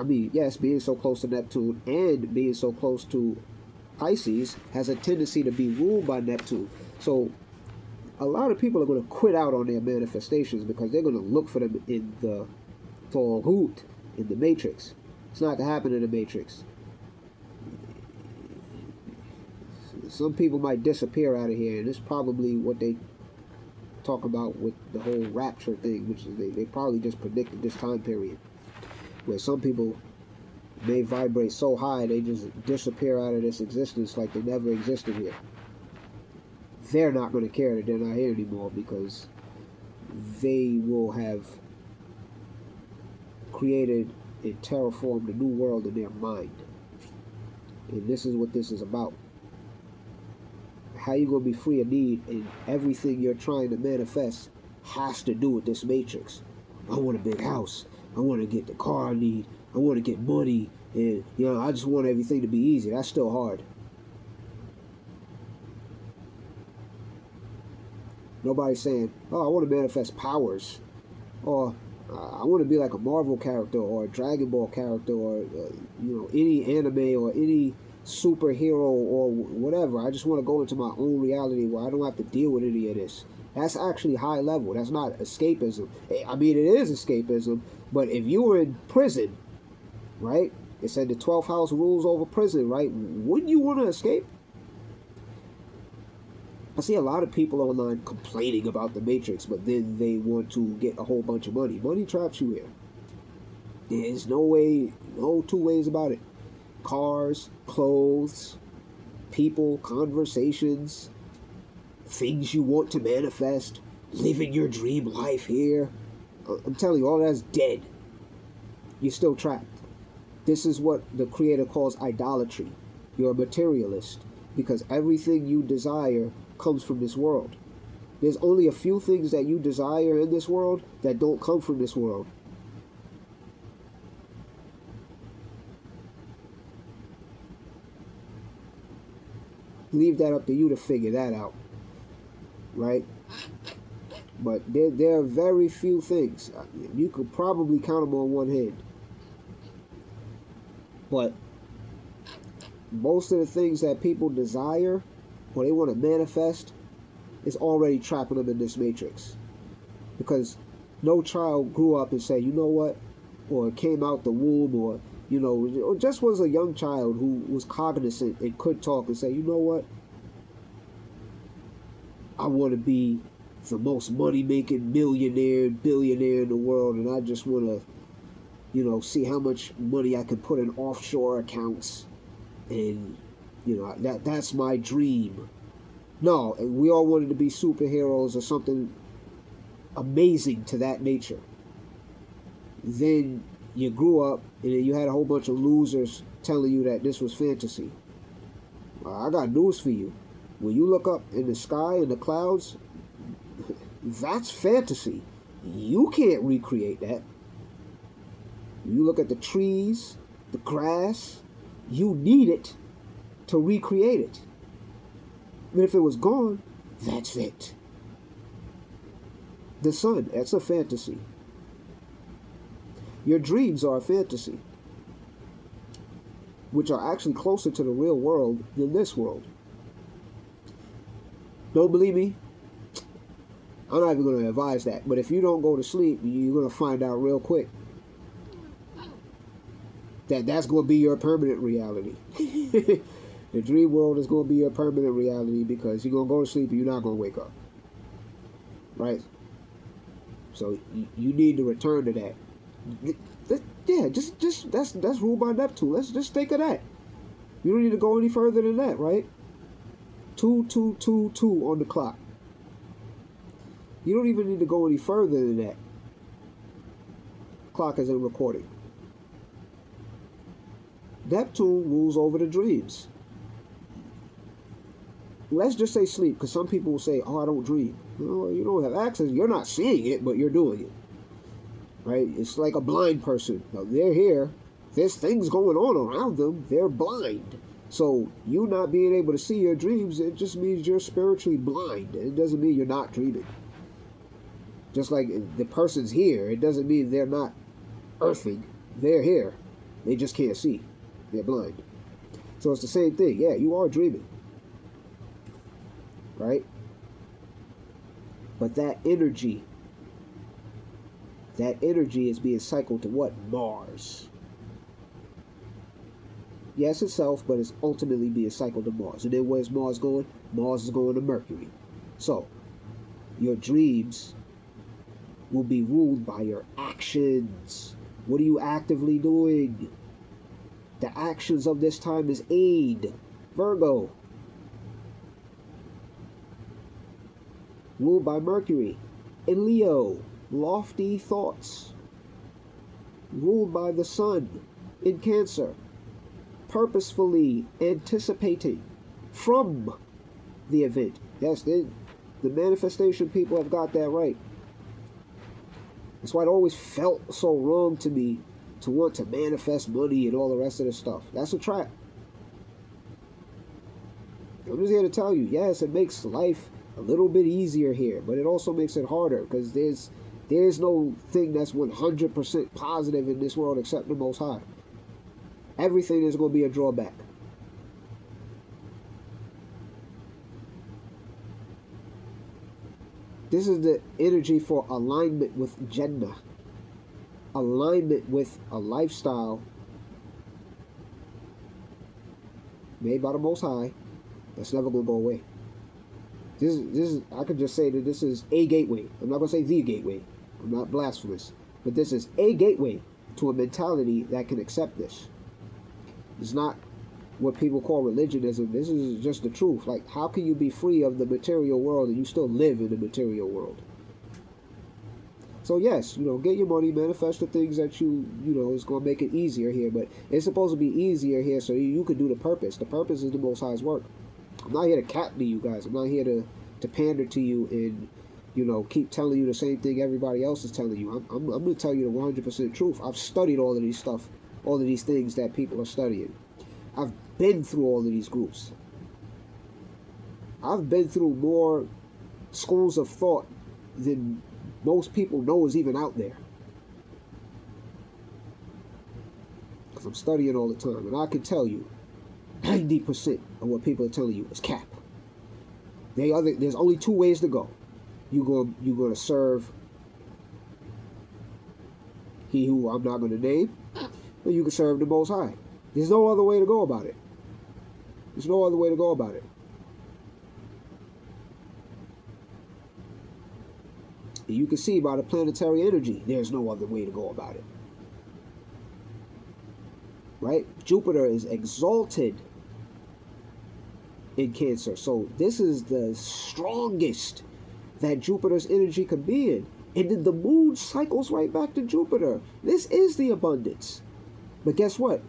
being so close to Neptune and being so close to Pisces has a tendency to be ruled by Neptune. So a lot of people are going to quit out on their manifestations because they're going to look for them in the Togut, in the Matrix. It's not to happen in the Matrix. Some people might disappear out of here, and it's probably what they talk about with the whole rapture thing, which is they probably just predicted this time period where some people may vibrate so high they just disappear out of this existence like they never existed here. They're not going to care that they're not here anymore because they will have created and terraformed a new world in their mind. And this is what this is about. How you going to be free of need, and everything you're trying to manifest has to do with this matrix. I want a big house. I want to get the car I need. I want to get money. And, I just want everything to be easy. That's still hard. Nobody's saying, oh, I want to manifest powers. Or I want to be like a Marvel character or a Dragon Ball character or, any anime or any superhero or whatever. I just want to go into my own reality where I don't have to deal with any of this. That's actually high level. That's not escapism. I mean, it is escapism, but if you were in prison, right? It said the 12th house rules over prison, right? Wouldn't you want to escape? I see a lot of people online complaining about the Matrix, but then they want to get a whole bunch of money. Money traps you here. There's no two ways about it. Cars, clothes, people, conversations, things you want to manifest, living your dream life here. I'm telling you, all that's dead. You're still trapped. This is what the Creator calls idolatry. You're a materialist because everything you desire comes from this world. There's only a few things that you desire in this world that don't come from this world. Leave that up to you to figure that out, right? But there are very few things. You could probably count them on one hand. But most of the things that people desire or they want to manifest is already trapping them in this matrix. Because no child grew up and said, you know what, or came out the womb, or or just was a young child who was cognizant and could talk and say, you know what, I want to be the most money-making millionaire, billionaire in the world, and I just want to, see how much money I can put in offshore accounts, and, that's my dream. No, we all wanted to be superheroes or something amazing to that nature. Then you grew up and you had a whole bunch of losers telling you that this was fantasy. I got news for you. When you look up in the sky, in the clouds, that's fantasy. You can't recreate that. You look at the trees, the grass, you need it to recreate it. But if it was gone, that's it. The sun, that's a fantasy. Your dreams are a fantasy, which are actually closer to the real world than this world. Don't believe me? I'm not even going to advise that. But if you don't go to sleep, you're going to find out real quick that that's going to be your permanent reality. The dream world is going to be your permanent reality because you're going to go to sleep and you're not going to wake up. Right? So you need to return to that. Yeah, just that's ruled by Neptune. Let's just think of that. You don't need to go any further than that, right? 2222 on the clock. You don't even need to go any further than that. Clock isn't recording. Neptune rules over the dreams. Let's just say sleep, because some people will say, oh, I don't dream. No, you don't have access. You're not seeing it, but you're doing it. Right? It's like a blind person. Now, they're here. There's things going on around them. They're blind. So you not being able to see your dreams, it just means you're spiritually blind. It doesn't mean you're not dreaming. Just like the person's here, it doesn't mean they're not earthing. They're here. They just can't see. They're blind. So it's the same thing. Yeah, you are dreaming. Right? But that energy is being cycled to what? Mars. Yes, itself, but it's ultimately being cycled to Mars. And then where's Mars going? Mars is going to Mercury. So, your dreams will be ruled by your actions. What are you actively doing? The actions of this time is aid. Virgo. Ruled by Mercury. In Leo, lofty thoughts. Ruled by the Sun. In Cancer, purposefully anticipating from the event. Yes, the manifestation people have got that right. That's why it always felt so wrong to me to want to manifest money and all the rest of the stuff. That's a trap. I'm just here to tell you, yes, it makes life a little bit easier here, but it also makes it harder because there's no thing that's 100% positive in this world except the Most High. Everything is going to be a drawback. This is the energy for alignment with Jannah. Alignment with a lifestyle made by the Most High that's never going to go away. This is I could just say that this is a gateway. I'm not going to say the gateway. I'm not blasphemous. But this is a gateway to a mentality that can accept this. It's not what people call religionism. This is just the truth. Like, how can you be free of the material world and you still live in the material world? So yes, get your money, manifest the things that is going to make it easier here. But it's supposed to be easier here so you can do the purpose. The purpose is the Most High's work. I'm not here to cap to you guys. I'm not here to pander to you and, keep telling you the same thing everybody else is telling you. I'm going to tell you the 100% truth. I've studied all of these things that people are studying. I've been through all of these groups. I've been through more schools of thought than most people know is even out there. Because I'm studying all the time. And I can tell you, 90% of what people are telling you is cap. There's only two ways to go. You're going to serve he who I'm not going to name, or you can serve the Most High. There's no other way to go about it. There's no other way to go about it. And you can see by the planetary energy, there's no other way to go about it. Right? Jupiter is exalted in Cancer. So this is the strongest that Jupiter's energy can be in. And then the moon cycles right back to Jupiter. This is the abundance. But guess what?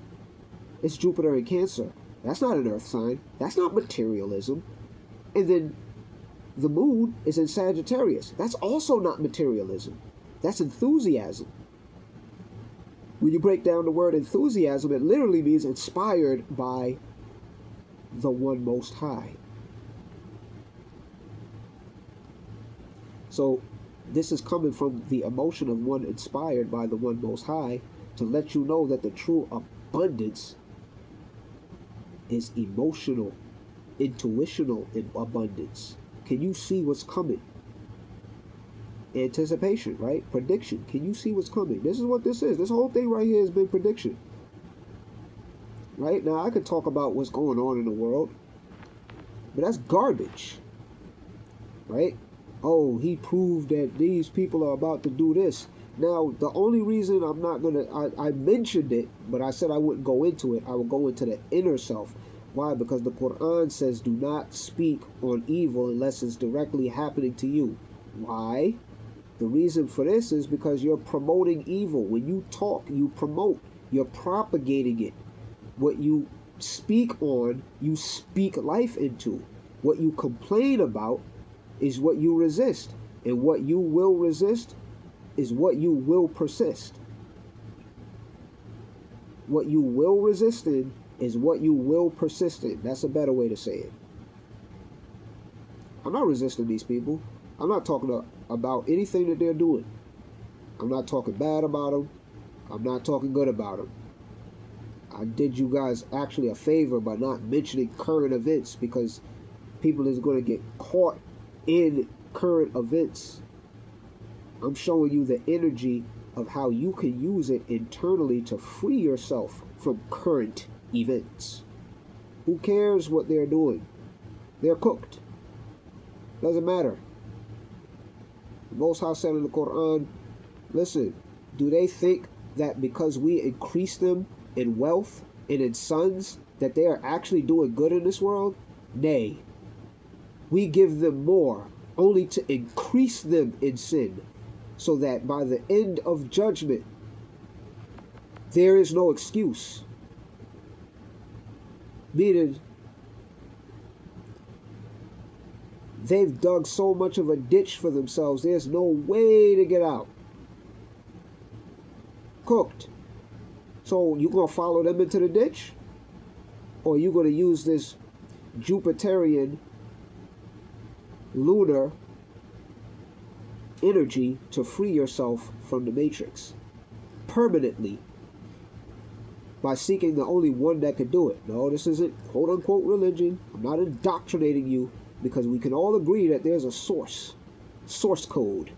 It's Jupiter in Cancer. That's not an earth sign. That's not materialism. And then the moon is in Sagittarius. That's also not materialism. That's enthusiasm. When you break down the word enthusiasm, it literally means inspired by the One Most High. So this is coming from the emotion of one inspired by the One Most High to let you know that the true abundance is emotional, intuitional abundance. Can you see what's coming? Anticipation, right? Prediction. Can you see what's coming? This is what this is. This whole thing right here has been prediction. Right? Now, I could talk about what's going on in the world, but that's garbage. Right? Oh, he proved that these people are about to do this. Now, the only reason I'm not going to... I mentioned it, but I said I wouldn't go into it. I would go into the inner self. Why? Because the Quran says do not speak on evil unless it's directly happening to you. Why? The reason for this is because you're promoting evil. When you talk, you promote. You're propagating it. What you speak on, you speak life into. What you complain about is what you resist. And what you will resist is what you will persist. What you will resist in is what you will persist in. That's a better way to say it. I'm not resisting these people. I'm not talking about anything that they're doing. I'm not talking bad about them. I'm not talking good about them. I did you guys actually a favor by not mentioning current events, because people is going to get caught in current events. I'm showing you the energy of how you can use it internally to free yourself from current events. Who cares what they're doing? They're cooked. Doesn't matter. The Most High said in the Quran, listen, do they think that because we increase them in wealth and in sons that they are actually doing good in this world? Nay. We give them more only to increase them in sin, so that by the end of judgment there is no excuse. Meaning, they've dug so much of a ditch for themselves, there's no way to get out. Cooked. So you going to follow them into the ditch? Or you going to use this Jupiterian lunar energy to free yourself from the matrix permanently by seeking the only one that could do it? No, this isn't quote-unquote religion. I'm not indoctrinating you, because we can all agree that there's a source code.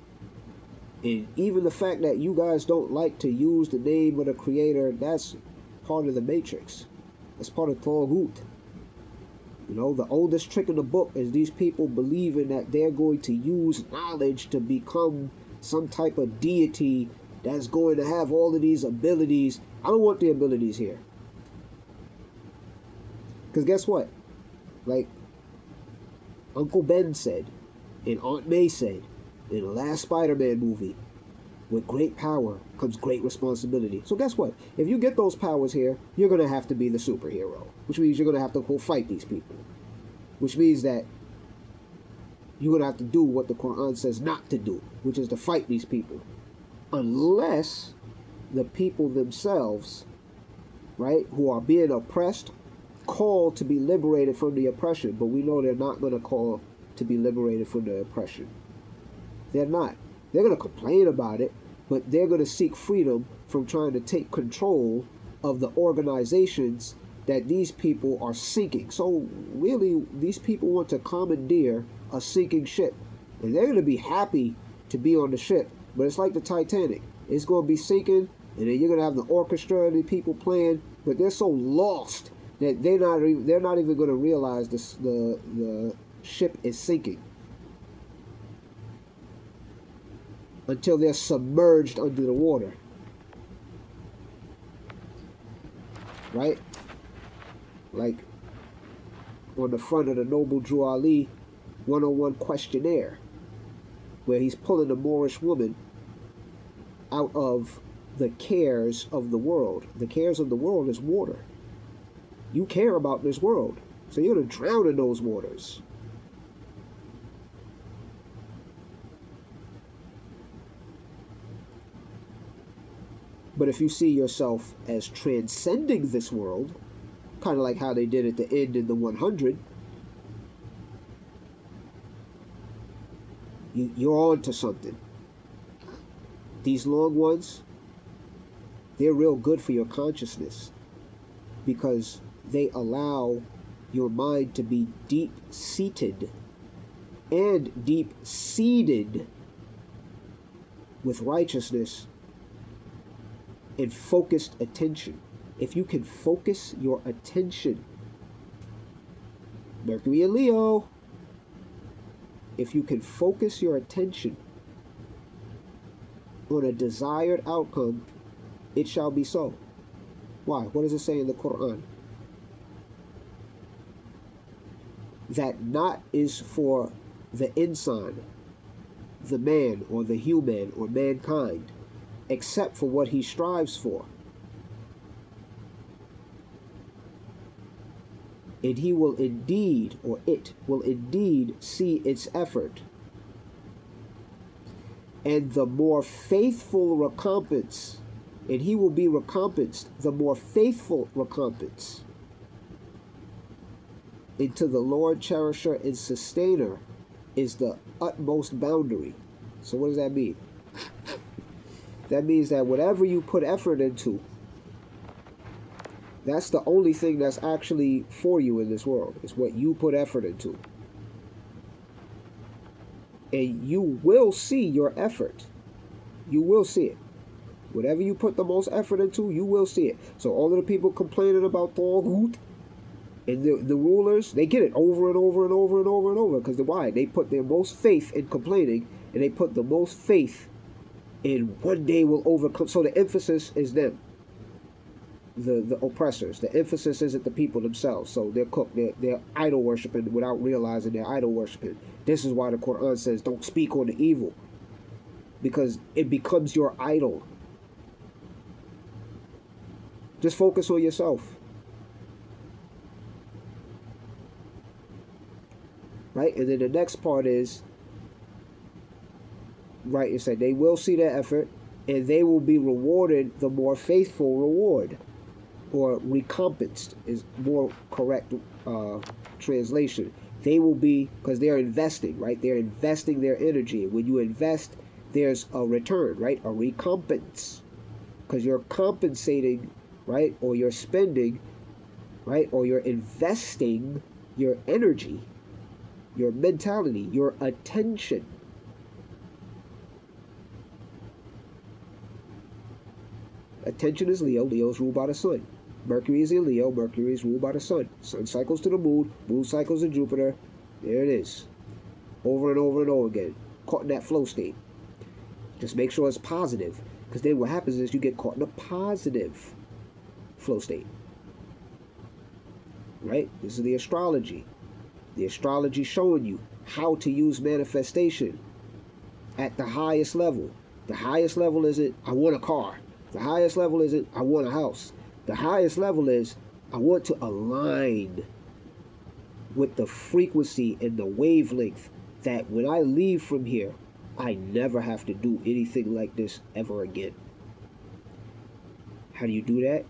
And even the fact that you guys don't like to use the name of the creator, that's part of the matrix. That's part of Tawhut. You know, the oldest trick in the book is these people believing that they're going to use knowledge to become some type of deity that's going to have all of these abilities. I don't want the abilities here. Because guess what? Like Uncle Ben said, and Aunt May said in the last Spider-Man movie, with great power comes great responsibility. So guess what? If you get those powers here, you're going to have to be the superhero, which means you're going to have to go fight these people, which means that you're going to have to do what the Quran says not to do, which is to fight these people. Unless the people themselves, right, who are being oppressed, call to be liberated from the oppression. But we know they're not going to call to be liberated from the oppression. They're not. They're going to complain about it, but they're going to seek freedom from trying to take control of the organizations that these people are sinking. So really, these people want to commandeer a sinking ship. And they're going to be happy to be on the ship, but it's like the Titanic. It's going to be sinking, and then you're going to have the orchestra and the people playing, but they're so lost that they're not even going to realize the ship is sinking until they're submerged under the water. Right? Like on the front of the Noble Drew Ali 101 questionnaire, where he's pulling a Moorish woman out of the cares of the world. The cares of the world is water. You care about this world, so you're going to drown in those waters. But if you see yourself as transcending this world, kind of like how they did at the end in the 100, you're on to something. These long ones, they're real good for your consciousness because they allow your mind to be deep-seated and deep-seated with righteousness and focused attention. If you can focus your attention, Mercury and Leo, if you can focus your attention on a desired outcome, it shall be so. Why? What does it say in the Quran? That not is for the insan, the man or the human or mankind, except for what he strives for. And he will indeed, or it will indeed see its effort. And the more faithful recompense, and he will be recompensed, the more faithful recompense. Into the Lord, cherisher, and sustainer is the utmost boundary. So what does that mean? That means that whatever you put effort into, that's the only thing that's actually for you in this world. Is what you put effort into. And you will see your effort. You will see it. Whatever you put the most effort into, you will see it. So all of the people complaining about Tawhut and the rulers, they get it over and over and over and over and over. Because why? They put their most faith in complaining, and they put the most faith in one day will overcome. So the emphasis is them, the oppressors. The emphasis isn't the people themselves. So they're cooked. They're idol worshiping without realizing they're idol worshiping. This is why the Quran says don't speak on the evil, because it becomes your idol. Just focus on yourself. Right? And then the next part is, right, it said they will see their effort and they will be rewarded the more faithful reward, or recompensed is more correct translation. They will be, because they're investing, right? They're investing their energy. When you invest, there's a return, right? A recompense, because you're compensating, right? Or you're spending, right? Or you're investing your energy, your mentality, your attention. Attention is Leo. Leo's ruled by the sun. Mercury is in Leo. Mercury is ruled by the sun. Sun cycles to the moon. Moon cycles to Jupiter. There it is. Over and over and over again. Caught in that flow state. Just make sure it's positive. Because then what happens is you get caught in a positive flow state. right? This is the astrology. The astrology showing you how to use manifestation at the highest level. The highest level isn't, I want a car. The highest level isn't, I want a house. The highest level is, I want to align with the frequency and the wavelength that when I leave from here, I never have to do anything like this ever again. How do you do that?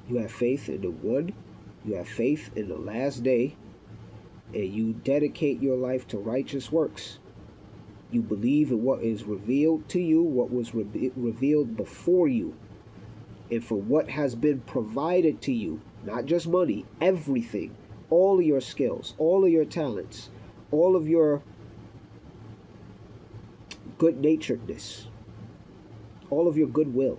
You have faith in the one, you have faith in the last day, and you dedicate your life to righteous works. You believe in what is revealed to you, what was revealed before you, and for what has been provided to you, not just money, everything, all of your skills, all of your talents, all of your good-naturedness, all of your goodwill,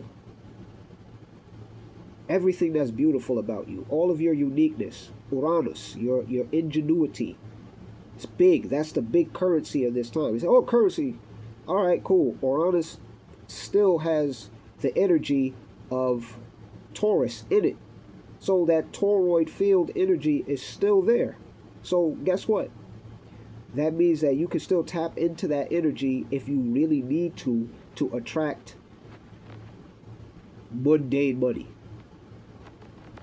everything that's beautiful about you, all of your uniqueness, Uranus, your ingenuity. It's big. That's the big currency of this time. You say, oh, currency. All right, cool. Uranus still has the energy of Taurus in it. So that toroid field energy is still there. So guess what? That means that you can still tap into that energy if you really need to attract mundane money.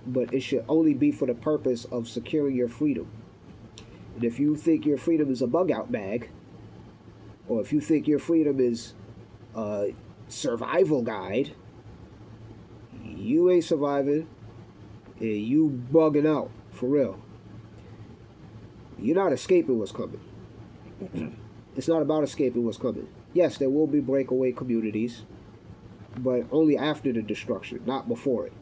But it should only be for the purpose of securing your freedom. And if you think your freedom is a bug out bag, or if you think your freedom is a survival guide, you ain't surviving, and you bugging out, for real. You're not escaping what's coming. It's not about escaping what's coming. Yes, there will be breakaway communities, but only after the destruction, not before it.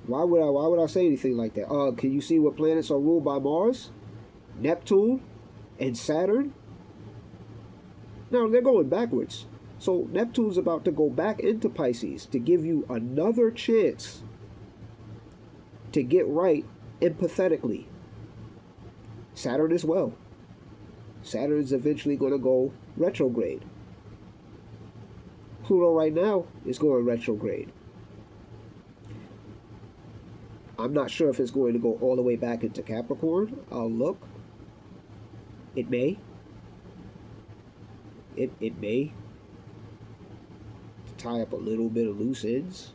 Why would I say anything like that? Can you see what planets are ruled by Mars, Neptune, and Saturn? No, they're going backwards. So Neptune's about to go back into Pisces to give you another chance to get right empathetically. Saturn as well. Saturn is eventually going to go retrograde. Pluto right now is going retrograde. I'm not sure if it's going to go all the way back into Capricorn. I'll look. It may. It may tie up a little bit of loose ends,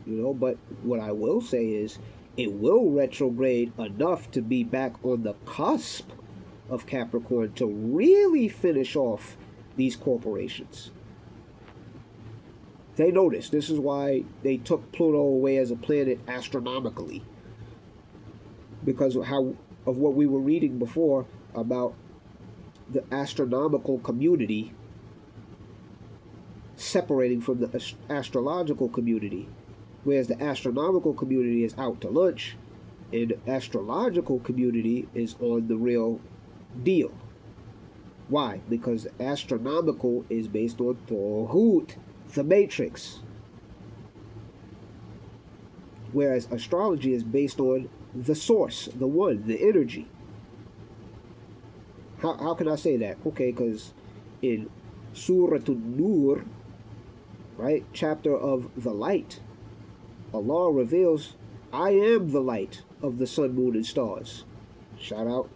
but what I will say is it will retrograde enough to be back on the cusp of Capricorn to really finish off these corporations. They noticed. This is why they took Pluto away as a planet astronomically. Because of what we were reading before about the astronomical community separating from the astrological community. Whereas the astronomical community is out to lunch, and the astrological community is on the real deal. Why? Because the astronomical is based on Torhut, the matrix. Whereas astrology is based on the source, the one, the energy. How can I say that? Okay, because in Suratul Nur, right, chapter of the light, Allah reveals, I am the light of the sun, moon, and stars. Shout out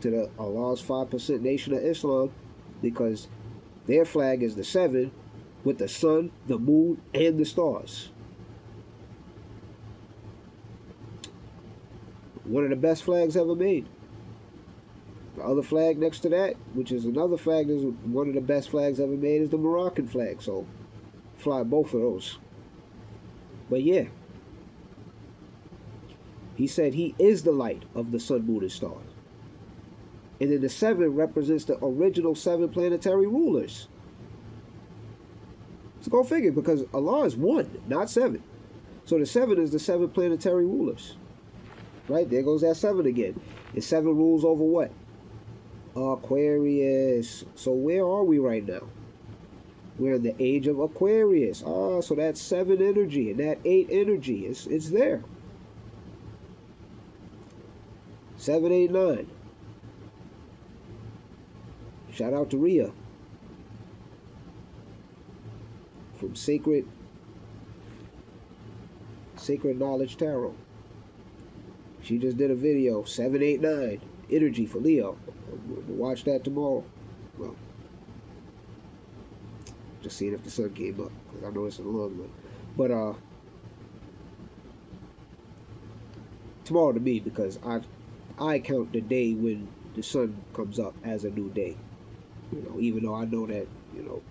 to the Allah's 5% Nation of Islam, because their flag is the 7 with the sun, the moon, and the stars. One of the best flags ever made. The other flag next to that, which is another flag that's one of the best flags ever made, is the Moroccan flag. So fly both of those. But yeah, he said he is the light of the sun, moon, and stars. And then the 7 represents the original 7 planetary rulers. So go figure, because Allah is 1, not 7. So the 7 is the 7 planetary rulers. Right? There goes that 7 again. And 7 rules over what? Aquarius. So where are we right now? We're in the age of Aquarius. So that's 7 energy and that 8 energy. It's there. 7, 8, 9. Shout out to Rhea from Sacred Knowledge Tarot. She just did a video, 789, energy for Leo. We'll watch that tomorrow. Well, just seeing if the sun came up, because I know it's a long one. But tomorrow to me, because I count the day when the sun comes up as a new day. You know, even though I know that, you know,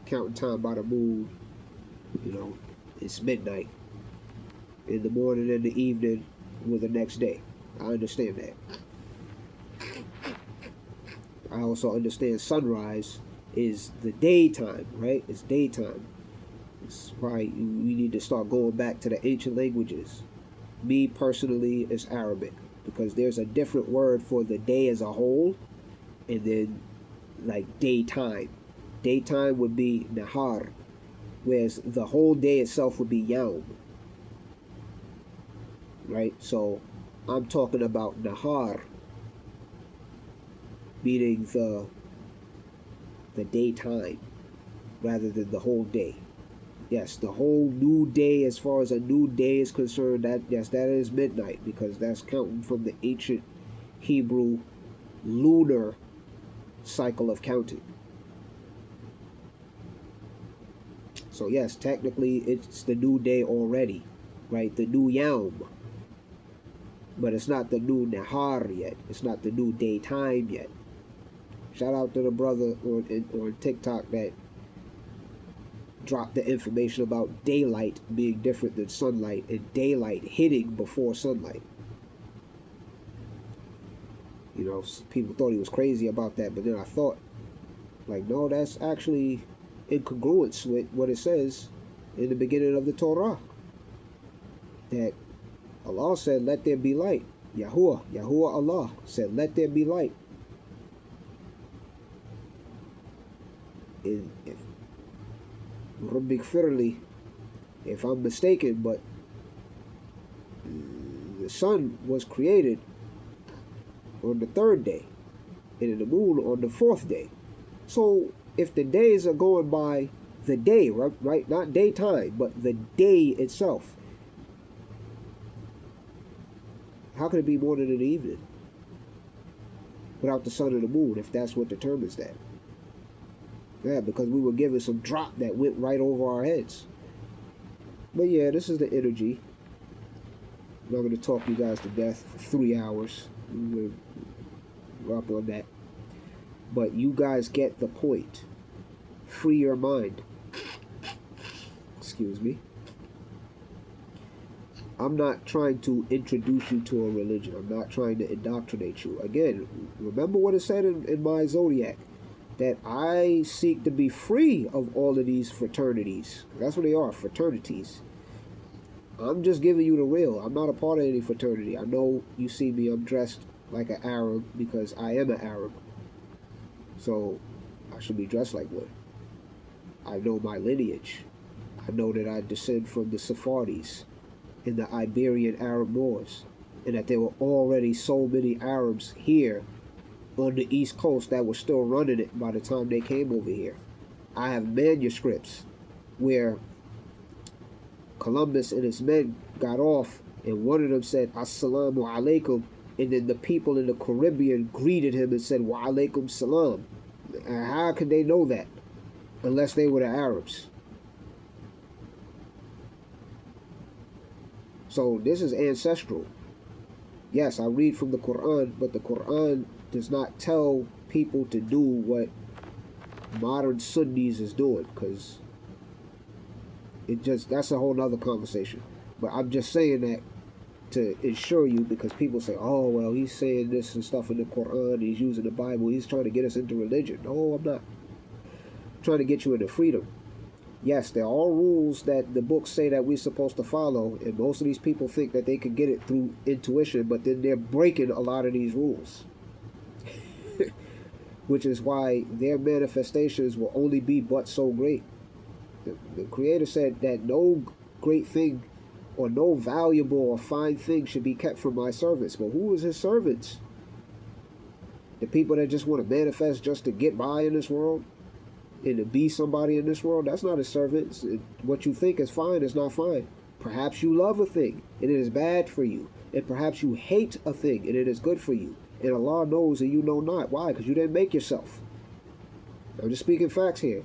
counting time by the moon, you know, it's midnight. In the morning and the evening with the next day. I understand that. I also understand sunrise is the daytime, right? It's daytime. It's why we need to start going back to the ancient languages. Me personally is Arabic, because there's a different word for the day as a whole, and then like daytime. Daytime would be nahar, whereas the whole day itself would be yaum. Right? So I'm talking about nahar, meaning the daytime rather than the whole day. Yes, the whole new day, as far as a new day is concerned, that is midnight, because that's counting from the ancient Hebrew lunar cycle of counting. So yes, technically it's the new day already, right? The new Yawm. But it's not the new Nahar yet. It's not the new daytime yet. Shout out to the brother on TikTok that dropped the information about daylight being different than sunlight, and daylight hitting before sunlight. You know, people thought he was crazy about that, but then I thought, like, no, that's actually in congruence with what it says in the beginning of the Torah. That Allah said, let there be light. Yahuwah Allah said, let there be light. And if Rabbik Firli, if I'm mistaken, but the sun was created on the third day, and the moon on the fourth day. So if the days are going by the day, right? Not daytime, but the day itself, how could it be morning and evening without the sun and the moon, if that's what determines that? Yeah, because we were given some drop that went right over our heads. But yeah, this is the energy. I'm not going to talk you guys to death for 3 hours. We're up on that. But you guys get the point. Free your mind. Excuse me. I'm not trying to introduce you to a religion. I'm not trying to indoctrinate you. Again, remember what it said in my zodiac, that I seek to be free of all of these fraternities. That's what they are, fraternities. I'm just giving you the real. I'm not a part of any fraternity. I know you see me, I'm dressed like an Arab because I am an Arab. So I should be dressed like one. I know my lineage. I know that I descend from the Sephardi's in the Iberian Arab Moors, and that there were already so many Arabs here on the East Coast that were still running it by the time they came over here. I have manuscripts where Columbus and his men got off, and one of them said, Assalamu alaikum, and then the people in the Caribbean greeted him and said, Wa alaikum salam. And how could they know that unless they were the Arabs? So this is ancestral. Yes, I read from the Quran, but the Quran does not tell people to do what modern Sunnis is doing, because that's a whole nother conversation. But I'm just saying that to ensure you, because people say, oh, well, he's saying this and stuff in the Quran, he's using the Bible, he's trying to get us into religion. No, I'm not. I'm trying to get you into freedom. Yes, there are rules that the books say that we're supposed to follow, and most of these people think that they can get it through intuition, but then they're breaking a lot of these rules. Which is why their manifestations will only be but so great. The Creator said that no great thing or no valuable or fine thing should be kept from my servants. But who is his servants? The people that just want to manifest just to get by in this world and to be somebody in this world? That's not his servants. What you think is fine is not fine. Perhaps you love a thing and it is bad for you. And perhaps you hate a thing and it is good for you. And Allah knows and you know not. Why? Because you didn't make yourself. I'm just speaking facts here.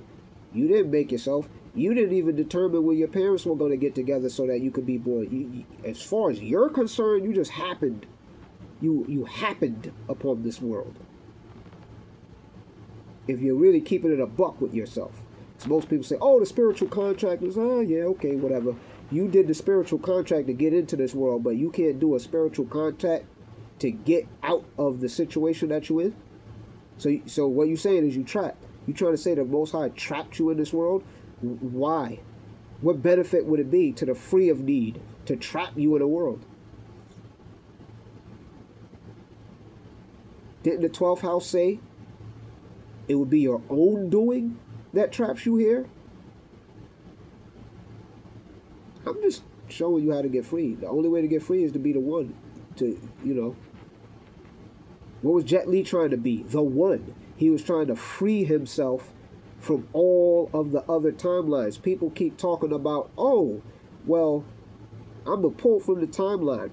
You didn't make yourself. You didn't even determine when your parents were going to get together so that you could be born. As far as you're concerned, you just happened. You happened upon this world. If you're really keeping it a buck with yourself. So most people say, oh, the spiritual contract is, oh, yeah, okay, whatever. You did the spiritual contract to get into this world, but you can't do a spiritual contract to get out of the situation that you're in. So what you're saying is you trapped. You trying to say the Most High trapped you in this world? Why? What benefit would it be to the free of need to trap you in a world? Didn't the 12th house say it would be your own doing that traps you here? I'm just showing you how to get free. The only way to get free is to be the one. What was Jet Li trying to be? The one. He was trying to free himself from all of the other timelines. People keep talking about, oh, well, I'm going to pull from the timeline.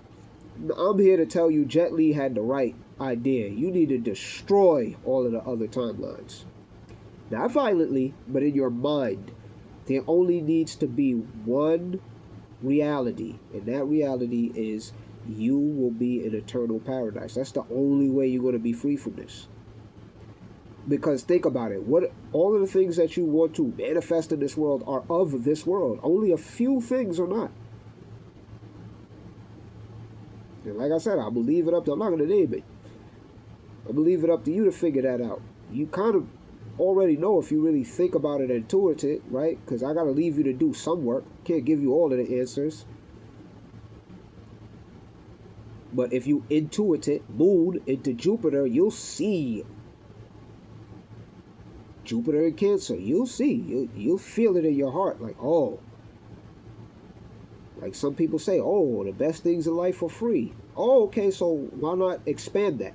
I'm here to tell you Jet Li had the right idea. You need to destroy all of the other timelines. Not violently, but in your mind. There only needs to be one reality, and that reality is you will be in eternal paradise. That's the only way you're going to be free from this. Because think about it. What all of the things that you want to manifest in this world are of this world. Only a few things are not. And like I said, I believe it up to, I'm not going to name it. I believe it up to you to figure that out. You kind of already know if you really think about it and intuit it, right? Because I got to leave you to do some work. Can't give you all of the answers. But if you intuit it, moon into Jupiter, you'll see. Jupiter in Cancer, you'll see. You'll feel it in your heart. Like, oh. Like some people say, oh, the best things in life are free. Oh, okay, so why not expand that?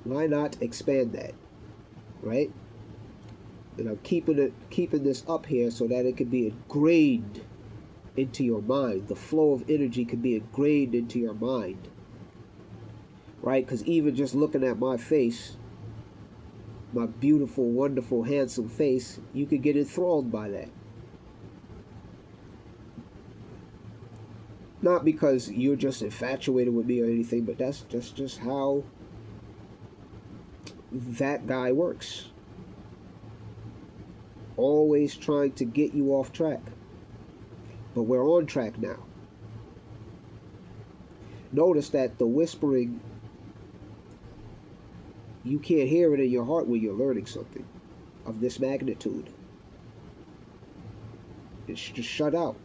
Why not expand that? Right? And I'm keeping this up here so that it can be ingrained into your mind. The flow of energy can be ingrained into your mind. Right? Because even just looking at my face, my beautiful, wonderful, handsome face, you could get enthralled by that. Not because you're just infatuated with me or anything, but that's just how that guy works. Always trying to get you off track. But we're on track now. Notice that the whispering, you can't hear it in your heart when you're learning something of this magnitude. It's just shut out.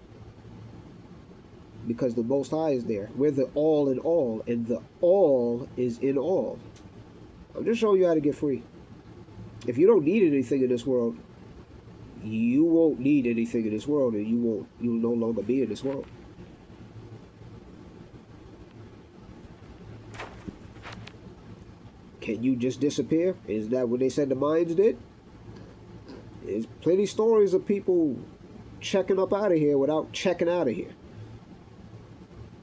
Because the Most High is there. We're the all in all, and the all is in all. I'm just showing you how to get free. If you don't need anything in this world, you won't need anything in this world, and you'll no longer be in this world. Can you just disappear? Is that what they said the Mayans did? There's plenty of stories of people checking up out of here without checking out of here.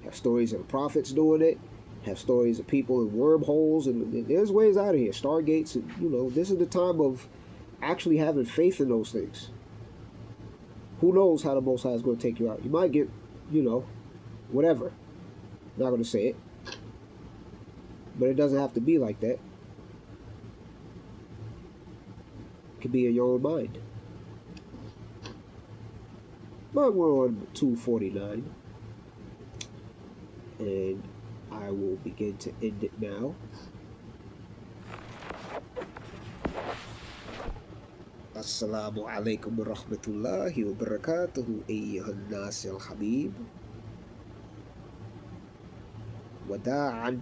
Have stories of the prophets doing it. Have stories of people in wormholes, and there's ways out of here. Stargates, and, this is the time of actually having faith in those things. Who knows how the Most High is going to take you out? You might get, whatever. I'm not going to say it. But it doesn't have to be like that. It could be in your own mind. But we're on 249. And I will begin to end it now. Assalamu alaikum wa rahmatullahi wa barakatuhu ayyuhan nas al habib. Wada'an.